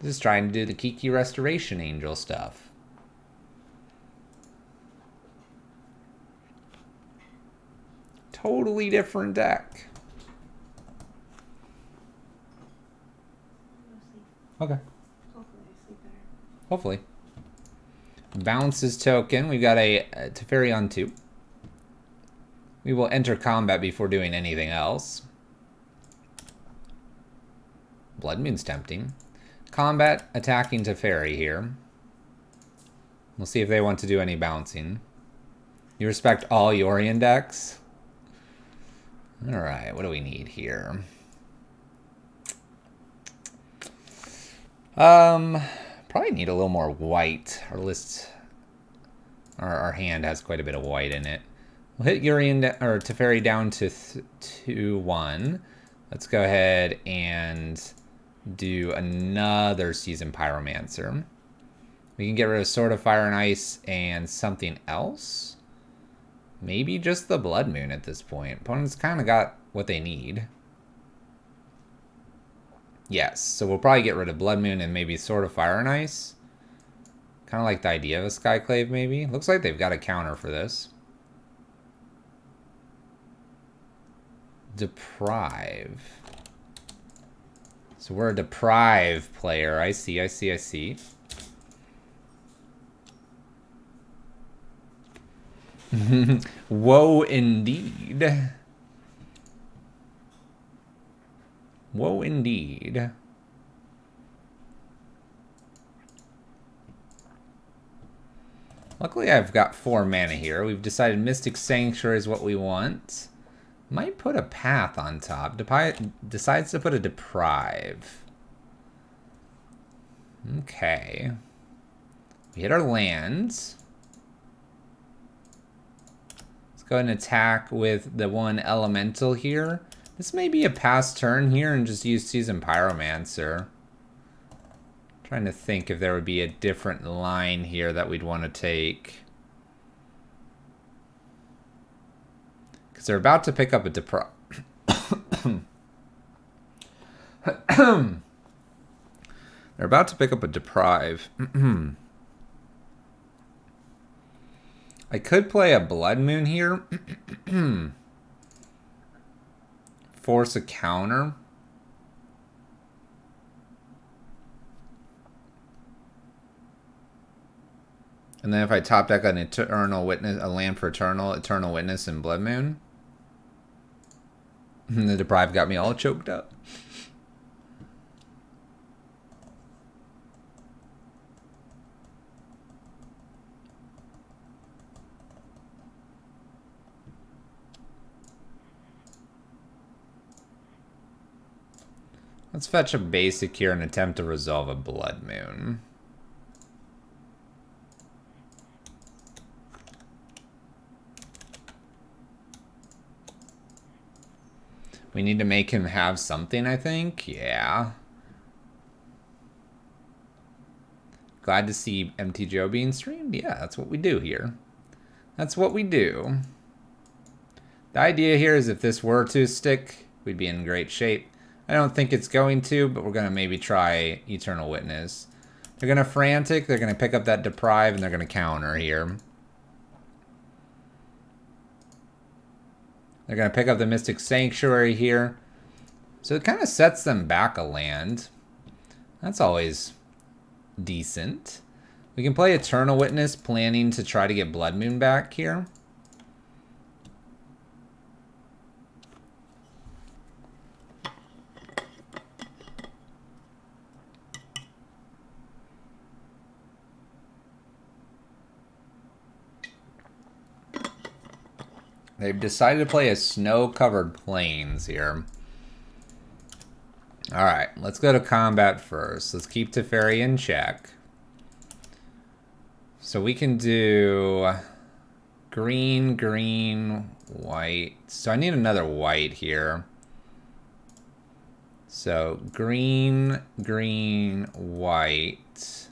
Just trying to do the Kiki Restoration Angel stuff. Totally different deck. Okay. Hopefully I sleep better. Hopefully. Bounces token. We've got a Teferi on 2. We will enter combat before doing anything else. Blood Moon's tempting. Combat attacking Teferi here. We'll see if they want to do any bouncing. You respect all Yorion decks? Alright, what do we need here? Probably need a little more white. Our list, our hand has quite a bit of white in it. We'll hit Yorion or Teferi down to 2-1. Let's go ahead and do another Seasoned Pyromancer. We can get rid of Sword of Fire and Ice and something else. Maybe just the Blood Moon at this point. Opponents kind of got what they need. Yes, so we'll probably get rid of Blood Moon and maybe Sword of Fire and Ice. Kind of like the idea of a Skyclave, maybe. Looks like they've got a counter for this. Deprive. So we're a Deprive player. I see, I see, I see. Whoa, indeed. Whoa, indeed. Luckily, I've got 4 mana here. We've decided Mystic Sanctuary is what we want. Might put a Path on top. Decides to put a Deprive. Okay. We hit our lands. Let's go ahead and attack with the 1 Elemental here. This may be a pass turn here and just use Seasoned Pyromancer. Trying to think if there would be a different line here that we'd want to take. Because they're about to pick up a Deprive. They're about to pick up a Deprive. I could play a Blood Moon here. Force a counter. And then if I top deck an Eternal Witness, a land for Eternal Witness, and Blood Moon. The Deprive got me all choked up. Let's fetch a basic here and attempt to resolve a Blood Moon. We need to make him have something, I think. Yeah. Glad to see MTGO being streamed. Yeah, that's what we do here. That's what we do. The idea here is if this were to stick, we'd be in great shape. I don't think it's going to, but we're going to maybe try Eternal Witness. They're going to Frantic, they're going to pick up that Deprive, and they're going to counter here. They're going to pick up the Mystic Sanctuary here. So it kind of sets them back a land. That's always decent. We can play Eternal Witness, planning to try to get Blood Moon back here. They've decided to play a snow-covered plains here. Alright, let's go to combat first. Let's keep Teferi in check. So we can do green, green, white. So I need another white here. So green, green, white.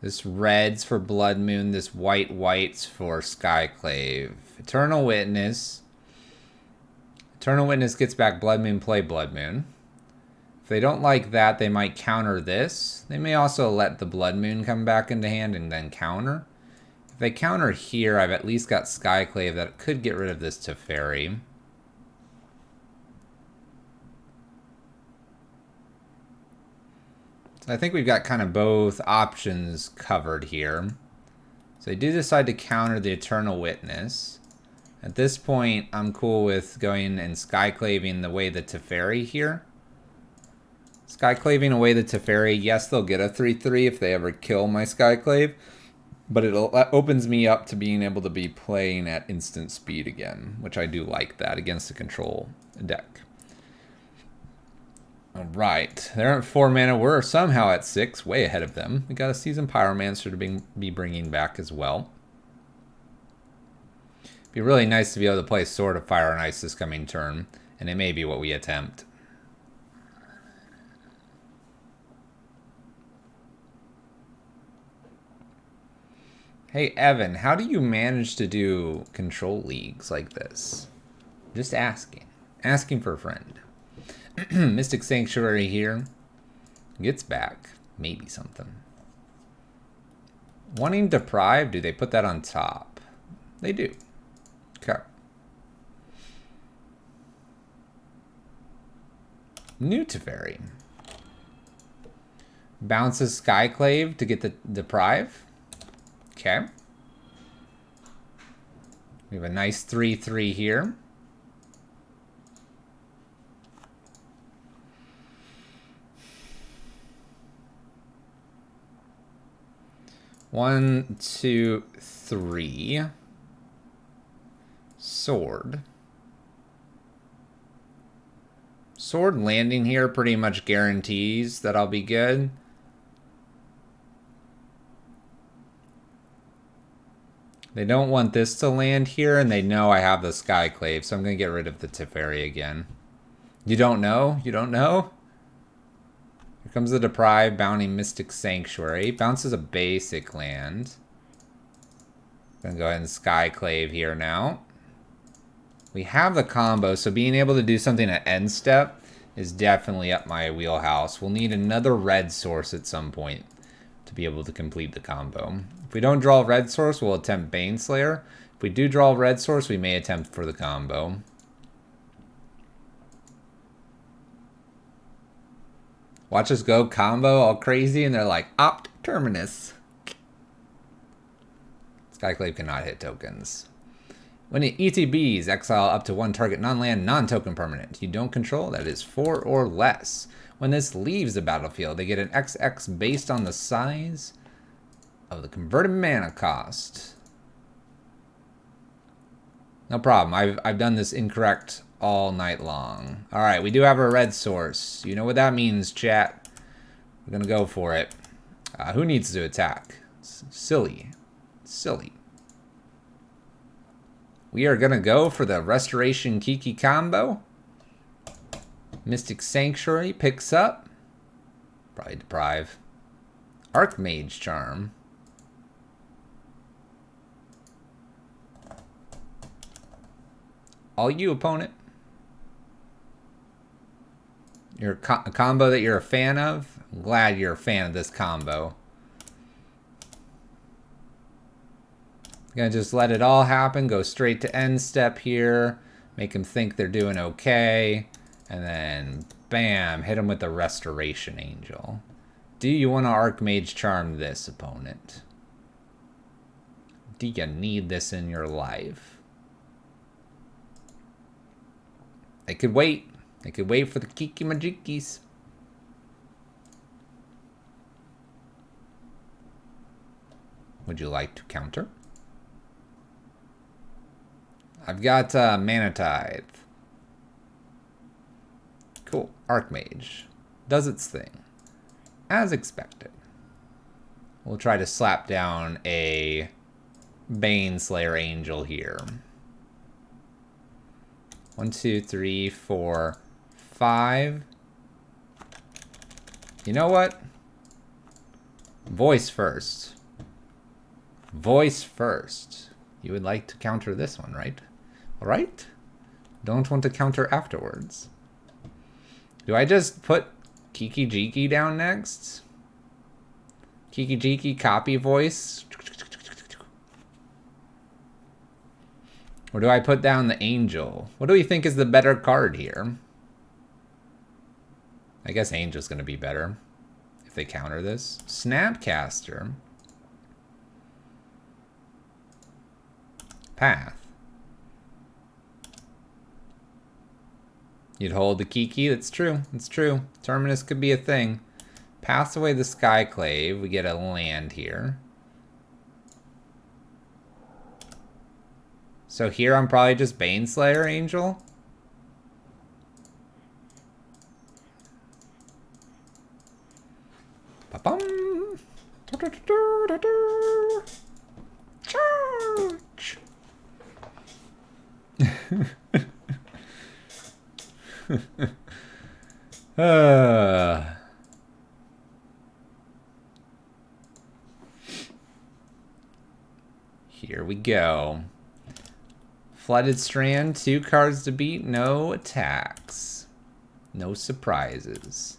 This red's for Blood Moon. This white's for Skyclave. Eternal Witness. Eternal Witness gets back Blood Moon, play Blood Moon. If they don't like that, they might counter this. They may also let the Blood Moon come back into hand and then counter. If they counter here, I've at least got Skyclave that could get rid of this Teferi. So I think we've got kind of both options covered here. So they do decide to counter the Eternal Witness. At this point, I'm cool with going and Skyclaving the way the Teferi here. Skyclaving away the Teferi, yes, they'll get a 3-3 if they ever kill my Skyclave, but it opens me up to being able to be playing at instant speed again, which I do like that against the control deck. Alright, they're at 4 mana, we're somehow at 6, way ahead of them. We got a Seasoned Pyromancer to be bringing back as well. Be really nice to be able to play Sword of Fire and Ice this coming turn, and it may be what we attempt. Hey Evan, how do you manage to do control leagues like this? Just asking. Asking for a friend. Mystic Sanctuary here. Gets back. Maybe something. Wanting Deprive, do they put that on top? They do. Okay. New Teferi. Bounces Skyclave to get the Deprive. Okay. We have a nice 3-3 here. One, two, three. Sword. Sword landing here pretty much guarantees that I'll be good. They don't want this to land here, and they know I have the Skyclave, so I'm going to get rid of the Teferi again. You don't know? You don't know? Here comes the Deprive, bounty Mystic Sanctuary. Bounces a basic land. Gonna go ahead and Skyclave here now. We have the combo, so being able to do something at end step is definitely up my wheelhouse. We'll need another red source at some point to be able to complete the combo. If we don't draw a red source, we'll attempt Baneslayer. If we do draw a red source, we may attempt for the combo. Watch us go combo all crazy, and they're like, opt Terminus. Skyclave cannot hit tokens. When it ETBs, exile up to one target non-land, non-token permanent you don't control that is 4 or less. When this leaves the battlefield, they get an XX based on the size of the converted mana cost. No problem. I've done this incorrect all night long. Alright, we do have a red source. You know what that means, chat. We're going to go for it. Who needs to attack? It's silly. Silly. We are going to go for the Restoration Kiki combo. Mystic Sanctuary picks up. Probably Deprive. Archmage Charm. All you, opponent. A combo that you're a fan of. I'm glad you're a fan of this combo. Gonna just let it all happen, go straight to end step here, make them think they're doing okay, and then bam, hit them with the Restoration Angel. Do you want to Archmage Charm this opponent? Do you need this in your life? They could wait. They could wait for the Kiki Majikis. Would you like to counter? I've got Mana Tithe. Cool. Archmage. Does its thing. As expected. We'll try to slap down a Baneslayer Angel here. 1, 2, 3, 4, 5. You know what? Voice first. Voice first. You would like to counter this one, right? All right? Don't want to counter afterwards. Do I just put Kiki Jiki down next? Kiki Jiki, copy voice. Or do I put down the Angel? What do we think is the better card here? I guess Angel's going to be better if they counter this. Snapcaster. Path. You'd hold the Kiki. That's true. That's true. Terminus could be a thing. Pass away the Skyclave. We get a land here. So here I'm probably just Baneslayer Angel. Ba-bum. Charge. Here we go. Flooded Strand, 2 cards to beat, no attacks. No surprises.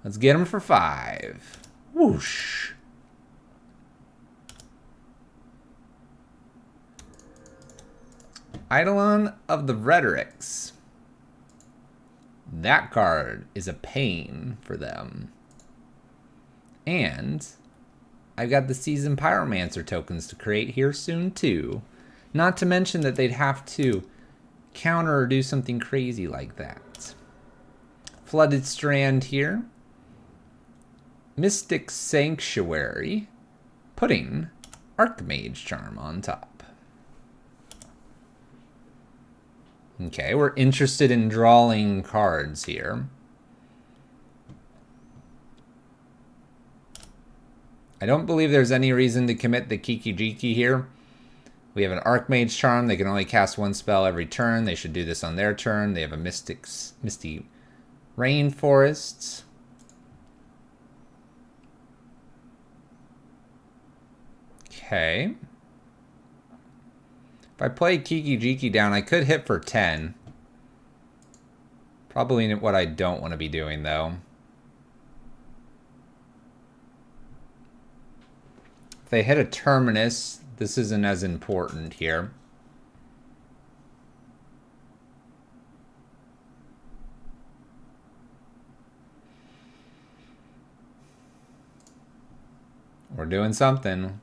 Let's get them for 5. Whoosh. Eidolon of the Rhetorics. That card is a pain for them. And I've got the Seasoned Pyromancer tokens to create here soon too. Not to mention that they'd have to counter or do something crazy like that. Flooded Strand here. Mystic Sanctuary. Putting Archmage Charm on top. Okay, we're interested in drawing cards here. I don't believe there's any reason to commit the Kiki Jiki here. We have an Archmage Charm. They can only cast 1 spell every turn. They should do this on their turn. They have a Misty Rainforest. Okay. If I play Kiki Jiki down, I could hit for 10. Probably what I don't want to be doing, though. If they hit a Terminus, this isn't as important here. We're doing something.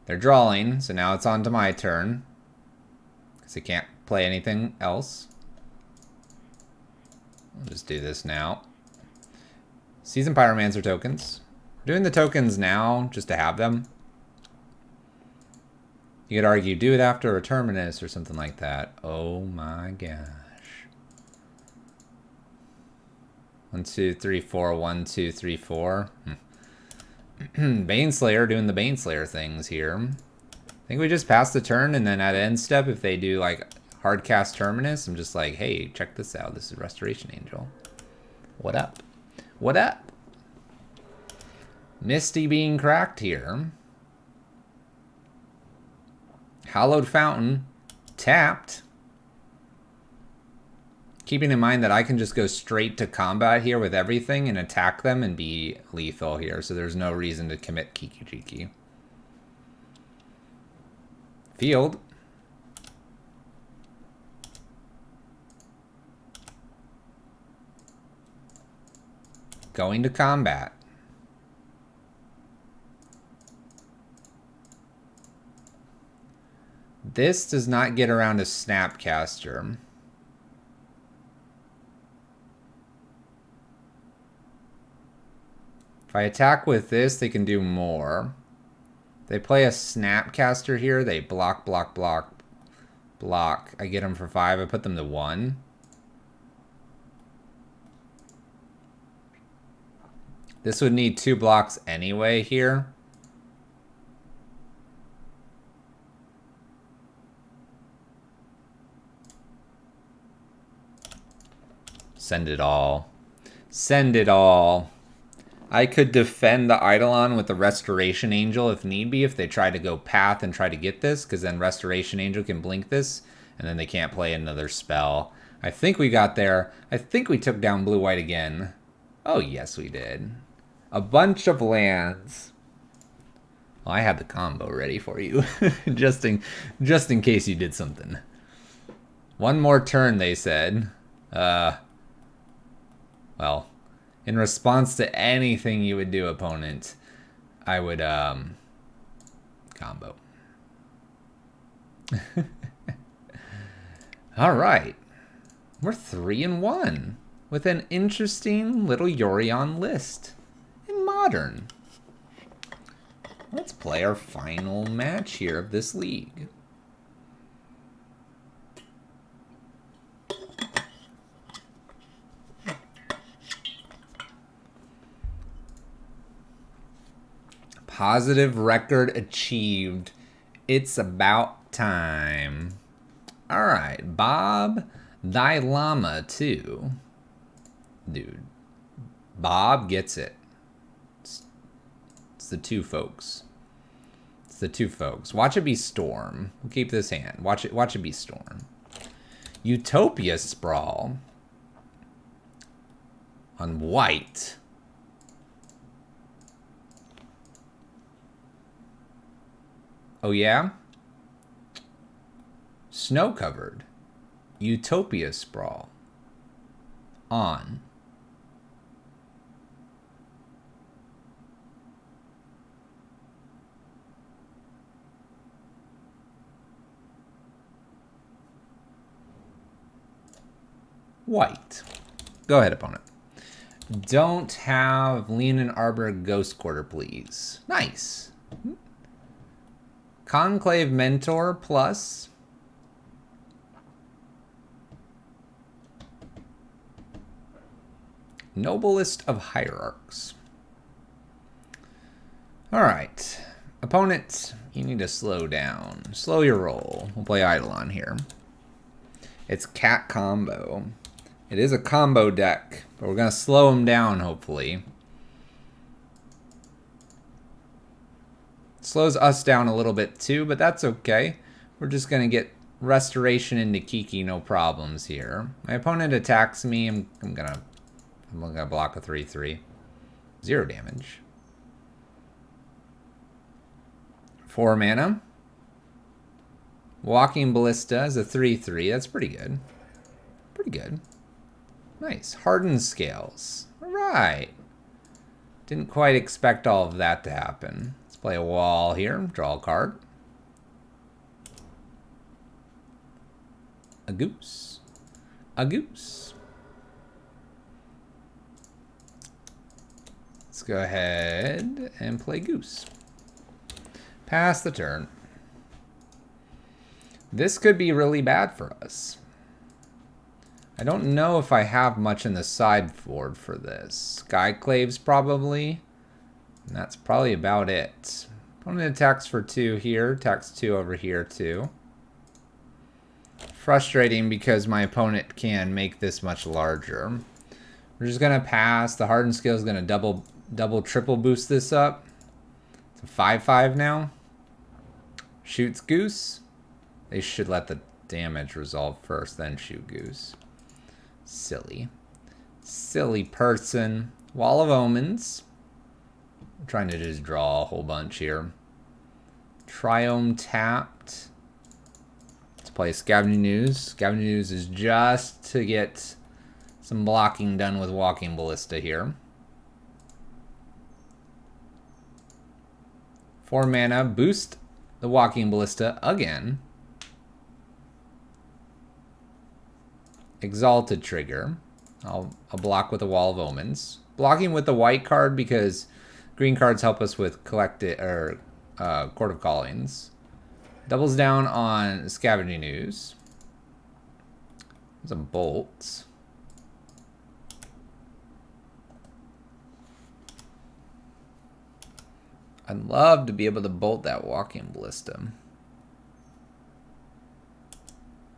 They're drawing, so now it's on to my turn. Because I can't play anything else. I'll just do this now. Seasoned Pyromancer tokens. We're doing the tokens now, just to have them. You could argue, do it after a Terminus or something like that. Oh my gosh. 1, 2, 3, 4. 1, 2, 3, 4. Baneslayer doing the Baneslayer things here. I think we just pass the turn, and then at end step, if they do like hard cast Terminus, I'm just like, hey, check this out. This is Restoration Angel. What up? What up? Misty being cracked here. Hallowed Fountain tapped. Keeping in mind that I can just go straight to combat here with everything and attack them and be lethal here. So there's no reason to commit Kiki Jiki. Field. Going to combat. This does not get around a Snapcaster. If I attack with this, they can do more. They play a Snapcaster here. They block, block, block, block. I get them for 5. I put them to 1. This would need 2 blocks anyway here. Send it all. Send it all. I could defend the Eidolon with the Restoration Angel if need be, if they try to go path and try to get this, because then Restoration Angel can blink this, and then they can't play another spell. I think we got there. I think we took down blue-white again. Oh, yes, we did. A bunch of lands. Well, I had the combo ready for you, just in case you did something. One more turn, they said. Well, in response to anything you would do, opponent, I would, combo. All right. We're 3-1 with an interesting little Yorion list in Modern. Let's play our final match here of this league. Positive record achieved. It's about time. All right, Bob, thy llama too. Dude, Bob gets it. It's the 2 folks. It's the 2 folks. Watch it be Storm. We'll keep this hand. Watch it be Storm. Utopia Sprawl on white. Oh yeah? Snow-covered. Utopia Sprawl. On. White. Go ahead, opponent. Don't have Leonin Arbor Ghost Quarter, please. Nice. Conclave Mentor plus Noblest of Hierarchs. Alright. Opponent, you need to slow down. Slow your roll. We'll play Eidolon here. It's cat combo. It is a combo deck, but we're going to slow him down, hopefully. Slows us down a little bit too, but that's okay. We're just going to get Restoration into Kiki, no problems here. My opponent attacks me. I'm gonna block a 3/3. 0 damage. 4 mana. Walking Ballista is a 3/3. That's pretty good. Pretty good. Nice. Hardened Scales. All right. Didn't quite expect all of that to happen. Let's play a wall here. Draw a card. A goose. A goose. Let's go ahead and play goose. Pass the turn. This could be really bad for us. I don't know if I have much in the sideboard for this. Skyclaves probably. And that's probably about it. Opponent attacks for 2 here. Attacks 2 over here too. Frustrating because my opponent can make this much larger. We're just gonna pass. The Hardened Scale is gonna double, triple boost this up. It's a 5/5 now. Shoots Goose. They should let the damage resolve first, then shoot Goose. Silly. Silly person. Wall of Omens. I'm trying to just draw a whole bunch here. Triome tapped. Let's play Scavenging News. Scavenging News is just to get some blocking done with Walking Ballista here. 4 mana, boost the Walking Ballista again. Exalted trigger. I'll block with a Wall of Omens. Blocking with the white card because green cards help us with Chord of Callings. Doubles down on Scavenging News. There's a bolt. I'd love to be able to bolt that Walking Ballista.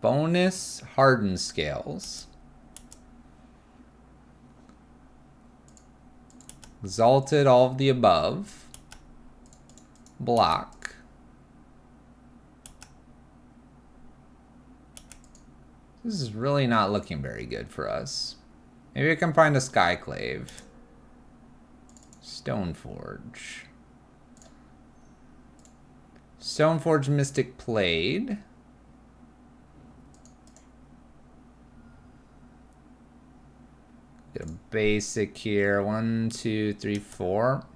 Bonus Hardened Scales. Exalted all of the above. Block. This is really not looking very good for us. Maybe I can find a Skyclave. Stoneforge. Stoneforge Mystic played. Get a basic here. 1, 2, 3, 4.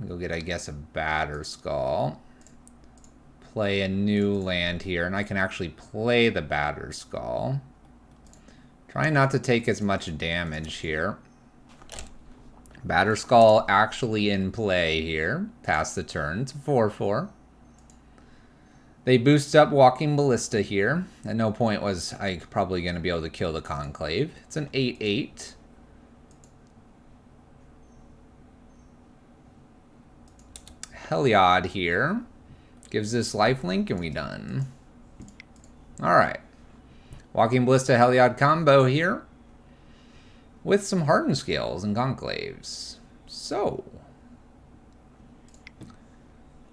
Go get, I guess, a Batterskull. Play a new land here, and I can actually play the Batterskull. Trying not to take as much damage here. Batterskull actually in play here. Pass the turn. It's a 4/4. They boost up Walking Ballista here. At no point was I probably going to be able to kill the Conclave. It's an 8/8. Heliod here. Gives this lifelink and we done. Alright. Walking Ballista Heliod combo here. With some Hardened Scales and Conclaves. So.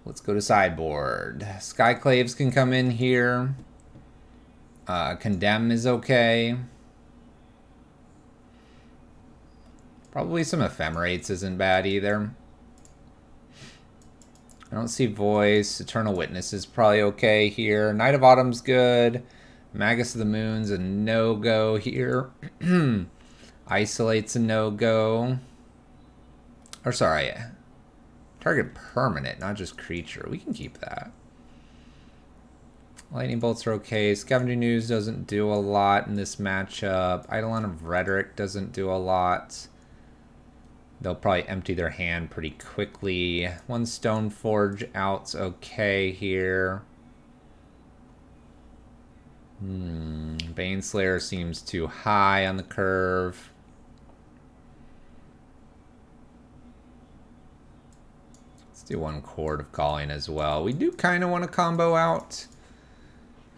Let's go to sideboard. Skyclaves can come in here. Condemn is okay. Probably some Ephemerates isn't bad either. I don't see Voice. Eternal Witness is probably okay here. Night of Autumn's good. Magus of the Moon's a no-go here. Isolate's a no-go. Or sorry, target permanent, not just creature. We can keep that. Lightning Bolts are okay. Scavenging News doesn't do a lot in this matchup. Eidolon of Rhetoric doesn't do a lot. They'll probably empty their hand pretty quickly. 1 Stoneforge out's okay here. Baneslayer seems too high on the curve. Let's do 1 Chord of Calling as well. We do kind of want to combo out.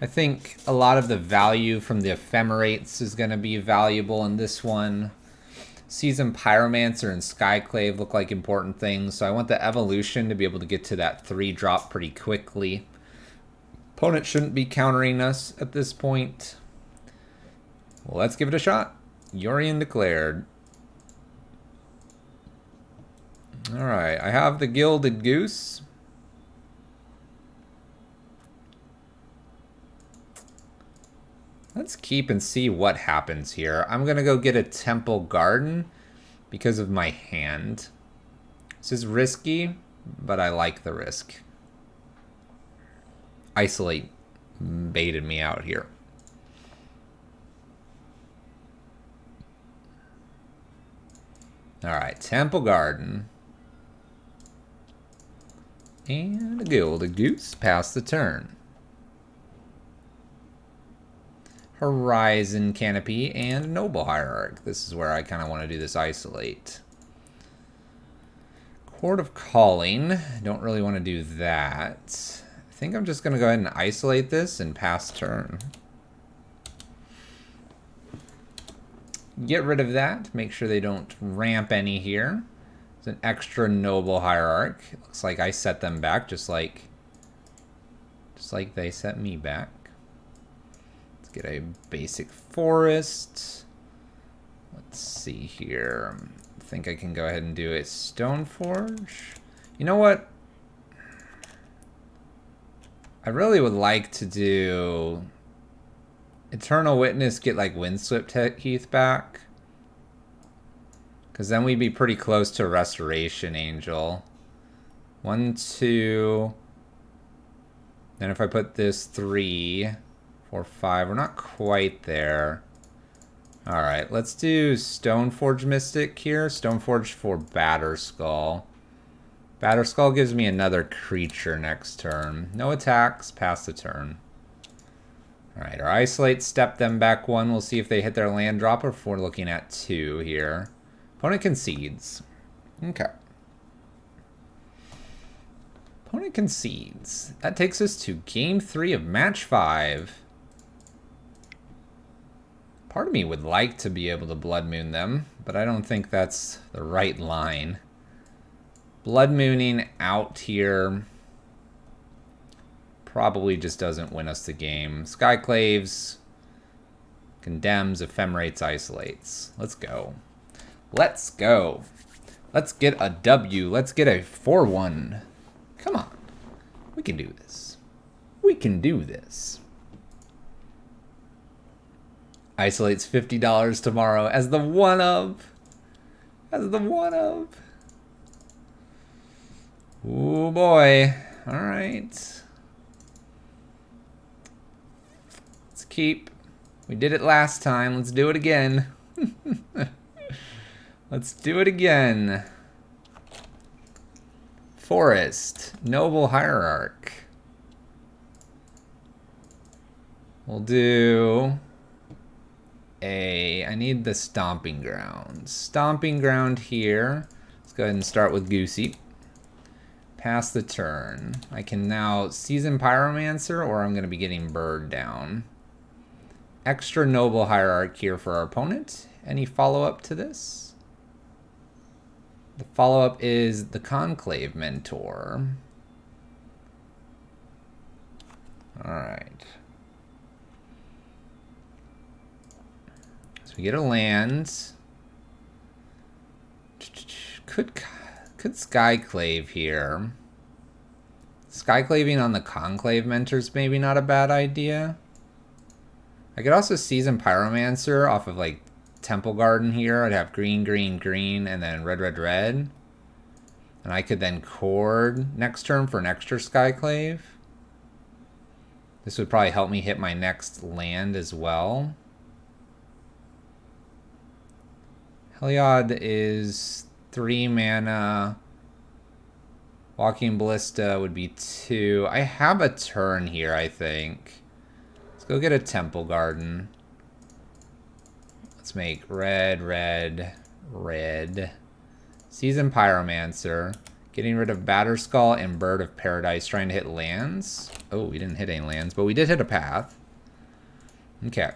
I think a lot of the value from the Ephemerates is going to be valuable in this one. Seasoned Pyromancer and Skyclave look like important things, so I want the Evolution to be able to get to that 3-drop pretty quickly. Opponent shouldn't be countering us at this point. Well, let's give it a shot. Yorion declared. Alright, I have the Gilded Goose. Let's keep and see what happens here. I'm going to go get a Temple Garden because of my hand. This is risky, but I like the risk. Isolate baited me out here. Alright, Temple Garden. And a Gilded Goose. Pass the turn. Horizon Canopy and Noble Hierarch. This is where I kind of want to do this Isolate. Chord of Calling. Don't really want to do that. I think I'm just going to go ahead and isolate this and pass turn. Get rid of that. Make sure they don't ramp any here. It's an extra Noble Hierarch. It looks like I set them back just like they set me back. get a basic forest. Let's see here. I think I can go ahead and do a stone forge. You know what? I really would like to do Eternal Witness, get like Windswept Heath back. Because then we'd be pretty close to a Restoration Angel. 1, 2. Then if I put this 3, 4, 5, we're not quite there. Alright, let's do Stoneforge Mystic here. Stoneforge for Batterskull. Batterskull gives me another creature next turn. No attacks, pass the turn. Alright, our Isolate, step them back 1. We'll see if they hit their land drop or if we're looking at 2 here. Opponent concedes. Okay. Opponent concedes. That takes us to game 3 of match 5. Part of me would like to be able to Blood Moon them, but I don't think that's the right line. Blood Mooning out here probably just doesn't win us the game. Skyclaves, condemns, ephemerates, isolates. Let's go. Let's go. Let's get a W. Let's get a 4-1. Come on. We can do this. We can do this. Isolates $50 tomorrow as the one-of. As the one-of. Oh boy. Alright. Let's keep. We did it last time. Let's do it again. Let's do it again. Forest. Noble Hierarch. We'll do I need the Stomping Ground. Stomping Ground here. Let's go ahead and start with Goosey. Pass the turn. I can now Season Pyromancer, or I'm going to be getting Bird down. Extra Noble Hierarch here for our opponent. Any follow-up to this? The follow-up is the Conclave Mentor. Alright. So we get a land. Could Skyclave here. Skyclaving on the Conclave Mentor's maybe not a bad idea. I could also Season Pyromancer off of like Temple Garden here. I'd have green, green, green, and then red, red, red. And I could then Chord next turn for an extra Skyclave. This would probably help me hit my next land as well. Heliod is 3 mana. Walking Ballista would be 2. I have a turn here, I think. Let's go get a Temple Garden. Let's make red, red, red. Season Pyromancer. Getting rid of Batterskull and Bird of Paradise. Trying to hit lands. Oh, we didn't hit any lands, but we did hit a path. Okay.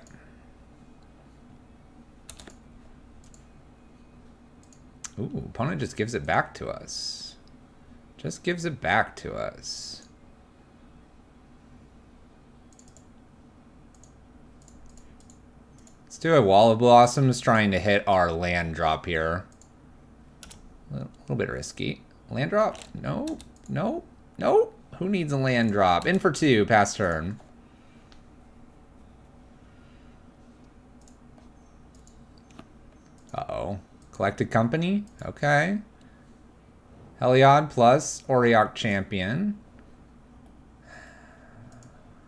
Ooh, opponent just gives it back to us. Just gives it back to us. Let's do a Wall of Blossoms trying to hit our land drop here. A little bit risky. Land drop? No, no, no. Who needs a land drop? In for 2, pass turn. Uh-oh. Collected Company? Okay. Heliod plus Auriok Champion.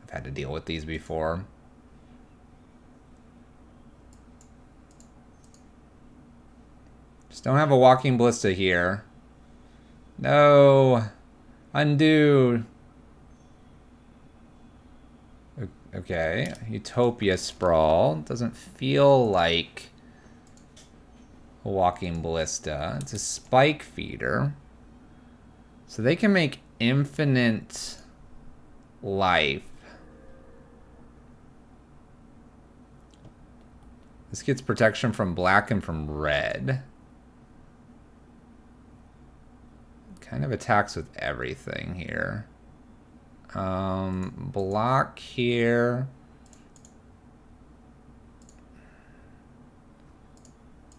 I've had to deal with these before. Just don't have a Walking Ballista here. No. Undo. Okay. Utopia Sprawl. Doesn't feel like a Walking Ballista. It's a Spike Feeder. So they can make infinite life. This gets protection from black and from red. Kind of attacks with everything here. Block here.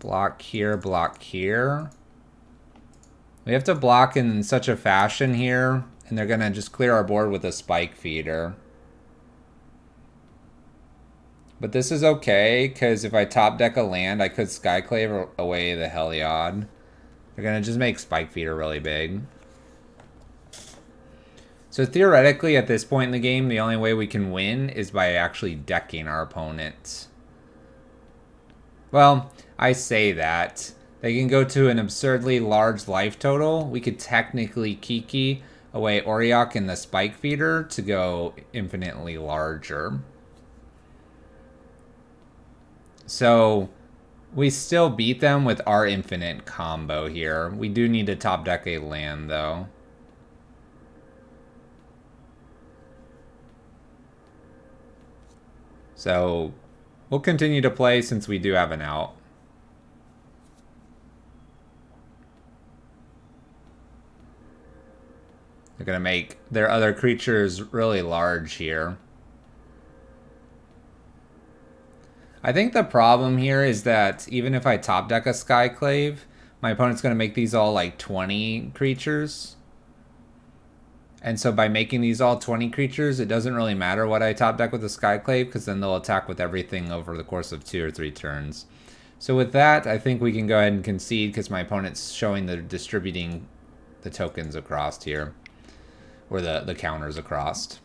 Block here, block here. We have to block in such a fashion here, and they're going to just clear our board with a spike feeder. But this is okay, because if I top deck a land, I could Skyclave away the Heliod. They're going to just make spike feeder really big. So theoretically, at this point in the game, the only way we can win is by actually decking our opponent. Well, I say that. They can go to an absurdly large life total. We could technically Kiki away Oriok and the spike feeder to go infinitely larger. So we still beat them with our infinite combo here. We do need to top deck a land though. So we'll continue to play since we do have an out. They're going to make their other creatures really large here. I think the problem here is that even if I top deck a Skyclave, my opponent's going to make these all like 20 creatures. And so by making these all 20 creatures, it doesn't really matter what I top deck with the Skyclave, because then they'll attack with everything over the course of 2 or 3 turns. So with that, I think we can go ahead and concede, because my opponent's showing the distributing the tokens across here. Or the counters across.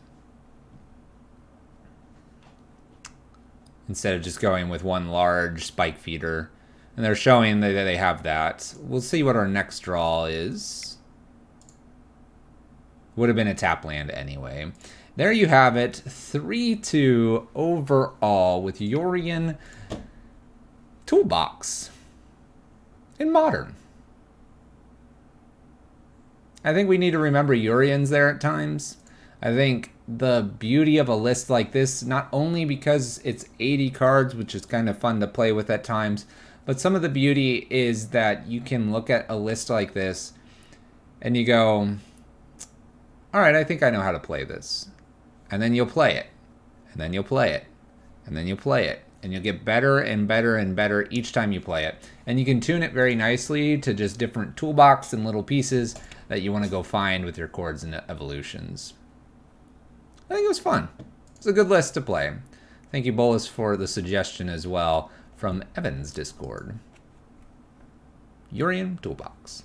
Instead of just going with one large spike feeder. And they're showing that they have that. We'll see what our next draw is. Would have been a tap land anyway. There you have it. 3-2 overall with Yorion Toolbox in Modern. I think we need to remember Yorion's there at times. I think the beauty of a list like this, not only because it's 80 cards, which is kind of fun to play with at times, but some of the beauty is that you can look at a list like this and you go, all right, I think I know how to play this. And then you'll play it. And then you'll play it. And then you'll play it. And you'll get better and better and better each time you play it. And you can tune it very nicely to just different toolbox and little pieces that you want to go find with your chords and evolutions. I think it was fun. It's a good list to play. Thank you, Bolus, for the suggestion as well from Evan's Discord. Yorion Toolbox.